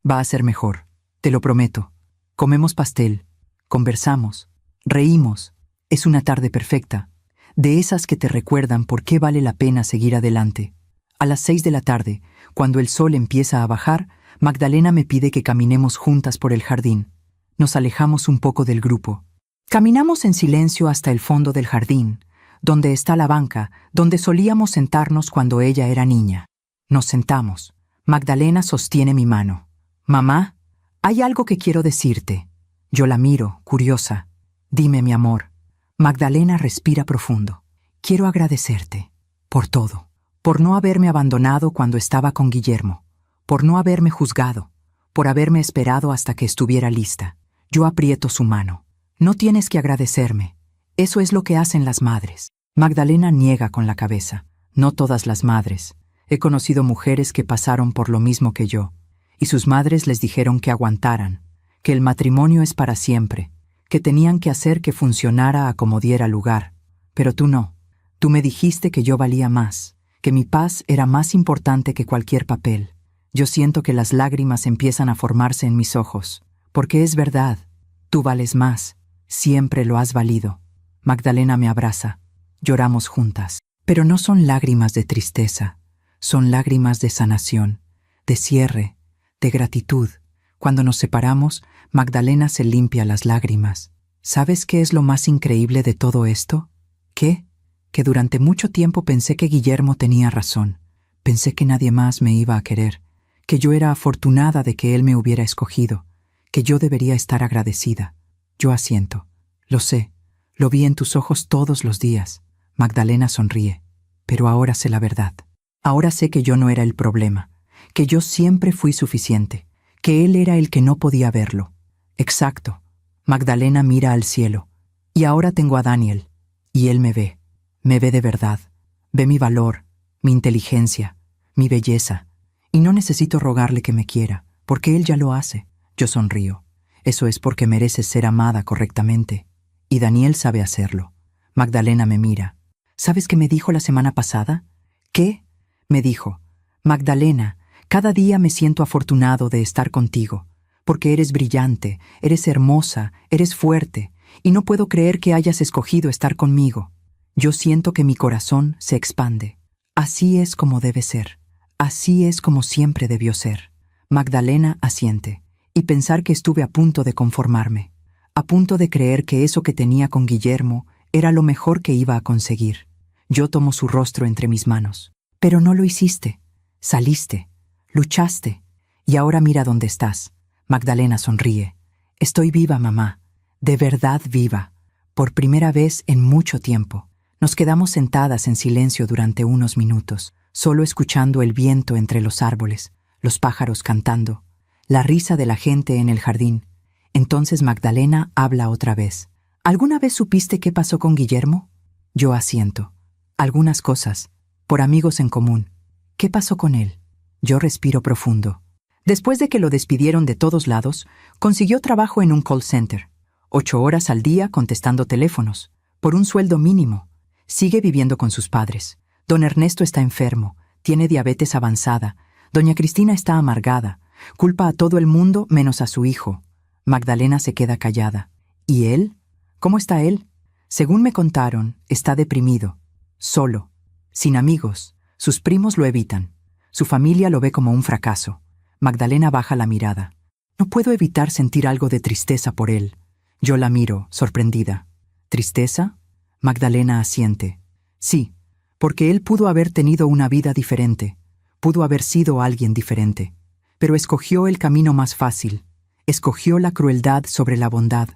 Va a ser mejor. Te lo prometo. Comemos pastel. Conversamos. Reímos. Es una tarde perfecta. De esas que te recuerdan por qué vale la pena seguir adelante. A las 6 de la tarde, cuando el sol empieza a bajar, Magdalena me pide que caminemos juntas por el jardín. Nos alejamos un poco del grupo. Caminamos en silencio hasta el fondo del jardín, donde está la banca, donde solíamos sentarnos cuando ella era niña. Nos sentamos. Magdalena sostiene mi mano. Mamá, hay algo que quiero decirte. Yo la miro, curiosa. Dime, mi amor. Magdalena respira profundo. Quiero agradecerte por todo, por no haberme abandonado cuando estaba con Guillermo, por no haberme juzgado, por haberme esperado hasta que estuviera lista. Yo aprieto su mano. No tienes que agradecerme. Eso es lo que hacen las madres. Magdalena niega con la cabeza. No todas las madres. He conocido mujeres que pasaron por lo mismo que yo, y sus madres les dijeron que aguantaran, que el matrimonio es para siempre, que tenían que hacer que funcionara a como diera lugar. Pero tú no. Tú me dijiste que yo valía más, que mi paz era más importante que cualquier papel. Yo siento que las lágrimas empiezan a formarse en mis ojos, porque es verdad, tú vales más, siempre lo has valido. Magdalena me abraza, lloramos juntas, pero no son lágrimas de tristeza, son lágrimas de sanación, de cierre, de gratitud. Cuando nos separamos, Magdalena se limpia las lágrimas. ¿Sabes qué es lo más increíble de todo esto? ¿Qué? Que durante mucho tiempo pensé que Guillermo tenía razón. Pensé que nadie más me iba a querer, que yo era afortunada de que él me hubiera escogido, que yo debería estar agradecida. Yo asiento. Lo sé. Lo vi en tus ojos todos los días. Magdalena sonríe. Pero ahora sé la verdad. Ahora sé que yo no era el problema, que yo siempre fui suficiente, que él era el que no podía verlo. Exacto. Magdalena mira al cielo. Y ahora tengo a Daniel. Y él me ve. Me ve de verdad. Ve mi valor, mi inteligencia, mi belleza. Y no necesito rogarle que me quiera, porque él ya lo hace. Yo sonrío. Eso es porque mereces ser amada correctamente. Y Daniel sabe hacerlo. Magdalena me mira. ¿Sabes qué me dijo la semana pasada? ¿Qué? Me dijo, Magdalena, cada día me siento afortunado de estar contigo, porque eres brillante, eres hermosa, eres fuerte, y no puedo creer que hayas escogido estar conmigo. Yo siento que mi corazón se expande. Así es como debe ser. Así es como siempre debió ser. Magdalena asiente, y pensar que estuve a punto de conformarme, a punto de creer que eso que tenía con Guillermo era lo mejor que iba a conseguir. Yo tomo su rostro entre mis manos. Pero no lo hiciste. Saliste, luchaste, y ahora mira dónde estás. Magdalena sonríe. Estoy viva, mamá, de verdad viva, por primera vez en mucho tiempo. Nos quedamos sentadas en silencio durante unos minutos, solo escuchando el viento entre los árboles, los pájaros cantando, la risa de la gente en el jardín. Entonces Magdalena habla otra vez. ¿Alguna vez supiste qué pasó con Guillermo? Yo asiento. Algunas cosas. Por amigos en común. ¿Qué pasó con él? Yo respiro profundo. Después de que lo despidieron de todos lados, consiguió trabajo en un call center. 8 horas al día contestando teléfonos, por un sueldo mínimo. Sigue viviendo con sus padres. Don Ernesto está enfermo, tiene diabetes avanzada. Doña Cristina está amargada. Culpa a todo el mundo menos a su hijo. Magdalena se queda callada. ¿Y él? ¿Cómo está él? Según me contaron, está deprimido, solo. Sin amigos, sus primos lo evitan. Su familia lo ve como un fracaso. Magdalena baja la mirada. No puedo evitar sentir algo de tristeza por él. Yo la miro, sorprendida. ¿Tristeza? Magdalena asiente. Sí, porque él pudo haber tenido una vida diferente. Pudo haber sido alguien diferente. Pero escogió el camino más fácil. Escogió la crueldad sobre la bondad.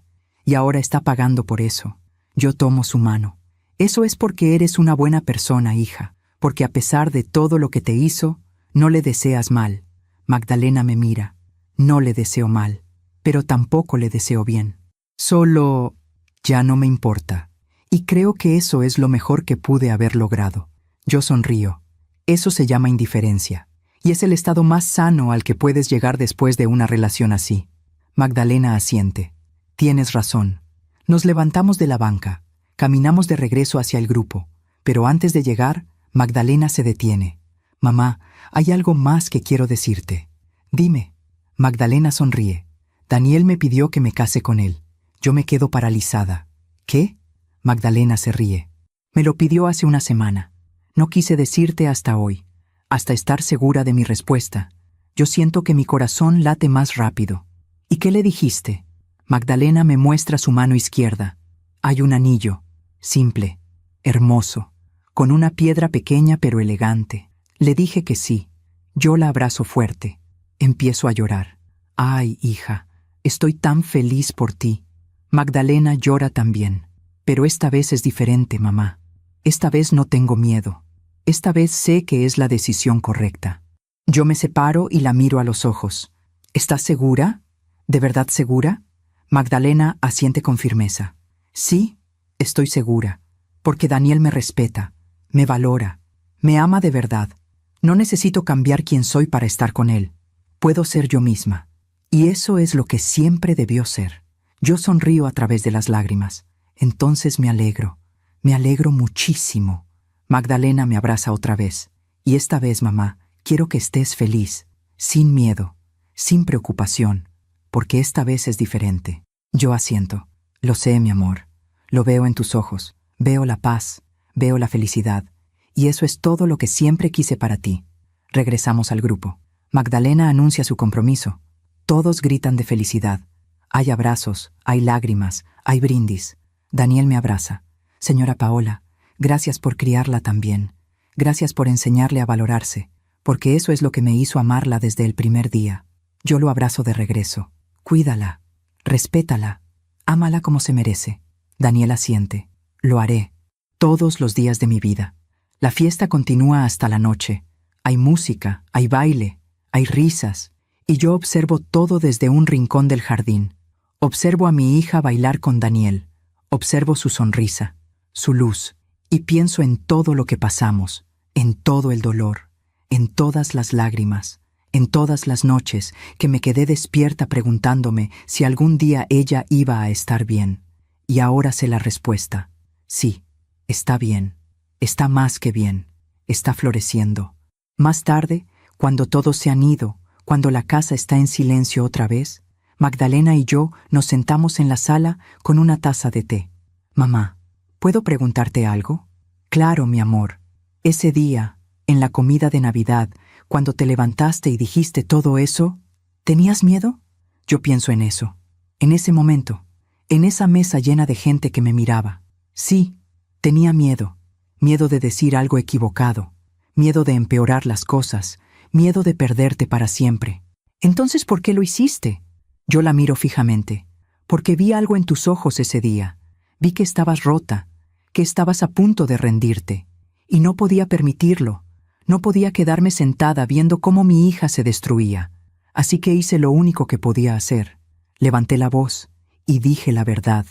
Y ahora está pagando por eso. Yo tomo su mano. Eso es porque eres una buena persona, hija, porque a pesar de todo lo que te hizo, no le deseas mal. Magdalena me mira. No le deseo mal, pero tampoco le deseo bien. Solo ya no me importa. Y creo que eso es lo mejor que pude haber logrado. Yo sonrío. Eso se llama indiferencia. Y es el estado más sano al que puedes llegar después de una relación así. Magdalena asiente. Tienes razón. Nos levantamos de la banca. Caminamos de regreso hacia el grupo, pero antes de llegar, Magdalena se detiene. Mamá, hay algo más que quiero decirte. Dime. Magdalena sonríe. Daniel me pidió que me case con él. Yo me quedo paralizada. ¿Qué? Magdalena se ríe. Me lo pidió hace una semana. No quise decirte hasta hoy, hasta estar segura de mi respuesta. Yo siento que mi corazón late más rápido. ¿Y qué le dijiste? Magdalena me muestra su mano izquierda. Hay un anillo. Simple, hermoso, con una piedra pequeña pero elegante. Le dije que sí. Yo la abrazo fuerte. Empiezo a llorar. Ay, hija, estoy tan feliz por ti. Magdalena llora también. Pero esta vez es diferente, mamá. Esta vez no tengo miedo. Esta vez sé que es la decisión correcta. Yo me separo y la miro a los ojos. ¿Estás segura? ¿De verdad segura? Magdalena asiente con firmeza. Sí. Estoy segura, porque Daniel me respeta, me valora, me ama de verdad. No necesito cambiar quién soy para estar con él. Puedo ser yo misma. Y eso es lo que siempre debió ser. Yo sonrío a través de las lágrimas. Entonces me alegro muchísimo. Magdalena me abraza otra vez. Y esta vez, mamá, quiero que estés feliz, sin miedo, sin preocupación, porque esta vez es diferente. Yo asiento. Lo sé, mi amor. Lo veo en tus ojos. Veo la paz, veo la felicidad. Y eso es todo lo que siempre quise para ti. Regresamos al grupo. Magdalena anuncia su compromiso. Todos gritan de felicidad. Hay abrazos, hay lágrimas, hay brindis. Daniel me abraza. Señora Paola, gracias por criarla tan bien. Gracias por enseñarle a valorarse, porque eso es lo que me hizo amarla desde el primer día. Yo lo abrazo de regreso. Cuídala, respétala, ámala como se merece. Daniel asiente. Lo haré, todos los días de mi vida. La fiesta continúa hasta la noche. Hay música, hay baile, hay risas, y yo observo todo desde un rincón del jardín. Observo a mi hija bailar con Daniel. Observo su sonrisa, su luz, y pienso en todo lo que pasamos, en todo el dolor, en todas las lágrimas, en todas las noches que me quedé despierta preguntándome si algún día ella iba a estar bien. Y ahora sé la respuesta. Sí, está bien, está más que bien, está floreciendo. Más tarde, cuando todos se han ido, cuando la casa está en silencio otra vez, Magdalena y yo nos sentamos en la sala con una taza de té. Mamá, ¿puedo preguntarte algo? Claro, mi amor. Ese día, en la comida de Navidad, cuando te levantaste y dijiste todo eso, ¿tenías miedo? Yo pienso en eso, en ese momento, en esa mesa llena de gente que me miraba. Sí, tenía miedo, miedo de decir algo equivocado, miedo de empeorar las cosas, miedo de perderte para siempre. Entonces, ¿por qué lo hiciste? Yo la miro fijamente, porque vi algo en tus ojos ese día. Vi que estabas rota, que estabas a punto de rendirte, y no podía permitirlo. No podía quedarme sentada viendo cómo mi hija se destruía. Así que hice lo único que podía hacer. Levanté la voz y dije la verdad.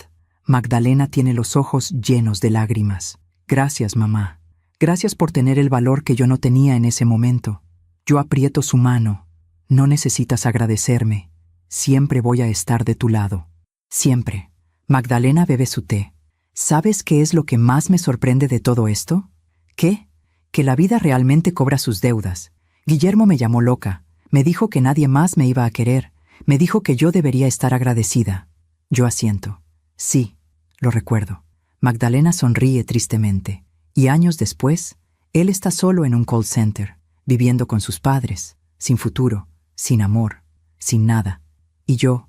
Magdalena tiene los ojos llenos de lágrimas. Gracias, mamá. Gracias por tener el valor que yo no tenía en ese momento. Yo aprieto su mano. No necesitas agradecerme. Siempre voy a estar de tu lado. Siempre. Magdalena bebe su té. ¿Sabes qué es lo que más me sorprende de todo esto? ¿Qué? Que la vida realmente cobra sus deudas. Guillermo me llamó loca. Me dijo que nadie más me iba a querer. Me dijo que yo debería estar agradecida. Yo asiento. Sí, lo recuerdo. Magdalena sonríe tristemente. Y años después, él está solo en un call center, viviendo con sus padres, sin futuro, sin amor, sin nada. Y yo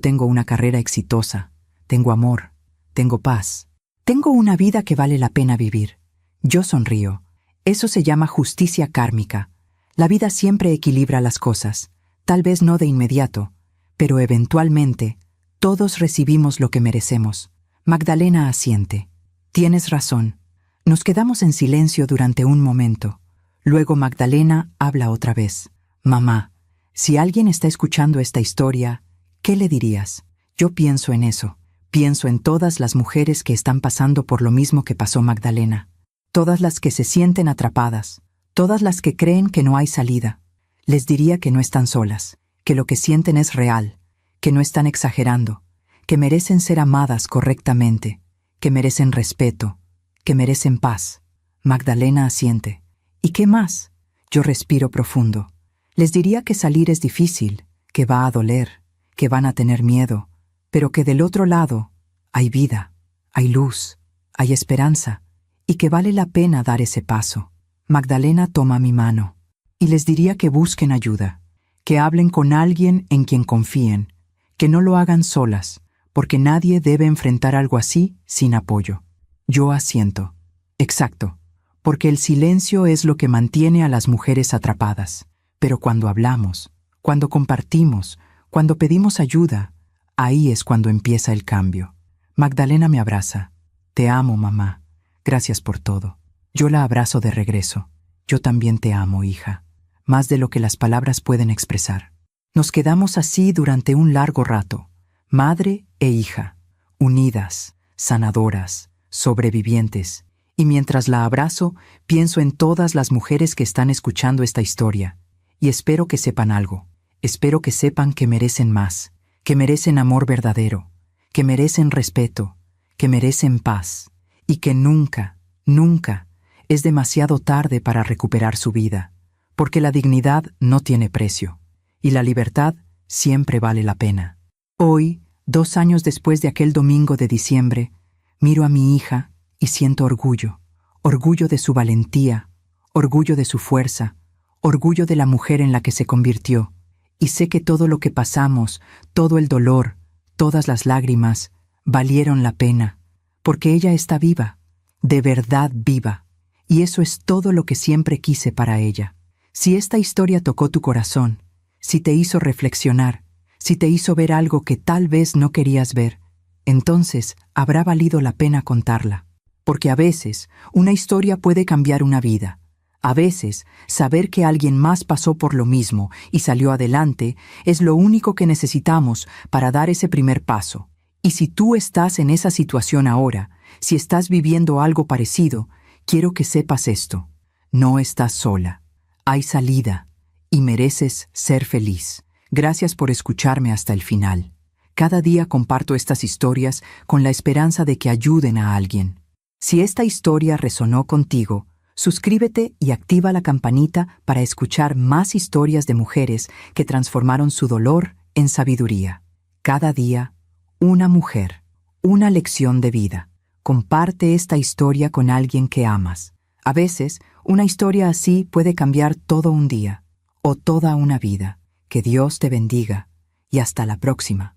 tengo una carrera exitosa, tengo amor, tengo paz. Tengo una vida que vale la pena vivir. Yo sonrío. Eso se llama justicia kármica. La vida siempre equilibra las cosas, tal vez no de inmediato, pero eventualmente todos recibimos lo que merecemos. Magdalena asiente. Tienes razón. Nos quedamos en silencio durante un momento. Luego Magdalena habla otra vez. Mamá, si alguien está escuchando esta historia, ¿qué le dirías? Yo pienso en eso. Pienso en todas las mujeres que están pasando por lo mismo que pasó Magdalena. Todas las que se sienten atrapadas. Todas las que creen que no hay salida. Les diría que no están solas, que lo que sienten es real, que no están exagerando, que merecen ser amadas correctamente, que merecen respeto, que merecen paz. Magdalena asiente. ¿Y qué más? Yo respiro profundo. Les diría que salir es difícil, que va a doler, que van a tener miedo, pero que del otro lado hay vida, hay luz, hay esperanza, y que vale la pena dar ese paso. Magdalena toma mi mano, y les diría que busquen ayuda, que hablen con alguien en quien confíen, que no lo hagan solas, porque nadie debe enfrentar algo así sin apoyo. Yo asiento. Exacto, porque el silencio es lo que mantiene a las mujeres atrapadas. Pero cuando hablamos, cuando compartimos, cuando pedimos ayuda, ahí es cuando empieza el cambio. Magdalena me abraza. Te amo, mamá. Gracias por todo. Yo la abrazo de regreso. Yo también te amo, hija. Más de lo que las palabras pueden expresar. Nos quedamos así durante un largo rato. Madre e hija, unidas, sanadoras, sobrevivientes. Y mientras la abrazo, pienso en todas las mujeres que están escuchando esta historia. Y espero que sepan algo. Espero que sepan que merecen más, que merecen amor verdadero, que merecen respeto, que merecen paz, y que nunca, nunca es demasiado tarde para recuperar su vida, porque la dignidad no tiene precio, y la libertad siempre vale la pena. Hoy, 2 años después de aquel domingo de diciembre, miro a mi hija y siento orgullo, orgullo de su valentía, orgullo de su fuerza, orgullo de la mujer en la que se convirtió, y sé que todo lo que pasamos, todo el dolor, todas las lágrimas, valieron la pena, porque ella está viva, de verdad viva, y eso es todo lo que siempre quise para ella. Si esta historia tocó tu corazón, si te hizo reflexionar, si te hizo ver algo que tal vez no querías ver, entonces habrá valido la pena contarla. Porque a veces una historia puede cambiar una vida. A veces saber que alguien más pasó por lo mismo y salió adelante es lo único que necesitamos para dar ese primer paso. Y si tú estás en esa situación ahora, si estás viviendo algo parecido, quiero que sepas esto. No estás sola. Hay salida y mereces ser feliz. Gracias por escucharme hasta el final. Cada día comparto estas historias con la esperanza de que ayuden a alguien. Si esta historia resonó contigo, suscríbete y activa la campanita para escuchar más historias de mujeres que transformaron su dolor en sabiduría. Cada día, una mujer, una lección de vida. Comparte esta historia con alguien que amas. A veces, una historia así puede cambiar todo un día o toda una vida. Que Dios te bendiga y hasta la próxima.